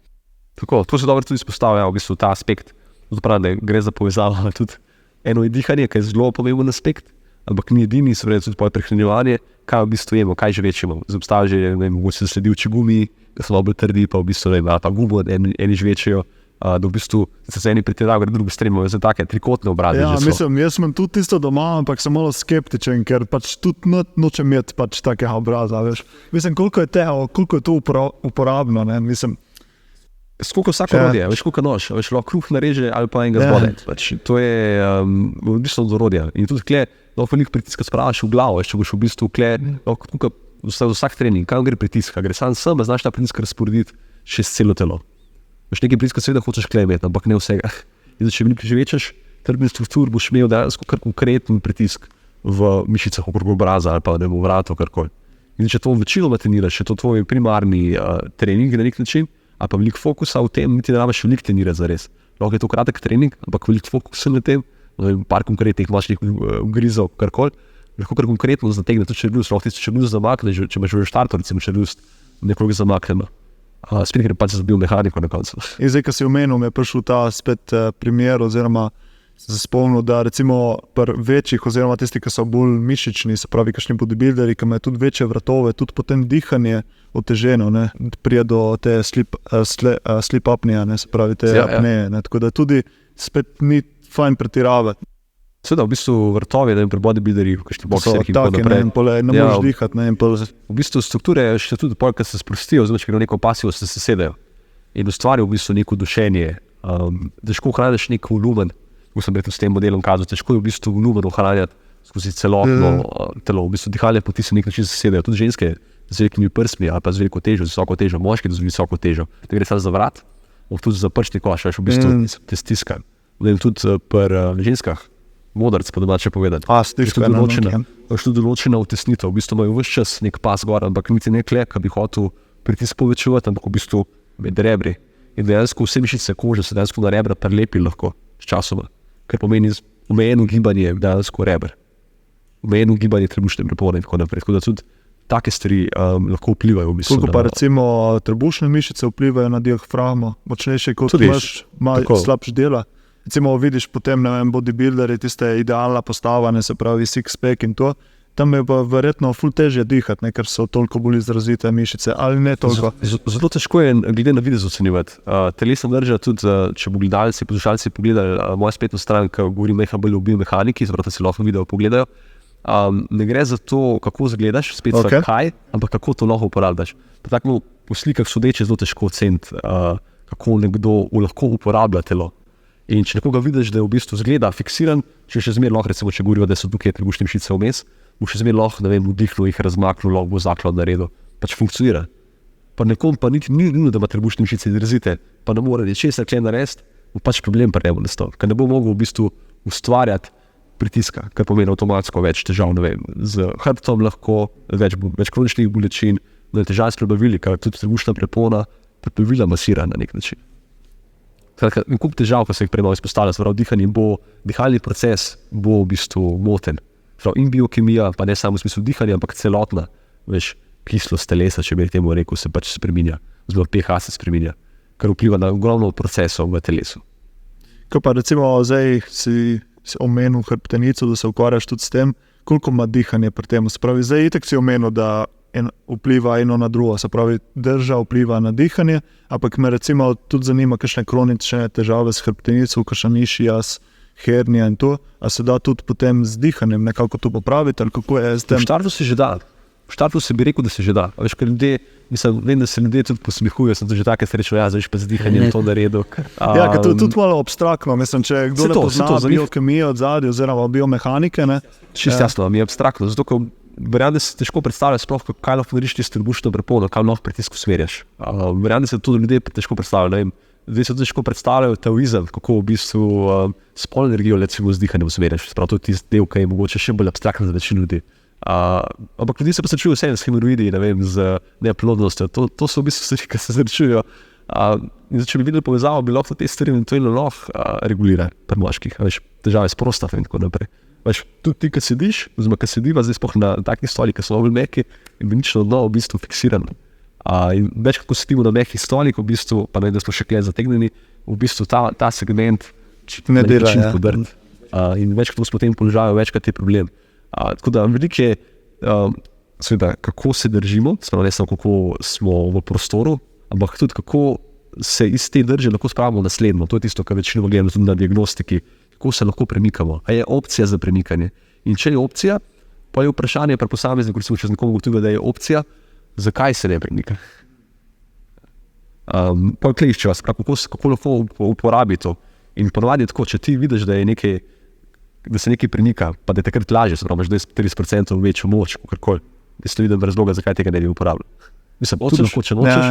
S1: Tako, to se dobro tudi izpostavlja, v bistvu ta aspekt, zapravo, da gre za povezavo tudi. Eno je dihanje, ki je zelo pomemben aspekt, ampak ni edini, so tudi prehranjevanje, kaj v bistvu jemo, kaj že večjemo. Obstaja že, ne vem, mogoče se sledi v čigumi, ki so bolj trdi, pa v bistvu ne vem, ta gumo, eni že večjo, da v bistvu se eni pretirajo, gre drugi stremijo, za take trikotne obraze.
S2: Ja, mislim, jaz sem tudi tisto doma, ampak sem malo skeptičen, ker pač tudi nočem imeti pač takega obraza, veš. Mislim, koliko je to uporabno, ne, mislim.
S1: Skoliko vsako orodje, veš koliko nož, veš lahko kruh nareže ali pa enega zbode. Pač, to je odvisno od orodja. In tudi kle, lahko veliko pritiska spravaš v glavo, veš, če boš v bistvu kle, lahko vsak trening, kam gre pritisk, gre sam, znaš ta pritisk razporediti čez celo telo. Veš nekaj pritiska seveda hočeš kle imeti, ampak ne vsega. In če veliko že večaš trdni struktur, boš imel dejansko kar konkreten pritisk v mišicah okrog obraza ali pa ne v vratu, karkoli. In če to večinoma treniraš, če to tvoj primarni trening na nek način, ali pa veliko fokusa v tem, niti ne rabiš veliko trenirati zares. Lahko je to kratek trening, ampak veliko fokusa na tem, par konkretnih mačnih ugrizov, karkoli, lahko kar konkretno zategne tudi čeljust, lahko ti čeljust zamakne, če imaš v štartu, recimo čeljust nekoliko zamaknemo. Spet gre pač za biomehaniko na koncu.
S2: In zdaj, ko si omenil, mi je prišel ta spet primer, oziroma se spomnil, da recimo pri večjih, oziroma tisti, ki so bolj mišični, se pravi, kakšni bodybuilderji, ki imajo tudi večje vratove, tudi potem dihanje oteženo, ne, prije do te sleep apnea, ne, se pravi te apneje, ne, tako da tudi spet ni fajn pretiravati.
S1: Seveda, v bistvu vrtovi, da je pri bodybuilderjih, kakšni bokserji in tako naprej.
S2: Ne moreš dihati, ne,
S1: v bistvu strukture še tudi pol, kad se sprostijo, oziroma, če gre neko pasivo, se sedajo in ustvarijo v bistvu neko dušenje. Težko ohraniš nek volumen, ko sem s tem modelom kazal, težko je v bistvu volumen ohranjati skozi celotno telo. V bistvu dihalne poti se nek način sedajo, tudi ženske z velikimi prsmi ali pa z veliko težo, z visoko težo, moški z visoko težo. Da gre samo za vrat, tudi za prstni koš, v bistvu te stiskam. Tudi pri ženskah, modrc pa domače povedati. Tudi določena utesnitev, v bistvu imajo ves čas nek pas gor, ampak niti ne kle, ki bi hotel pritisk povečevati, ampak v bistvu med rebri. In dejansko vse mišice kože se dejansko na rebra prelepi lahko s časoma, ker pomeni omejeno gibanje dejansko reber. Omejeno gibanje trebušne prepone in tako naprej. Tako da tudi take stvari lahko vplivajo v bistvu.
S2: Koliko pa recimo trebušne mišice vplivajo na diafragmo, močnejše kot imaš, malo slabš dela. Recimo vidiš potem, ne vem, bodybuilderji, tiste idealna postava, ne, se pravi six-pack in to, tam je pa verjetno ful težje dihati, ne, ker so toliko bolj izrazite mišice, ali ne toliko.
S1: Zelo težko je glede na videz ocenjevati. Telesna drža tudi, če bo gledalci, poslušalci pogledali mojo spletno stran, ki govori nekaj bolj o biomehaniki, zato si lahko video pogledajo. Ne gre za to, kako zgledaš, spet kaj, ampak kako to lahko uporabljaš. Tako po slikah sodeče zelo težko oceniti, kako nekdo lahko uporablja telo. In če nekoga vidiš, da je v bistvu zgleda fiksiran, če še zmer lahko, recimo, če govorijo, da so tukaj trebušne mišice vmes, bo še zmer lahko, ne vem, vdihnil, jih razmaknil, lahko bo zaklad naredil. Pač funkcionira. Pa nekom pa niti ni nujno, da ima trebušne mišice izrazite, pa ne more ničesar kle narediti, bo pač problem pri njemu nastal, ker ne bo mogel v bistvu ustvarjati pritiska, kar pomeni avtomatsko več težav, ne vem, z hrbtom lahko, več kroničnih bolečin, da je težave s prebavili, ker tudi trebušna prepona prebavila masira na nek način. Skratka, kup težav, ko se jih premalo izpostavlja, dihalni proces bo v bistvu moten. In biokemija, pa ne samo v smislu dihanja, ampak celotna, veš, kislost telesa, če bi temu rekel, se pač spreminja. Zelo pH se spreminja, kar vpliva na ogromno procesov v telesu.
S2: Ko pa recimo zdaj si omenil hrbtenico, da se ukvarjaš tudi s tem, koliko ima dihanje pri tem. Se pravi, zdaj itak si omenil, da vpliva eno na drugo, se pravi, drža vpliva na dihanje, ampak me recimo tudi zanima, kakšne kronične težave s hrbtenico, kakšna mišias, hernija in to, a se da tudi potem z dihanjem nekako to popraviti, ali kako je s tem?
S1: V štartu se že da. V štartu se bi rekel, da se že da. A veš, ker ljudje, vem, da se ljudje tudi posmehujejo, sem tudi že take srečno, zdaj pa z dihanjem to naredil.
S2: Ja, ker to je tudi malo abstraktno. Mislim, če kdo ne pozna biokemijo odzadaj oziroma biomehanike, ne?
S1: Čisto jasno, mi je abstraktno, zato ko verjamem, da se težko predstavlja sploh, kaj lahko narediš tisto trebušno prepono, kaj lahko pritisk usmerjaš. Verjamem, da se tudi ljudje težko predstavljajo, ne vem, zdaj se težko predstavljajo taoizem, kako v bistvu spolno energijo recimo z dihanjem usmerjaš. Sprav to je tisti del, ki je mogoče še bolj abstraktno za večino ljudi. Ampak ljudi se pa srečujejo vse s hemoroidi, ne vem, z neplodnostjo. To so v bistvu stvari, ki se srečujejo. In če bi videli povezavo, bi lahko te stvari eventualno regulirali pri moških, veš, težave s prostato in tako naprej. Veš, tudi ti, ki sediš, oziroma ki sediva zdaj sploh na takih stolih, ki so bolj mehki in bi nič na dno v bistvu fiksiran. In več kot sedimo na mehkih stolih, v bistvu, pa ne, da smo še kle zategnjeni, v bistvu ta segment
S2: ne dela, ja.
S1: Podrt. In več kot smo v tem položaju, večkrat je problem. Tako da veliko je, seveda, kako se držimo, ne samo kako smo v prostoru, ampak tudi kako se iz te drže lahko spravimo naslednjo. To je tisto, kar večino gledamo tudi na diagnostiki, kako se lahko premikamo. A je opcija za premikanje? In če je opcija, pa je vprašanje pri posamezniku, recimo, če z nekomu ugotovi, da je opcija, zakaj se ne premika? Pa klišče vas, kako lahko uporabi to. In ponovadi je tako, če ti vidiš, da se nekaj premika, pa da je takrat lažje, se pravi, da je 30% večjo moč, kakorkoli, da se vidim razloga, zakaj tega ne bi uporabljal. Mislim, tudi lahko, če nočeš,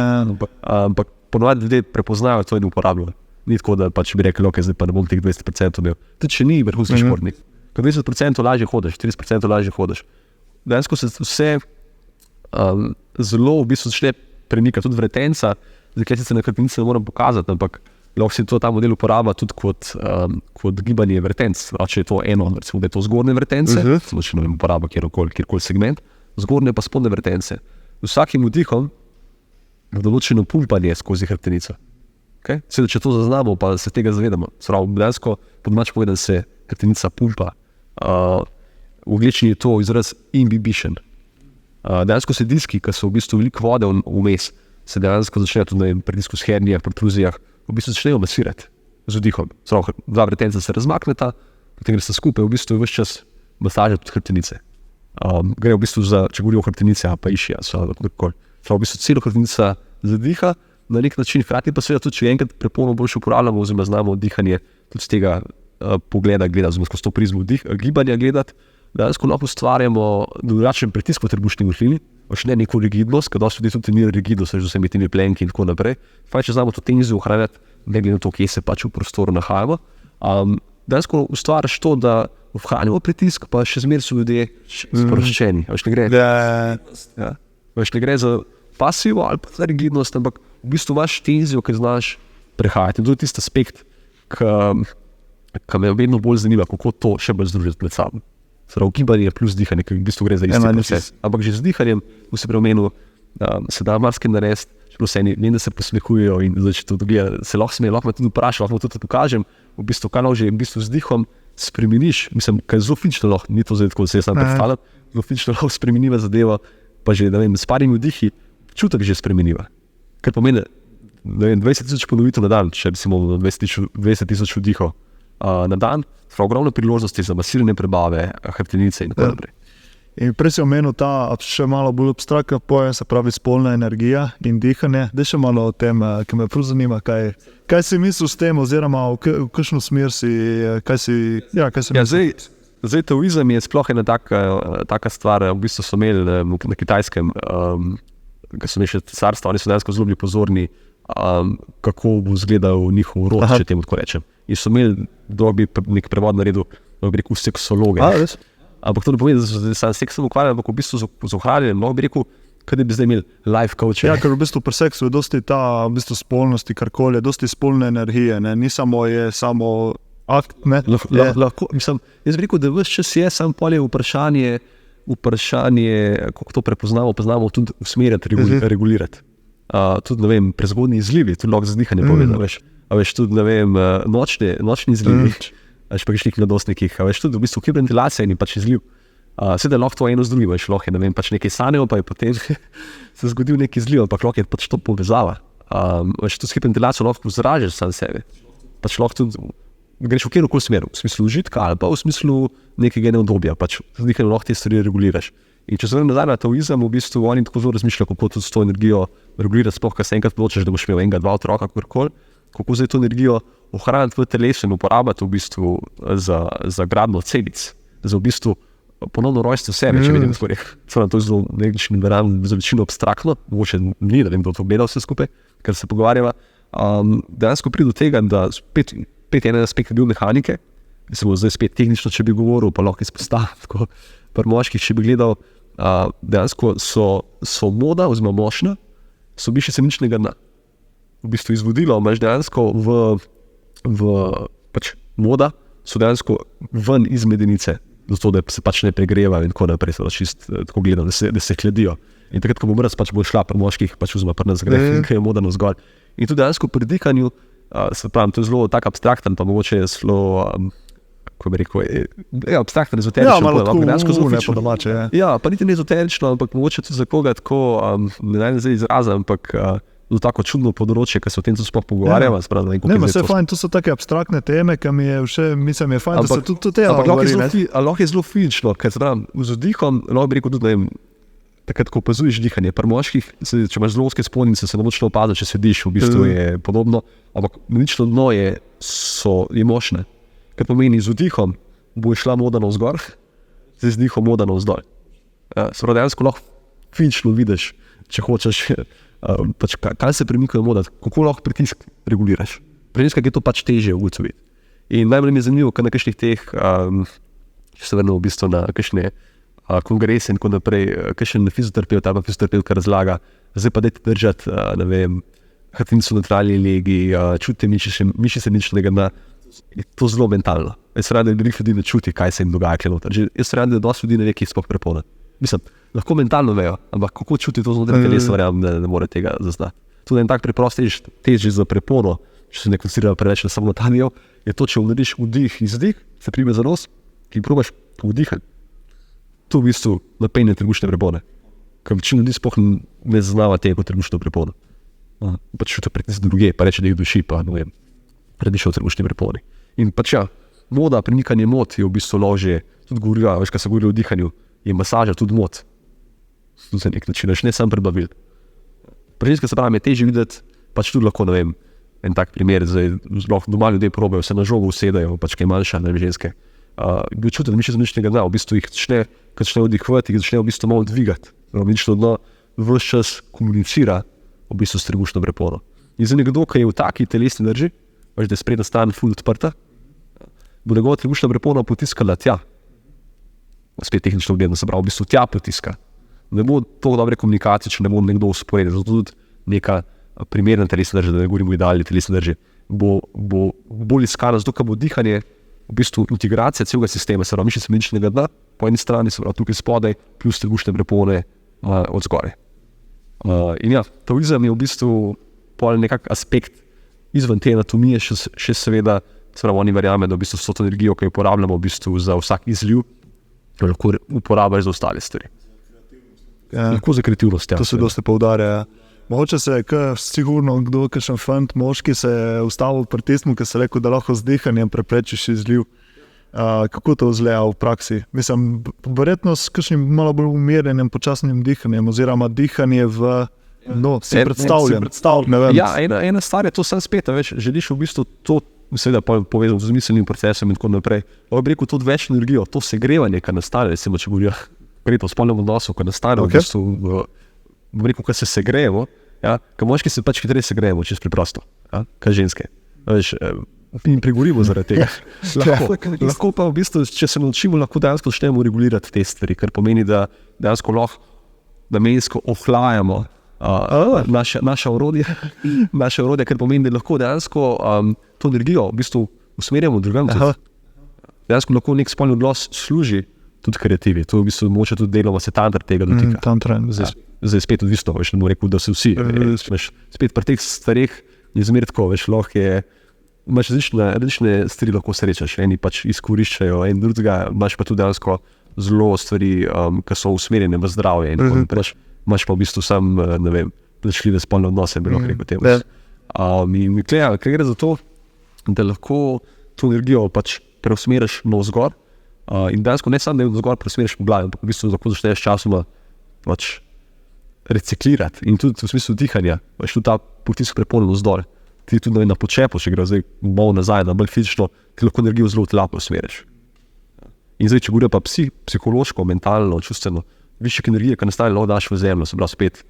S1: ampak ponovadi ljudje prepoznajo to in uporabljajo. Ni tako, da pač bi rekel, ok, zdaj pa ne bom teh 20% imel. Tudi če ni vrhunski športnik. Ko 20% lažje hodiš, 30% lažje hodiš. Dejansko se vse zelo v bistvu začne premikati, tudi vretenca, zakaj se na hrbtenici ne moram pokazati, ampak lahko si to ta model uporablja tudi kot gibanje vretenc. Če je to eno, recimo, da je to zgornje vretence, če ne vem, uporaba kjerkoli segment, zgornje pa spodnje vretence. Z vsakim vdihom je določeno pumpanje skozi hrbtenico. Okay? Seveda, če to zaznamo, pa se tega zavedamo. Dejansko, po domače povedano, se hrbtenica pumpa. V angleščini je to izraz imbibition. Dejansko se diski, ki so v bistvu veliko vode vmes, se dejansko začnejo tudi pri diskus hernijah, protruzijah, v bistvu začnejo masirati z vdihom. Dva vretenca se razmakneta, potem gre se skupaj, v bistvu je ves čas masaža tudi hrbtenice. Gre v bistvu za, če govorijo o hrbtenici, pa išija, v bistvu celo hrbtenica zadiha, na nek način, hkrati pa seveda tudi, če enkrat prepono boljše uporabljamo, oziroma znamo dihanje tudi z tega pogleda gledati, oziroma skozi to prizmo gibanja gledati, dejansko lahko ustvarjamo drugačen pritisk v trebušni votlini, ne neko rigidnost, ker dosti ljudi tudi ni rigidnost, z vsemi temi plenki in tako naprej. Če znamo to tenzijo ohranjati, ne glede na to, kje se pač v prostoru nahajamo, dejansko ustvariš to, da ohranjamo pritisk, pa še zmeraj so ljudje sproščeni. Ne gre za pasivo ali pa za rigidnost, ampak v bistvu imaš tenzijo, ki znaš prehajati. In to je tisti aspekt, ki me vedno bolj zanima, kako to še bolj združiti med sabo. Gibanje plus dihanje, ki v bistvu gre za isti proces. Ampak že z dihanjem, v se preomenu, se da marsikaj narediti, čeprav se vem, da se posmehujejo in če to gleda, se lahko smeje, lahko me tudi vprašam, lahko tudi pokažem, v bistvu, kaj lahko že v bistvu z dihom spremeniš, mislim, kaj zelo fično lahko, ni to zdaj tako, da se jaz sam predstavljam, zelo fično lahko spremeniva zadeva, pa že, ne vem, s parimi vdihi čutek že spremeniva. Kar pomeni, ne vem, 20,000 ponovitev na dan, če recimo 20,000 vdihov na dan, ogromno priložnosti za masirne prebave, hrbtenice in tako naprej.
S2: In prej si omenil ta še malo bolj abstraktna pojem, se pravi spolna energija in dihanje. Daj še malo o tem, ki me prav zanima, kaj si mislil s tem, oziroma v kakšno smer si, kaj si mislil?
S1: Zdaj taoizem je sploh ena taka stvar, v bistvu so imeli na Kitajskem, ki so imeli še cesarstvo, oni so dejansko zelo bili pozorni, kako bo izgledal njihov rod, če temu tako rečem. In so imeli, da bi nek prevod naredil, da bi rekel seksologe. Ampak to ne pomeni, da so se sam seksom ukvarjali, ampak v bistvu z ohranjanjem, lahko bi rekel, kaj bi zdaj imeli life coach.
S2: Ja, ker v bistvu pri seksu je dosti ta v bistvu spolnosti, karkoli, dosti spolne energije, ne? Ni samo akt, ne?
S1: Lahko, mislim, jaz bi rekel, da ves čas je samo polje vprašanje, kako to poznamo tudi usmerjati, regulirati. Tudi, ne vem, prezgodnji izlivi, tudi lahko z dihanje povedano, veš, tudi, ne vem, nočni izlivi, veš, pa nekih mladostnikih, veš, tudi v bistvu hiperventilacija in pač izliv. Seveda lahko to eno z drugim, veš, lahko je, ne vem, pač nekaj sanjal, pa je potem se zgodil neki izliv, ampak lahko je pač to povezava. Veš, tudi s hiperventilacijo lahko vzražeš sam sebe. Pač lahko tudi greš v kjerkoli smer, v smislu užitka ali pa v smislu nekega neudobja, pač z dihanjem lahko te stvari reguliraš. In če se vrnem nazaj na taoizem, v bistvu oni tako zelo razmišljajo, kako tudi s to energijo regulirati, sploh, kaj se enkrat odločiš, da boš imel enega, dva otroka, kakorkoli, kako zdaj to energijo ohraniti v telesu in uporabiti v bistvu za gradno celic, za v bistvu ponovno rojstvo sebe, če vidim tako rekel. To je zelo nekaj, za večino abstraktno, mogoče ni, da vem, kdo to gleda vse skupaj, ker se pogovarjava. Dejansko pride do tega, da spet en aspekt je bil mehanike, se bo zdaj spet tehnično, če bi govoril, pa lahko izpostavil, tako pri moških, če bi gledal, dejansko so moda oziroma močna, so mišičničnega dna. V bistvu izvodilo imaš dejansko v pač moda, so dejansko ven iz medenice, zato da se pač ne pregrevajo in tako naprej, so čist tako gledam, da se hledijo. In takrat, ko bo mraz, pač bo šla pri moških, pač vzma pri nas greh in kaj je moda navzgor. In tudi dejansko pri dihanju, se pravim, to je zelo tak abstrakten, pa mogoče je zelo, kako bi rekel, abstrakten, ezoterično.
S2: Ja, malo tako ne po domače.
S1: Ja, pa niti ne ezoterično, ampak mogoče tudi za koga tako, ne naj zdaj izrazim, ampak zelo tako čudno področje, ki se o tem tudi sploh pogovarjava.
S2: Vse fajn, to so take abstraktne teme, ki mi je še, mislim, je fajn, da se tudi tega govori.
S1: Lahko je zelo fizično, ker se pravim, z vdihom, lahko bi rekel tudi, ne vem, takrat, ko opazuješ dihanje. Pri moških, če imaš zelo ozke spolnice, se ne močno opazi, če sediš, v bistvu je podobno, ampak medenično dno je močne. Kar pomeni, z vdihom bo šla moda navzgor, z izdihom moda navzdol. Se pravi, dejansko lahko fizično vidiš, če hočeš, pač kaj se premikajo moda, kako lahko pritisk reguliraš. Pri ženskah je to pač težje ugotoviti. In najbolj mi je zanimivo, ker na kakšnih teh, če se vrnem v bistvu na kakšne kongrese in tako naprej, kakšen fizioterapeut ali fizioterapeutka razlaga, zdaj pa dajte držati, ne vem, hrbtenico neutralni legi, čutite mišičničnega dna. Je to zelo mentalno. Jaz rad, da ljudi ne čuti, kaj se jim dogaja kje noter. Jaz rad, da dosti ljudi ne ve, kje je sploh prepona. Mislim, lahko mentalno vejo, ampak kako čuti to znotraj telesa, verjamem, da ne more tega zaznati. Tudi en tak preprost težji za prepono, če se ne koncentrira preveč na samo notranjo, je to, če narediš vdih, izdih, se prime za nos in probaš vdihati. To v bistvu napenja trebušne prepone. Ker večina ljudi sploh ne zaznava tega kot trebušno prepono. Pa čuti pritisk druge, pa reče, da jih duši, pa ne vem. Predišel trebušni preponi. In pač ja, moda, premikanje mod je v bistvu ložje, tudi govorijo, veš, kaj se govori o dihanju, je masaža tudi mod. Tudi za nek način, ne sam prebavil. Pri ženskah se pravi, je težje videti, pač tudi lahko, ne vem, en tak primer, zdaj lahko doma ljudje probajo, se na žogo usedajo, pač kaj manjša, ne vem, ženske. Bi čutil, da mišičničnega dna, v bistvu jih začne vdihovati, jih začne v bistvu malo dvigati. Mišično dno ves čas komunicira v bistvu s trebušno prepono. In za nekdo, ki je v taki telesni drži, da je sprednja stran ful odprta, bo njegova trebušna prepona potiskala tja. Spet tehnično gledano, se pravi, v bistvu tja potiska. Ne bo to dobre komunikacije, če ne bo nekdo usporedil. Zato tudi neka primerna telesna drža, da ne govorimo o idealni telesni drži, bo bolj iskana, zato ker bo dihanje v bistvu integracija celega sistema, se pravi, mišičničnega dna, po eni strani, se pravi, tukaj spodaj, plus trebušne prepone od zgoraj. In ja, taoizem je v bistvu pol nekak aspekt izven te anatomije, še seveda, se pravi, oni verjame, da v bistvu so to energijo, ki jo uporabljamo v bistvu za vsak izliv, jo lahko uporabljaš za ostale stvari. Lahko za kreativnost, ja.
S2: To se dosti poudarja. Mogoče se je sigurno kdo, kakšen fant, moški se je ustavil pri tistem, ki se je rekel, da lahko z dihanjem preprečiš izliv. Kako to izgleda v praksi? Mislim, verjetno s kakšnim malo bolj umirjenim, počasnim dihanjem, oziroma dihanje v si predstavljen.
S1: Ja, ena stvar je to sam spet, več želiš v bistvu to, seveda povezano z miselnim procesom in tako naprej. Bi rekel, tudi več energijo, to segrevanje, kar nastane, recimo, če govorijo, v spolnem odnosu, kar nastane v bistvu, bi rekel, kar se segrejemo, ja, ker moški se pač hitreje segrejemo, čisto preprosto, ja, kaj ženske. Veš, in pregorimo zaradi tega. Lahko pa v bistvu, če se naučimo, lahko dejansko začnemo regulirati te stvari, kar pomeni, da dejansko lahko namensko ohlajamo naša orodja, kar pomeni, da lahko dejansko to energijo v bistvu usmerjamo drugam. Dejansko lahko nek spolni odnos služi tudi kreativi. To v bistvu moče tudi deloma se tantra tega dotika. Zdaj spet odvisno, veš, ne bom rekel, da se vsi. Spet pri teh stvareh je zmer tako, veš, lahko je, imaš različne stvari lahko srečaš. Eni pač izkoriščajo en drugega, imaš pa tudi dejansko zelo stvari, ki so usmerjene v zdravje. Imaš pa v bistvu sam, ne vem, plačljive spolne odnose, bi lahko rekel temu. Kaj gre za to, da lahko to energijo pač preusmeriš navzgor, In dejansko ne samo, da jo zgor presmeriš po glavi, ampak v bistvu lahko začneš časoma pač reciklirati. In tudi v smislu dihanja, pač tudi ta pritisk prepolnjen vzdolj. Ti tudi na počepu, če gre zdaj malo nazaj, na bolj fizično, ti lahko energijo zelo tlapno usmeriš. In zdaj, če govorijo pa psihološko, mentalno, čustveno, višek energije, ki nastane, lahko daš v zemljo, se pravi spet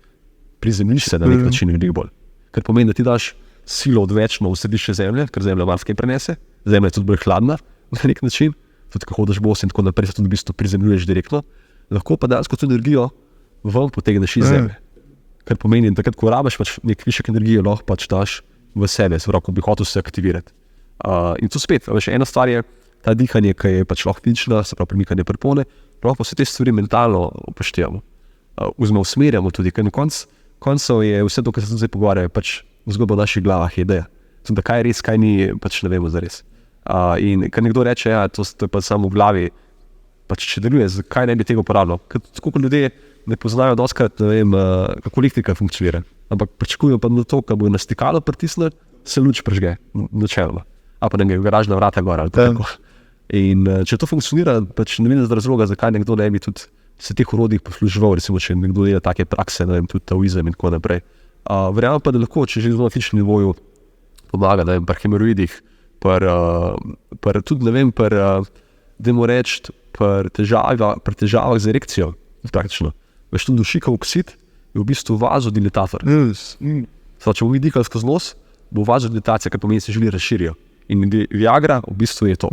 S1: prizemljiš se na nek način veliko bolj. Ker pomeni, da ti daš silo odvečno v središče zemlje, ker zemlja marsikaj prenese, zemlja je tudi bolj hladna na nek način, tudi ko hodiš bos in tako naprej, se tudi v bistvu prizemljuješ direktno, lahko pa dejansko to energijo ven potegneš iz zemlje. Ker pomeni, da ko rabiš pač nek višek energije, lahko pač daš v sebe, se pravi, ko bi hotel se aktivirati. In tu spet, veš, ena stvar je ta dihanje, ki je pač lahko fizična, se pravi premikanje prepone, lahko pa se te stvari mentalno upoštevamo. Usmerjamo tudi, ker na koncu je vse to, kar se zdaj pogovarjajo, pač zgodba v naših glavah je ideja. Da kaj je res, kaj ni, pač ne vemo zares. In ker nekdo reče, ja, to je pa samo v glavi, pač če deluje, zakaj ne bi tega uporabljal? Ker tako kot ljudje ne poznajo dostkrat, ne vem, kako elektrika funkcionira, ampak pričakujejo pa na to, ko bo na stikalo pritisnili, se luč prežge, načeloma. Pa ne gre, garažna vrata gor ali tako. In če to funkcionira, pač ne vidim razloga, zakaj nekdo ne bi tudi se teh orodij posluževal, recimo, če nekdo dela take prakse, ne vem, tudi taoizem in tako naprej. Verjamem pa, da lahko, če že na fizičnem nivoju pomaga, ne vem, pri hemoroidih, tudi, ne vem, dajmo reči, pri težavah z erekcijo, praktično. Veš, tudi dušikov oksid je v bistvu vazodilatator. Če bomo mi dihali skozi nos, bo vazodilatacija, kar pomeni, se žili razširijo. In Viagra v bistvu je to.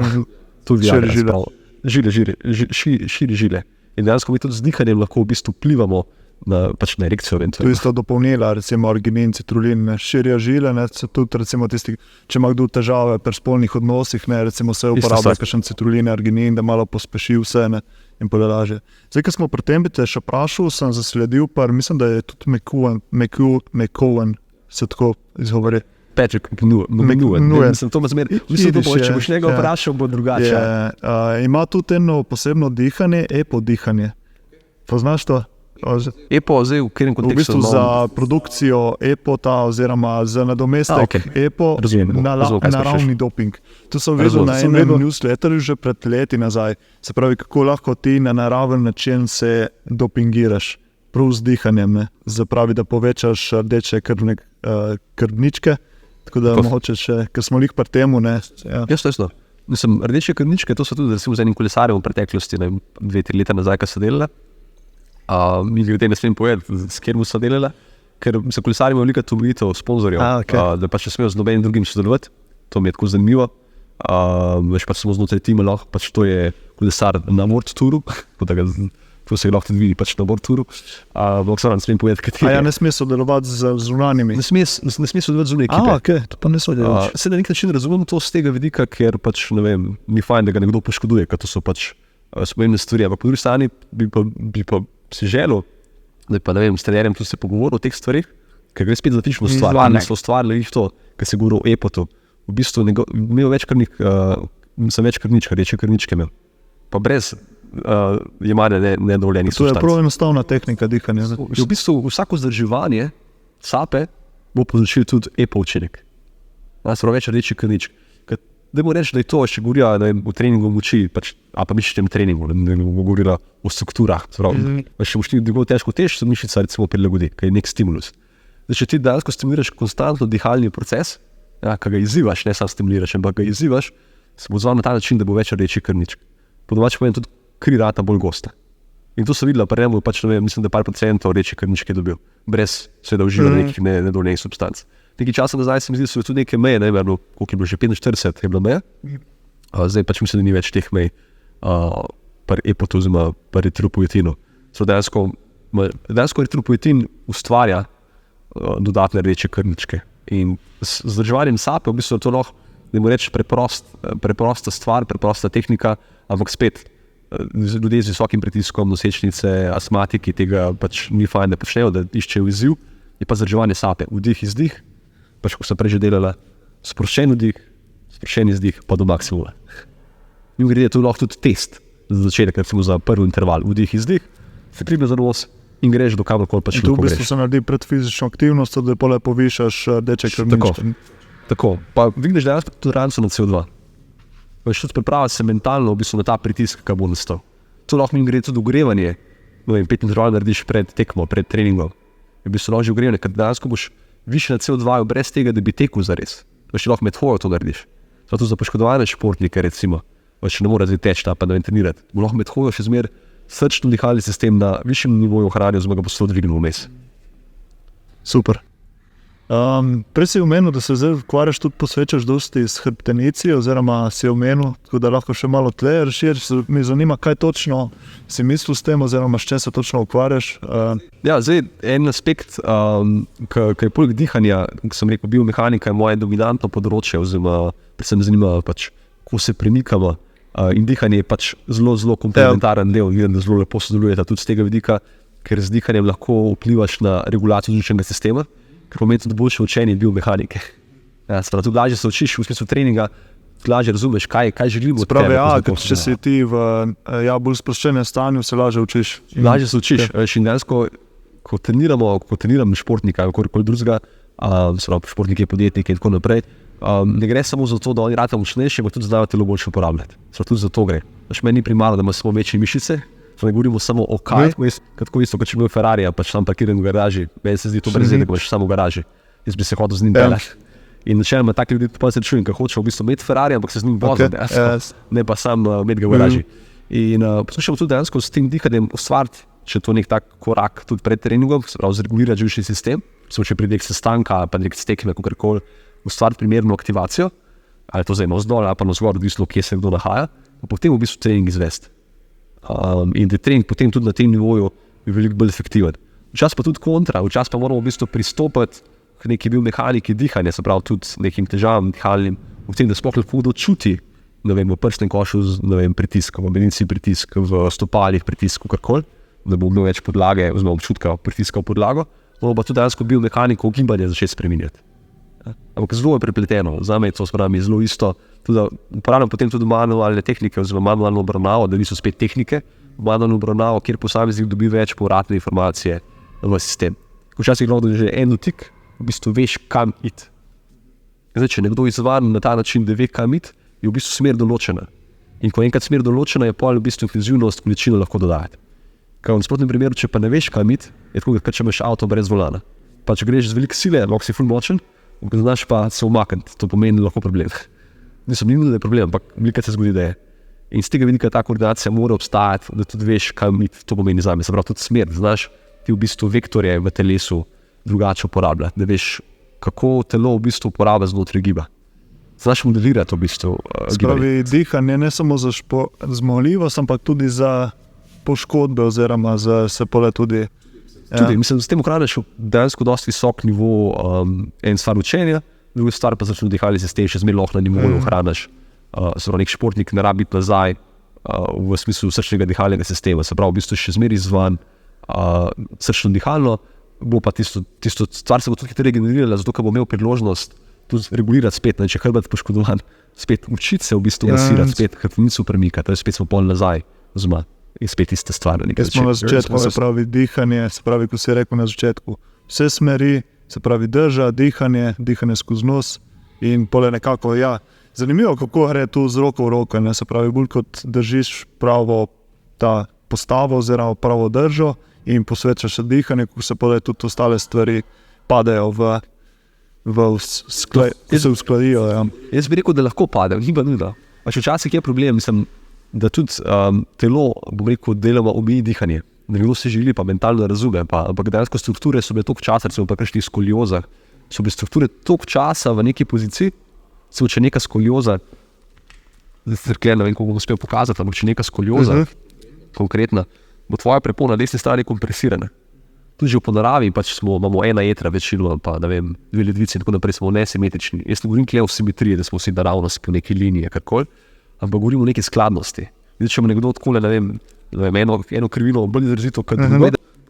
S1: To je Viagra. Širi žile. In dejansko mi tudi z dihanjem lahko v bistvu vplivamo na erekcijo.
S2: To je isto dopolnila, recimo arginin, citrulin, širijo žile, ne, tudi recimo tisti, če ima kdo težave pri spolnih odnosih, ne, recimo se uporablja kakšen citrulin, arginin, da malo pospeši vse, ne, in bolj lažje. Zdaj, ko smo pri tem, bi te še vprašal, sem zasledil, mislim, da je tudi McCowan, se tako izgovori.
S1: Patrick McNewen. Mislim, to če boš njega vprašal, bo drugače.
S2: Ima tudi eno posebno dihanje, dihanje. Poznaš to?
S1: EPO, zdaj v katerem kontekstu?
S2: V bistvu za produkcijo EPO-ta oziroma za nadomestek EPO naravni doping. To sem videl na enem newsletterju že pred leti nazaj. Se pravi, kako lahko ti na naraven način se dopingiraš. Prav z dihanjem, ne. Zapravi, da povečaš rdeče krvničke. Tako da mogoče še, ker smo lih pri temu, ne.
S1: Jasno. Mislim, rdeče krvničke, to so tudi recimo z enim kolesarjem v preteklosti, 2-3 leta nazaj, ko so delali. Mi glede ne smem povedati, s kjer so delali, ker se kolesarji imajo veliko omejitev sponzorjev, da pač ne smejo z nobenim drugim sodelovati. To mi je tako zanimivo. Veš pač samo znotraj tima lahko, pač to je kolesar na World Touru, to se lahko tudi vidi pač na World Touru. Ne smem povedati, kateri.
S2: Ne sme sodelovati z zunanjimi?
S1: Ne sme sodelovati z zunaj ekipe.
S2: To pa ne sodeluješ.
S1: Se na nek način razumem to z tega vidika, ker pač, ne vem, ni fajn, da ga nekdo poškoduje, ker to so pač pomembne stvari, ampak po drugi strani bi pa si želel, da pa, ne vem, s trenerjem tudi se pogovoril o teh stvarih, ker gre spet za fizično stvar, ki so ustvarili jih to, ker se govori o EPO-tu. V bistvu imel več krvnička, reče krvničke imel. Pa brez jemanja nedovoljenih substanc.
S2: To je prav enostavna tehnika dihanja.
S1: V bistvu vsako zdrževanje sape bo povzročilo tudi EPO učinek. Več rdečih krvničk. Dajmo reči, da je to, če govorijo v treningu moči, pa mišičnem treningu, ne bomo govorili o strukturah. Če boš ti težko tež, se mišica recimo prilagodi, ker je nek stimulus. Zdaj, če ti dejansko stimuliraš konstantno dihalni proces, ki ga izzivaš, ne samo stimuliraš, ampak ga izzivaš, se bo odzval na ta način, da bo več rdečih krvničk. Po domače povem, tudi kri rata bolj gosta. In to so videla, pri njemu mislim, da par procentov rdečih krvničk je dobil, brez seveda uživanja nekih nedovoljenih substanc. Nekaj časa nazaj se mi zdi, da so tudi neke meje, ne vem, koliko je bilo že 45 je bila meja. Zdaj pač mislim, da ni več teh mej pri EPO-tu oziroma pri eritropoietinu. Dejansko eritropoietin ustvarja dodatne rdeče krvničke. In z zdrževanjem sape v bistvu to lahko, da mu reči, preprosta stvar, preprosta tehnika, ampak spet ljudje z visokim pritiskom, nosečnice, astmatiki tega pač ni fajn, da počnejo, da iščejo izziv, je pa zdrževanje sape, vdih, izdih. Pač, ko sem prej že delala, sproščen vdih, sproščen izdih, pa do maksimuma. In gre, to je lahko tudi test za začetek, recimo za prvi interval, vdih, izdih, se krible za nos in greš do kamorkoli pač lahko greš.
S2: To v bistvu se naredi pred fizično aktivnostjo, da pole povišaš rdeče krvničke.
S1: Tako, pa vidiš dejansko toleranco na CO2. Veš, tudi pripraviti se mentalno v bistvu na ta pritisk, ki bo nastal. To lahko mi gre tudi ogrevanje. 5 interval narediš pred tekmo, pred treningom. Je v bistvu lahko že ogrevanje, ker dejansko boš više na CO2 brez tega, da bi tekel zares. Veš, lahko med hojo to narediš. Zato za poškodovane športnike, recimo, veš, ne more zdaj teči pa da trenirati. Bo lahko med hojo še zmer srčno dihalni sistem na višjem nivoju ohranil, oziroma ga bo zelo dvignil vmes.
S2: Super. Prej si omenil, da se zdaj ukvarjaš tudi posvečaš dosti s hrbtenici, oziroma si omenil, tako da lahko še malo tle razširiš. Me zanima, kaj točno si mislil s tem, oziroma s čem se točno ukvarjaš.
S1: Ja, zdaj en aspekt, ki je poleg dihanja, kot sem rekel, biomehanika je moje dominantno področje, oziroma predvsem zanima pač, ko se premikamo. In dihanje je pač zelo komplementaren del, vidim, da zelo lepo sodelujeta tudi z tega vidika, ker z dihanjem lahko vplivaš na regulacijo živčnega sistema, ker pomeni tudi boljše učenje biomehanike. Ja, tudi lažje se učiš v smislu treninga, lažje razumeš, kaj želimo od tebe.
S2: Če si ti v bolj sproščenem stanju, se lažje učiš.
S1: Lažje se učiš. In dejansko, ko treniram športnika, kolikor drugega, športnike, podjetnike in tako naprej, ne gre samo za to, da oni ratajo močnejši, ampak tudi znajo telo boljše uporabljati. Tudi za to gre. Meni ni primarno, da ima samo večje mišice, ne govorimo samo o kaj, tako isto, kot če bi bil Ferrari, pač tam parkiran v garaži. Meni se zdi to brez da imaš samo v garaži. Jaz bi se hodil z njim peljati. In načeloma taki ljudi pa se čujem, ker hočejo v bistvu imeti Ferrari, ampak se z njim voziti, ne pa sam imeti ga v garaži. In poslušamo tudi dejansko s tem dihanjem ustvariti, če to nek tak korak tudi pred treningom, se pravi zregulirati živčni sistem, če pride k sestanka, pa nek stekme, kakorkoli, ustvariti primerno aktivacijo, ali je to zdaj navzdol ali pa navzgor, odvisno, kje se kdo nahaja, pa potem v bistvu trening izvesti. In da trening potem tudi na tem nivoju je veliko bolj efektiven. Včasih pa tudi kontra, včasih pa moramo v bistvu pristopiti k neki biomehaniki dihanja, se pravi tudi nekim težavam dihalnim, v tem, da sploh lahko čuti, v prsnem košu pritisk, v medinici pritisk, v stopalih pritisk, kakorkoli, da bo imel več podlage, oziroma občutka pritiska v podlago, moramo pa tudi dejansko biomehaniko gibanja začeti spreminjati. Ampak zelo je prepleteno, zame je to zelo isto, tudi uporabljam potem tudi manualne tehnike oziroma manualno obravnavo, da niso spet tehnike, manualno obravnavo, kjer posameznik dobi več povratne informacije v sistem. Včasih lahko že en dotik, v bistvu veš, kam iti. Zdaj, če nekdo izvan na ta način, da ve, kam iti, je v bistvu smer določena. In ko enkrat smer določena, je pol v bistvu intenzivnost, količino lahko dodajati. V nasprotnem primeru, če pa ne veš, kam iti, je tako, kot če imaš avto brez volana. Pa če greš z veliko sile, lahko si ful močen, znaš pa se umakniti, to pomeni lahko problem. Ni nujno, da je problem, ampak veliko se zgodi, da je. In z tega vidika ta koordinacija mora obstajati, da tudi veš, kam iti, to pomeni zame. Se pravi, tudi smer, znaš ti v bistvu vektorje v telesu drugače uporabljati, da veš, kako telo v bistvu uporablja znotraj giba. Znaš modelirati v bistvu
S2: Spravi dihanje ne samo za zmogljivost, ampak tudi za poškodbe oziroma za se pole tudi.
S1: Tudi, mislim, s tem ohranjaš dejansko dosti visok nivo en stvar učenja, druga stvar pa začne dihalni sistem še zmeraj lahko na nivoju ohranjaš. Se pravi, nek športnik ne rabi nazaj v smislu srčnega dihalnega sistema, se pravi, v bistvu še zmeraj izvan srčno dihalno, bo pa tisto stvar se bo tudi hitreje generirala, zato ker bo imel priložnost tudi regulirati spet, če hrbet poškodovan, spet učiti se v bistvu masirati, spet hrbtenico premikati, spet smo pol nazaj, oziroma je spet ista stvar.
S2: Smo na začetku, se pravi dihanje, se pravi, ko si rekel na začetku, vse smeri, se pravi drža, dihanje skozi nos in pole nekako, zanimivo, kako gre tu z roko v roko, ne? Se pravi, bolj kot držiš pravo ta postavo oziroma pravo držo in posvečaš se dihanje, ko se pole tudi ostale stvari padejo se uskladijo.
S1: Jaz bi rekel, da lahko padejo, ni pa nujno. Včasih je problem, mislim, da tudi telo, bom rekel, deloma omeji dihanje. Nekdo se želi, pa mentalno razume, ampak dejansko strukture so bile toliko časa, recimo pri kakšnih skoliozah, so bile strukture toliko časa v neki poziciji, samo če neka skolioza, zdaj ne vem, kako bom uspel pokazati, ampak če neka skolioza, konkretna, bo tvoja prepona na desni strani kompresirana. Tudi že v naravi pač imamo ena jedra večino, pa ne vem, dve ledvici in tako naprej, smo nesimetrični. Jaz ne govorim kle o simetriji, da smo vsi naravnosti po neki liniji, karkoli, ampak govorimo o neki skladnosti. Zdaj, če ima nekdo takole, ne vem, eno krivino bolj izrazito, kot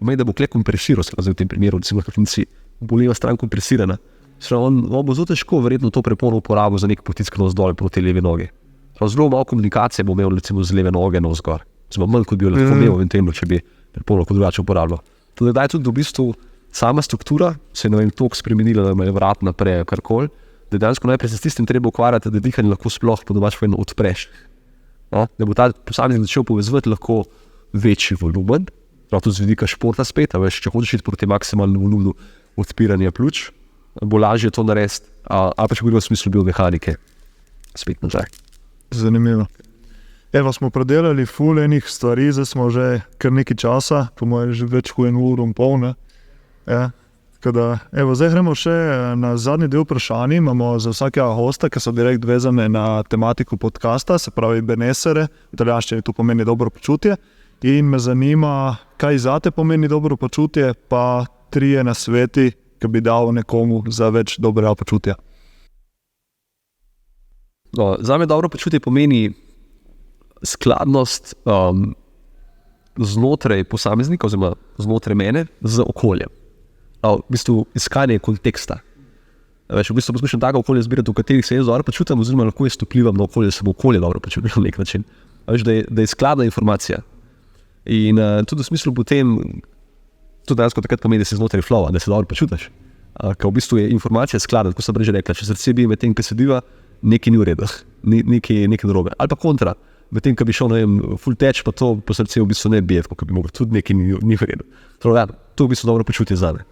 S1: pomeni, da bo kle kompresiral, v tem primeru, recimo hrbtenici, bo leva stran kompresirana. On bo zelo težko verjetno to prepono uporabil za nek potisk navzdol proti levi nogi. Zelo malo komunikacije bo imel recimo z leve noge navzgor. Zelo manj, kot bi jo lahko imel v tem, če bi prepono kot drugače uporabljal. Da je tudi v bistvu sama struktura se je toliko spremenila, da je vrat naprej, karkoli, da dejansko najprej se s tistim treba ukvarjati, da dihanje lahko sploh po domač povedano odpreš. Da bo ta posameznik začel povezovati lahko večji volumen, prav tudi z vidika športa spet, če hočeš iti proti maksimalnemu volumenu odpiranja pljuč, bo lažje to narediti, ali pa če govorimo v smislu biomehanike, spet nazaj.
S2: Zanimivo. Evo, smo predelali ful enih stvari, zdaj smo že kar nekaj časa, po mojem že več kot 1 uro in pol, ne? Ja. Zdaj gremo še na zadnji del vprašanj. Imamo za vsakega hosta, ki so direkt vezane na tematiko podcasta, se pravi benesere, v italijanščini to pomeni dobro počutje. In me zanima, kaj zate pomeni dobro počutje, pa 3 nasveti, ki bi dal nekomu za več dobrega počutja.
S1: Zame dobro počutje pomeni skladnost znotraj posameznika oziroma znotraj mene z okoljem. V bistvu iskanje konteksta. V bistvu poskušam tako okolje zbirati, v katerih se jaz dobro počutim, oziroma lahko jaz vplivam na okolje, da se bo okolje dobro počutim na nek način. Da je skladna informacija. In tudi v smislu potem, tudi dejansko takrat pomeni, da si znotraj flowa, da se dobro počutiš. Ker v bistvu je informacija skladna, tako sem prej že rekla, če srce bije med tem, ki se diva, nekaj ni v redu, nekaj narobe. Ali pa kontra, med tem, ki bi šel, full teč, pa to po srce v bistvu ne bije, kot bi mogel, tudi nekaj ni v redu. To je v bistvu dobro počutje zame.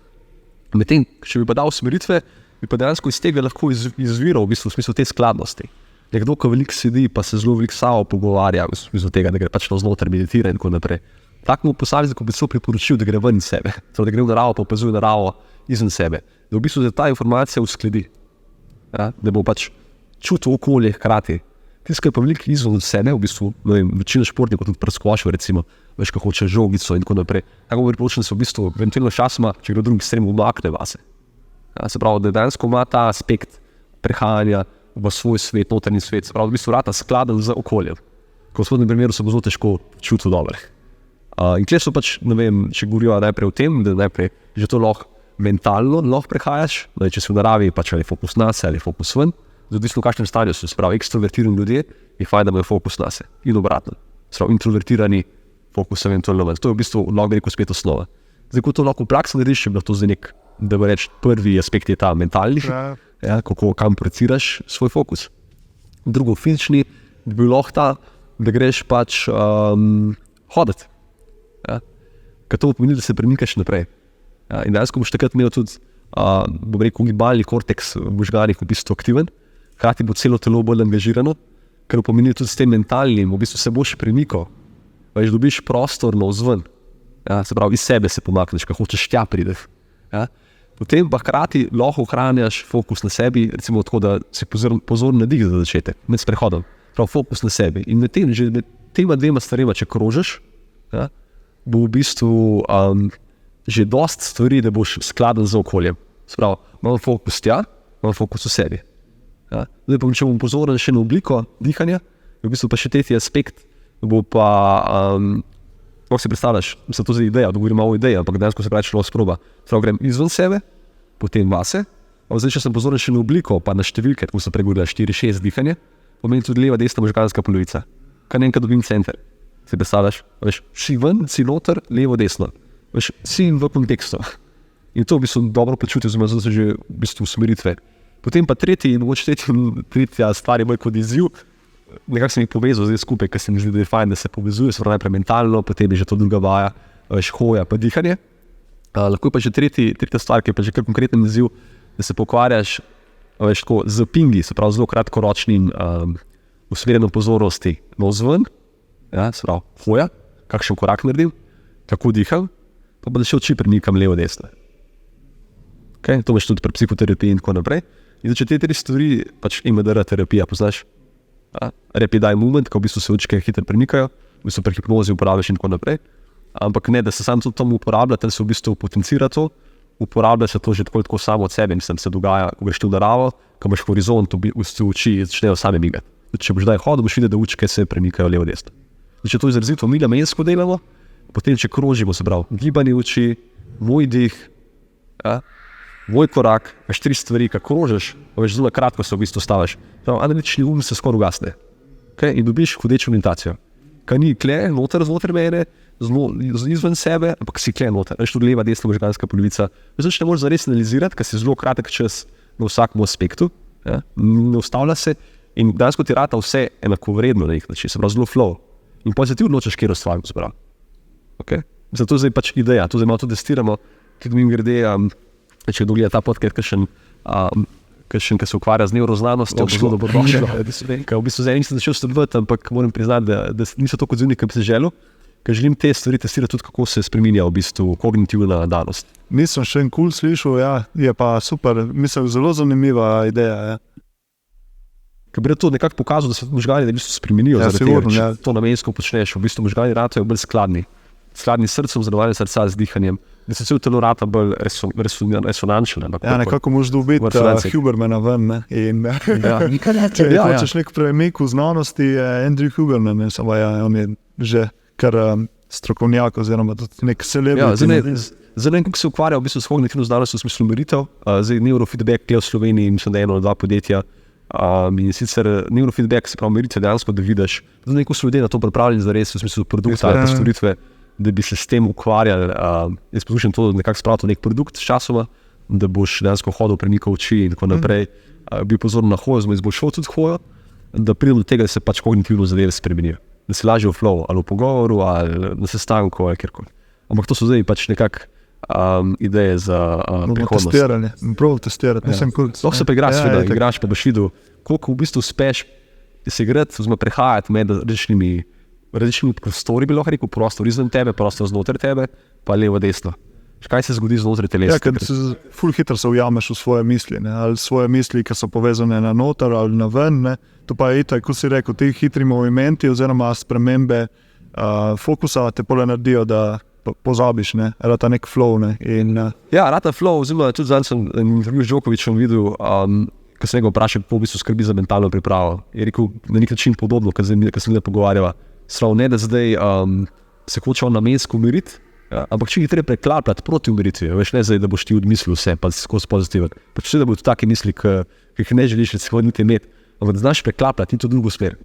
S1: Med tem, če bi pa dal usmeritve, bi pa dejansko iz tega lahko izviral v smislu te skladnosti. Nekdo, ki veliko sedi, pa se zelo veliko samo pogovarja, v smislu tega, da gre pač znotraj meditira in tako naprej. Takemu posamezniku bi celo priporočil, da gre ven iz sebe, da gre v naravo, pa opazuje naravo izven sebe. Da v bistvu ta informacija uskladi. Da bo pač čutil okolje hkrati. Tisto, ki je pa veliko izven sebe, v bistvu, večina športnikov tudi preskočil, recimo, veš, kako hoče žogico in tako naprej. Tako bi priporočil, da se v bistvu eventualno časoma, če gre v drugi ekstrem, umakne vase. Se pravi, da dejansko ima ta aspekt prehajanja v svoj svet, notranji svet, se pravi, v bistvu rata skladen z okoljem. Ko v spodnjem primeru se bo zelo težko čutil dobro. In kje so pač, če govorijo najprej o tem, da najprej že to lahko mentalno lahko prehajaš, če si v naravi, pač ali fokus nase ali fokus ven, odvisno v kakšnem stanju so, se pravi, ekstrovertirani ljudje, je fajn, da imajo fokus nase in obratno. Se pravi, introvertirani fokus eventualno ven. To je v bistvu, lahko rekel, spet osnova. Zdaj, ko to lahko v praksi narediš, je bilo to za nek, da bo reči, prvi aspekt je ta mentalni, kam projiciraš svoj fokus. Drugo, fizični, bi bil lahko ta, da greš pač hoditi. Ker to pomeni, da se premikaš naprej. In dejansko boš takrat imel tudi, bom rekel, gibalni korteks v možganih v bistvu aktiven, hkrati bo celo telo bolj angažirano, ker pomeni tudi s tem mentalnim, v bistvu se boš premikal, veš, dobiš prostor navzven, se pravi, iz sebe se pomakneš, ko hočeš tja prideti. Potem pa hkrati lahko ohranjaš fokus na sebi, recimo tako, da si pozoren na dih za začetek, med sprehodom, prav fokus na sebi. In med tema 2 stvarema, če krožiš, bo v bistvu že dost stvari, da boš skladen z okoljem. Sprav, imam fokus tja, imam fokus v sebi. Zdaj pa, če bom pozoren še na obliko dihanja, v bistvu pa še tretji aspekt, bo pa, kako si predstavljaš, mislim, to je ideja, da govorim malo o ideji, ampak dejansko se pravi, če lahko sproba. Sprav, grem izven sebe, potem vase, zdaj, če sem pozoren še na obliko, pa na številke, tako so pregovorila 4-6 dihanje, pomeni tudi leva, desna možganska polovica. Kar nekaj dobim center. Si predstavljaš, veš, si ven, si noter, levo, desno. Veš, si v kontekstu. In to v bistvu dobro počutil, oziroma zdaj že v bistvu usmeritve. Potem pa tretja stvar je bolj kot izziv. Nekako sem jih povezal zdaj skupaj, ker se mi zdi, da je fajn, da se povezuje, se pravi najprej mentalno, potem je že to druga vaja, veš, hoja pa dihanje. Lahko je pa že tretja stvar, ki je pa že kar konkreten izziv, da se pokvarjaš, veš, tako z pingi, se pravi zelo kratkoročnim usmerjenom pozornosti navzven, se pravi hoja, kakšen korak naredim, kako diham, pa da še oči premikam levo, desno. To imaš tudi pri psihoterapiji in tako naprej. In če te 3 stvari, pač EMDR terapija, poznaš? Rapid eye movement, ko v bistvu se očke hitro premikajo, v bistvu pri hipnozi uporabljaš in tako naprej. Ampak ne, da se sam tudi tam uporablja, da se v bistvu potencira to, uporablja se to že tako samo od sebe, mislim, se dogaja, ko greš ti v naravo, ko imaš horizont, v bistvu oči začnejo same migati. Če boš daj hodil, boš videl, da očke se premikajo levo, desno. Če to izrazito milimetrsko delamo, potem če krožimo, se pravi, gibanje oči, moj dih, moj korak, veš 3 stvari, ko krožiš, veš zelo kratko se v bistvu staviš. Analitični se skoraj ugasne. In dobiš hodečo meditacijo. Kaj ni kle, noter znotraj mene, izven sebe, ampak si kle noter. Veš tudi leva, desna možganska polovica. Veš ne moreš zares analizirati, ker si zelo kratek čas na vsakem aspektu. Ja? Ne ustavlja se in danes ti rata vse enakovredno na nek način, se pravi zelo flow. In potem se ti odločaš, kjer ustvarjamo zbral. Okay? Zato zdaj pač ideja, to zdaj malo to testiramo, tudi mi grede, če kdo gleda ta podcast, ki se ukvarja z nevroznanostjo, zelo dobrodošlo. V bistvu zdaj nisem začel sodelovati, ampak moram priznati, da niso toliko odzivni, kot bi se želel, ker želim te stvari testirati tudi, kako se spreminja v bistvu kognitivna danost.
S2: Nisem še en slišal, ja, je pa super, mislim, zelo zanimiva ideja. Ja.
S1: Ker bi to nekako pokazal, da se možgani v bistvu spremenijo,
S2: ja,
S1: to namensko počneš, v bistvu možgani ratajo bolj skladni srcem, zadovoljni srca z dihanjem, da se celo telo rata bolj resonančne.
S2: Ja, nekako moraš dobiti Hubermana ven, ne? In če hočeš nek premik v znanosti, je Andrew Huberman, ne, samo on je že kar strokovnjak oziroma nek celebrity.
S1: Zdaj nekako se ukvarja v bistvu s kognitivno znanostjo v smislu meritev, zdaj neurofeedback je v Sloveniji, mislim, da 1 ali 2 podjetja, in sicer neurofeedback se pravi meritve dejansko, da vidiš, da neko so ljudje na to pripravljeni za res v smislu produkta ali pa storitve, da bi se s tem ukvarjali. Jaz poslušam to nekako spraviti nek produkt s časoma, da boš dejansko hodil, premikal oči in tako naprej, bil pozoren na hojo, zelo izboljšal tudi hojo, da pride do tega, da se pač kognitivno zadeve spremenijo, da si lažje v flow, ali v pogovoru, ali na sestanku, ali kjerkoli. Ampak to so zdaj pač nekako ideje za prihodnost.
S2: Testiranje, prav testirati.
S1: Lahko se pa igraš, igraš pa boš videl, koliko v bistvu uspeš se igrati, oziroma prehajati med različnimi prostori, bi lahko rekel, prostor izven tebe, prostor znotraj tebe, pa levo, desno. Kaj se zgodi znotraj telesa?
S2: Ja, ker ful hitro se ujameš v svoje misli, ne? Ali svoje misli, ki so povezane na noter ali na ven, ne? To pa je itak, kot si rekel, ti hitri movimenti oziroma spremembe fokusa te pole naredijo, da pozabiš, ne? Rata nek flow, ne?
S1: Ja, rata flow, oziroma tudi zadnji sem intervju z Djokovićem videl, ko sem njega vprašal, kako v bistvu skrbi za mentalno pripravo. Je rekel na nek način podobno, ko sem ga pogovarjala. Sprav ne, da zdaj se hoče namensko umiriti, ampak če jih treba preklapljati proti umiritvi, veš, ne zdaj, da boš ti odmislil vse, pa skozi pozitiven. Pač vse, da bodo take misli, ki jih ne želiš recimo niti imeti, ampak da znaš preklapljati in to drugo smer.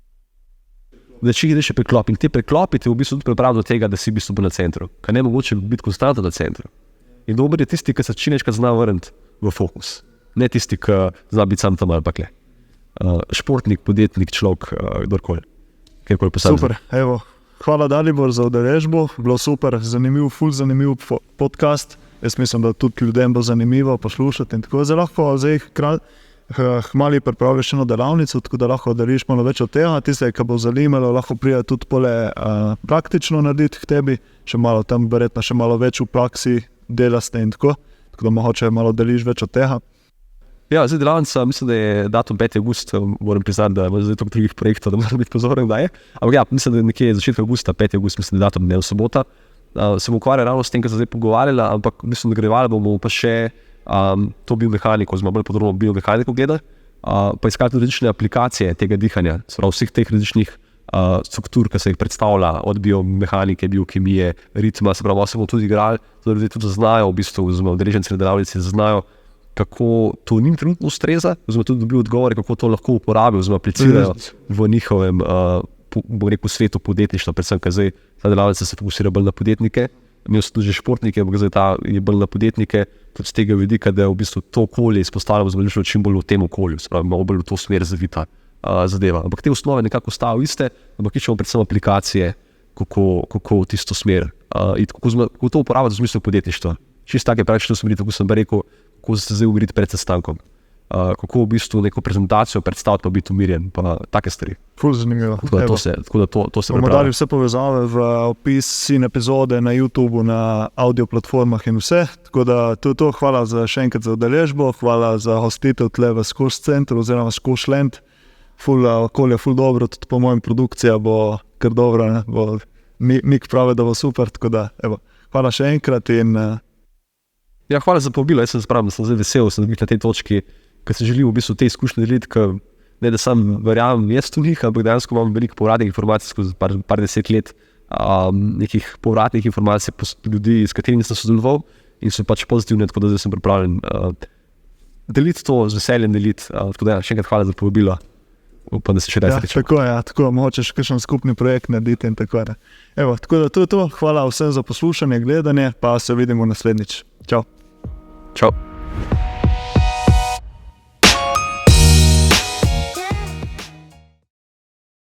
S1: Da če jih ideš preklop in te preklopi te v bistvu tudi pripravi do tega, da si v bistvu na centru, ker ne mogoče biti konstantno na centru. In dober je tisti, ki se činečkrat zna vrniti v fokus, ne tisti, ki zna biti sam tam ali pa kle. Športnik, podjetnik, človek, kdorkoli.
S2: Super, evo, hvala Dalibor za udeležbo, bilo super, zanimiv, ful zanimiv podcast. Jaz mislim, da tudi ljudem bo zanimivo poslušati in tako. Zdaj lahko hmali pripravljaš eno delavnico, tako da lahko deliš malo več od tega. Tiste, ki bo zanimalo, lahko pride tudi pole praktično narediti k tebi, še malo tam verjetno še malo več v praksi delaste in tako. Tako da mogoče malo deliš več od tega.
S1: Ja, zdaj delavnica, mislim, da je datum 5. avgust, moram priznati, da ima zdaj toliko drugih projektov, da moram biti pozoren, da je. Ampak ja, mislim, da je nekje začetek avgusta, 5. avgust, mislim, da je datum dnev sobota. Se bom ukvarjal ravno s tem, kar se zdaj pogovarjala, ampak mislim, da grevali bomo pa še to biomehaniko, oziroma bolj podrobno biomehaniko gledali, pa iskati različne aplikacije tega dihanja, sprav vseh teh različnih struktur, ki se jih predstavlja, od biomehanike, biokemije, ritma, se pravi, se bomo tudi igrali, da ljudje tudi zaznajo, v bistvu, oziroma udeleženci na delavnici zaznajo, kako to njim trenutno ustreza, oziroma tudi dobijo odgovore, kako to lahko uporabijo, oziroma aplicirajo v njihovem, bom rekel, svetu podjetništva, predvsem, ker zdaj ta delavnica se fokusira bolj na podjetnike, imel so tudi že športnike, ampak zdaj ta je bolj na podjetnike, tudi z tega vidika, da je v bistvu to okolje izpostavljamo zelo čim bolj v tem okolju, se pravi, malo bolj v to smer zavita zadeva. Ampak te osnove nekako ostajajo iste, ampak iščemo predvsem aplikacije, kako v tisto smer, in kako to uporabljati v smislu podjetništva. Čisto take praktično usmeritev, kako sem pa rekel, kako se zdaj umiriti pred sestankom, kako v bistvu neko prezentacijo predstaviti, pa biti umirjen, pa take stvari.
S2: Ful zanimivo.
S1: Tako da to se pripravlja.
S2: Bomo dali vse povezave v opis in epizode na YouTubeu, na audio platformah in vse. Tako da to je to. Hvala še enkrat za udeležbo, hvala za hostitev tle v Skoš centru oziroma Skoš Land. Ful okolje, ful dobro, tudi po mojem produkcija bo kar dobra, bo Mik pravi, da bo super, tako da evo, hvala še enkrat in
S1: Ja, hvala za povabilo, jaz sem zdaj vesel, sem bil na tej točki, ker se želim v bistvu te izkušnje deliti, ker ne da sam verjamem jaz v njih, ampak dejansko imam veliko povratnih informacij skozi par deset let, nekih povratnih informacij ljudi, s katerimi sem sodeloval in so pač pozitivne, tako da zdaj sem pripravljen deliti to, z veseljem deliti, tako da še enkrat hvala za povabilo. Upam, da se še daj srečamo.
S2: Tako, mogoče še kakšen skupni projekt narediti in tako da. Evo, tako da to je to, hvala vsem za poslušanje, gledanje, pa se vidimo naslednjič. Čau.
S1: Čau.